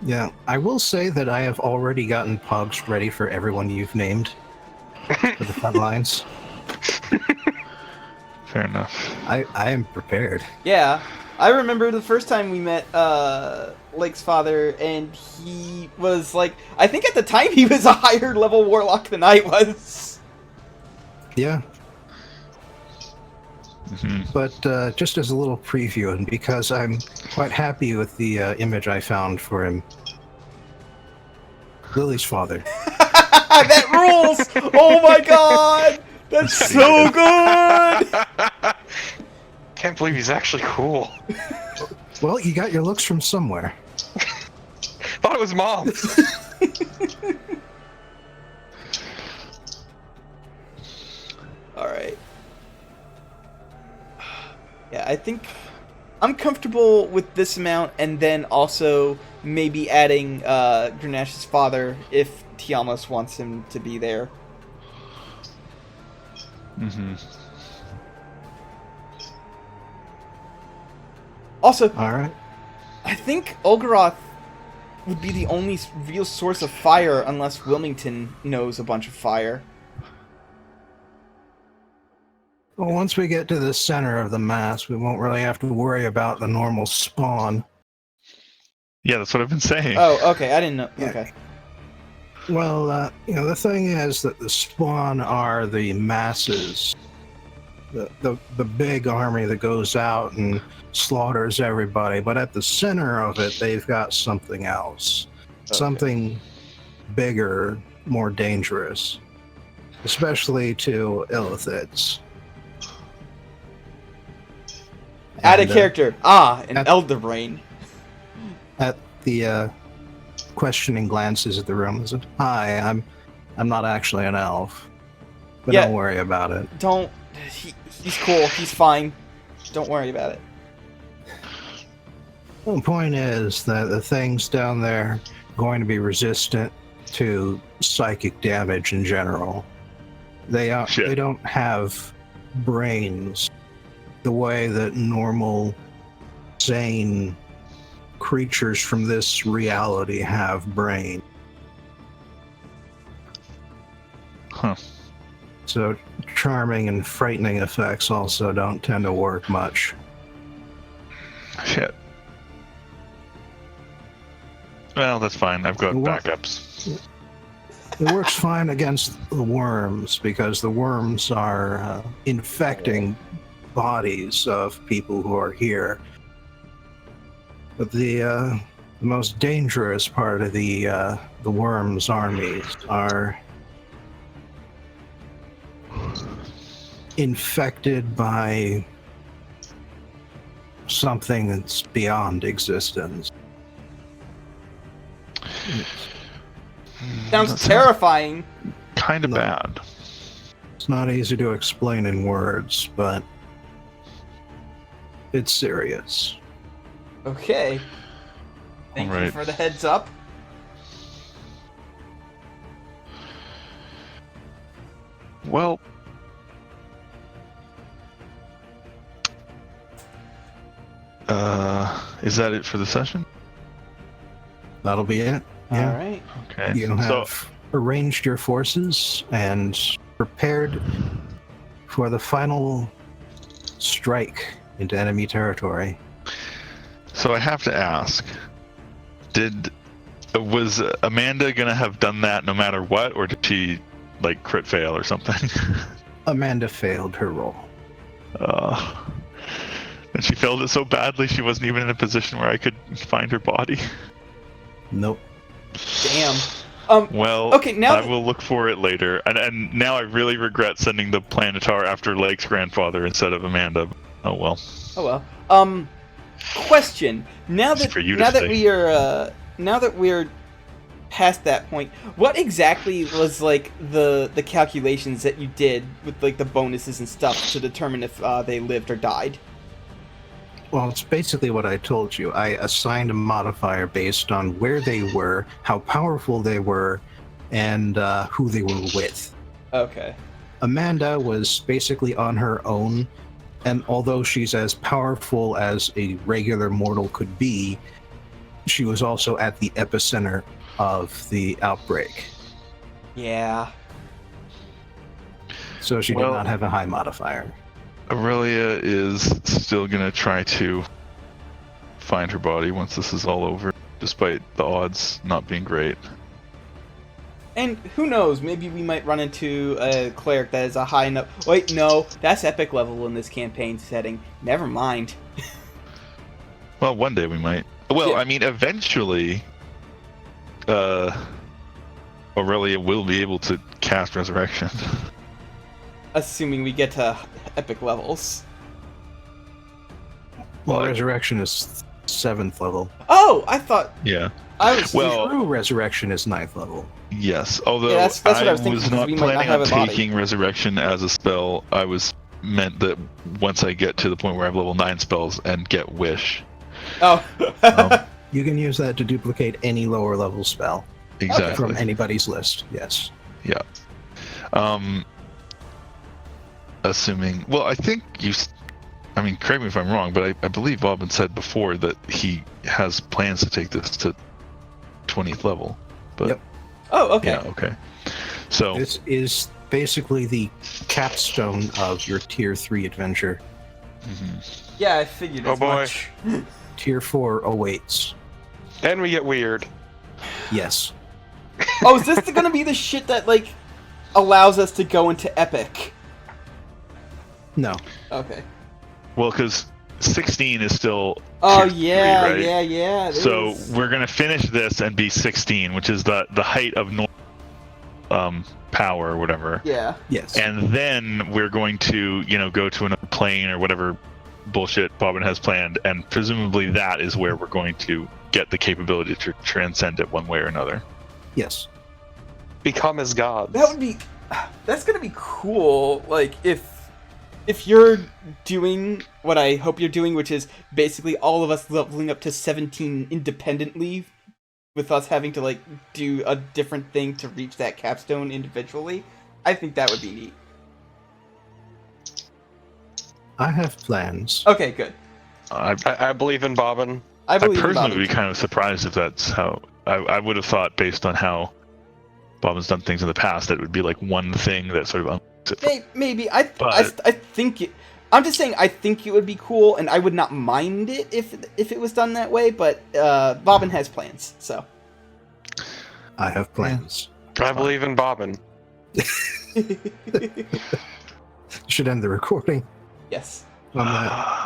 [SPEAKER 4] Yeah, I will say that I have already gotten pugs ready for everyone you've named for the front lines.
[SPEAKER 3] fair enough.
[SPEAKER 4] I am prepared.
[SPEAKER 1] Yeah, I remember the first time we met Lake's father, and he was like, I think at the time he was a higher level warlock than I was.
[SPEAKER 4] Yeah.
[SPEAKER 3] Mm-hmm.
[SPEAKER 4] But just as a little preview, and because I'm quite happy with the image I found for him, Lily's father.
[SPEAKER 1] That rules! Oh my god! That's so good!
[SPEAKER 2] Can't believe he's actually cool.
[SPEAKER 4] Well, you got your looks from somewhere.
[SPEAKER 2] Thought it was mom.
[SPEAKER 1] Alright. Yeah, I think I'm comfortable with this amount, and then also maybe adding Grunesh's father if Tiamos wants him to be there.
[SPEAKER 3] Mm-hmm.
[SPEAKER 1] Also,
[SPEAKER 4] All right.
[SPEAKER 1] I think Olgaroth would be the only real source of fire unless Wilmington knows a bunch of fire.
[SPEAKER 4] Well, once we get to the center of the mass, we won't really have to worry about the normal spawn.
[SPEAKER 3] Yeah, that's what I've been saying.
[SPEAKER 1] Oh, okay, I didn't know.
[SPEAKER 4] Yeah.
[SPEAKER 1] Okay.
[SPEAKER 4] Well, the thing is that the spawn are the masses. The big army that goes out and slaughters everybody, but at the center of it, they've got something else.
[SPEAKER 1] Okay.
[SPEAKER 4] Something bigger, more dangerous. Especially to illithids.
[SPEAKER 1] Add a
[SPEAKER 4] And,
[SPEAKER 1] character. An
[SPEAKER 4] at-
[SPEAKER 1] Elder Brain.
[SPEAKER 4] At the questioning glances at the room, is it? Hi, I'm not actually an elf, but
[SPEAKER 1] Yeah.
[SPEAKER 4] don't worry about it.
[SPEAKER 1] Don't. He's cool. He's fine. Don't worry about it.
[SPEAKER 4] The point is that the things down there are going to be resistant to psychic damage in general. They don't have brains the way that normal, sane creatures from this reality have brains.
[SPEAKER 3] Huh.
[SPEAKER 4] So charming and frightening effects also don't tend to work much.
[SPEAKER 3] Shit. Well, that's fine. I've got
[SPEAKER 4] What?
[SPEAKER 3] backups.
[SPEAKER 4] It works fine against the worms because the worms are infecting bodies of people who are here. But the most dangerous part of the worms' armies are infected by something that's beyond existence.
[SPEAKER 1] Sounds terrifying.
[SPEAKER 3] Kind of
[SPEAKER 4] No.
[SPEAKER 3] bad.
[SPEAKER 4] It's not easy to explain in words, but it's serious.
[SPEAKER 1] Okay. Thank you
[SPEAKER 3] Alright.
[SPEAKER 1] for the heads up.
[SPEAKER 3] Well, is that it for the session?
[SPEAKER 4] That'll be it. Yeah.
[SPEAKER 1] All right.
[SPEAKER 3] Okay.
[SPEAKER 4] You have arranged your forces and prepared for the final strike into enemy territory.
[SPEAKER 3] So I have to ask, was Amanda gonna have done that no matter what, or did she like crit fail or something?
[SPEAKER 4] Amanda failed her roll.
[SPEAKER 3] And she failed it so badly she wasn't even in a position where I could find her body.
[SPEAKER 4] Nope.
[SPEAKER 1] Damn.
[SPEAKER 3] Well,
[SPEAKER 1] Okay, now
[SPEAKER 3] I
[SPEAKER 1] that-
[SPEAKER 3] will look for it later. And now I really regret sending the Planetar after Lake's grandfather instead of Amanda. Oh well.
[SPEAKER 1] Oh well. Question. Now
[SPEAKER 3] It's
[SPEAKER 1] that
[SPEAKER 3] for you to
[SPEAKER 1] now that
[SPEAKER 3] say.
[SPEAKER 1] we're past that point, what exactly was like the calculations that you did with like the bonuses and stuff to determine if they lived or died?
[SPEAKER 4] Well, it's basically what I told you. I assigned a modifier based on where they were, how powerful they were, and who they were with.
[SPEAKER 1] Okay.
[SPEAKER 4] Amanda was basically on her own, and although she's as powerful as a regular mortal could be, she was also at the epicenter of the outbreak.
[SPEAKER 1] Yeah.
[SPEAKER 4] So she
[SPEAKER 3] Well-
[SPEAKER 4] did not have a high modifier.
[SPEAKER 3] Aurelia is still gonna try to find her body once this is all over, despite the odds not being great.
[SPEAKER 1] And who knows, maybe we might run into a cleric that is a high enough... Wait, no, that's epic level in this campaign setting. Never mind.
[SPEAKER 3] Well, one day we might. Well,
[SPEAKER 1] Yeah.
[SPEAKER 3] I mean, eventually, Aurelia will be able to cast Resurrection.
[SPEAKER 1] Assuming we get to epic levels.
[SPEAKER 4] Well,
[SPEAKER 3] Well,
[SPEAKER 4] Resurrection is 7th level.
[SPEAKER 1] Oh, I thought...
[SPEAKER 3] Yeah.
[SPEAKER 1] I was...
[SPEAKER 3] Well-
[SPEAKER 4] True Resurrection is 9th level.
[SPEAKER 3] Yes. Although
[SPEAKER 1] Yeah, that's what I was thinking, because
[SPEAKER 3] not
[SPEAKER 1] we might not
[SPEAKER 3] planning
[SPEAKER 1] have
[SPEAKER 3] on
[SPEAKER 1] a body.
[SPEAKER 3] taking Resurrection as a spell. I was meant that once I get to the point where I have level 9 spells and get Wish.
[SPEAKER 1] Oh.
[SPEAKER 4] You can use that to duplicate any lower level spell
[SPEAKER 3] Exactly.
[SPEAKER 4] from anybody's list. Yes.
[SPEAKER 3] Yeah. Assuming, well, I think I mean, correct me if I'm wrong, but I believe Bobbin said before that he has plans to take this to 20th level. But
[SPEAKER 4] Yep.
[SPEAKER 1] Oh, okay.
[SPEAKER 3] yeah, okay. So
[SPEAKER 4] This is basically the capstone of your Tier 3 adventure.
[SPEAKER 3] mhm.
[SPEAKER 1] Yeah, I figured
[SPEAKER 2] Oh,
[SPEAKER 1] as
[SPEAKER 2] boy.
[SPEAKER 1] much.
[SPEAKER 4] Tier 4 awaits.
[SPEAKER 2] And we get weird.
[SPEAKER 4] Yes.
[SPEAKER 1] Oh, is this gonna be the shit that, like, allows us to go into epic?
[SPEAKER 4] No.
[SPEAKER 1] Okay.
[SPEAKER 3] well, because 16 is still
[SPEAKER 1] Oh,
[SPEAKER 3] tier 3,
[SPEAKER 1] yeah,
[SPEAKER 3] right?
[SPEAKER 1] yeah. It
[SPEAKER 3] So
[SPEAKER 1] is.
[SPEAKER 3] we're gonna finish this and be 16, which is the height of power or whatever.
[SPEAKER 1] Yeah.
[SPEAKER 4] Yes.
[SPEAKER 3] And then we're going to, go to another plane or whatever bullshit Bobbin has planned, and presumably that is where we're going to get the capability to transcend it one way or another.
[SPEAKER 4] Yes.
[SPEAKER 2] Become as gods.
[SPEAKER 1] That would be... That's gonna be cool, like, if you're doing what I hope you're doing, which is basically all of us leveling up to 17 independently, with us having to, like, do a different thing to reach that capstone individually, I think that would be neat.
[SPEAKER 4] I have plans.
[SPEAKER 1] Okay, good.
[SPEAKER 2] I believe in Bobbin.
[SPEAKER 1] I
[SPEAKER 3] I
[SPEAKER 1] believe in
[SPEAKER 3] personally
[SPEAKER 1] Bobby.
[SPEAKER 3] would be kind of surprised if that's how. I would have thought, based on how Bobbin's done things in the past, that it would be like one thing that sort of unlocks it.
[SPEAKER 1] Maybe. I
[SPEAKER 3] But-
[SPEAKER 1] think it... I'm just saying I think it would be cool, and I would not mind it if it was done that way, but Bobbin has plans, so...
[SPEAKER 4] I have plans.
[SPEAKER 2] I believe in Bobbin.
[SPEAKER 4] Should end the recording
[SPEAKER 1] Yes.
[SPEAKER 4] on that.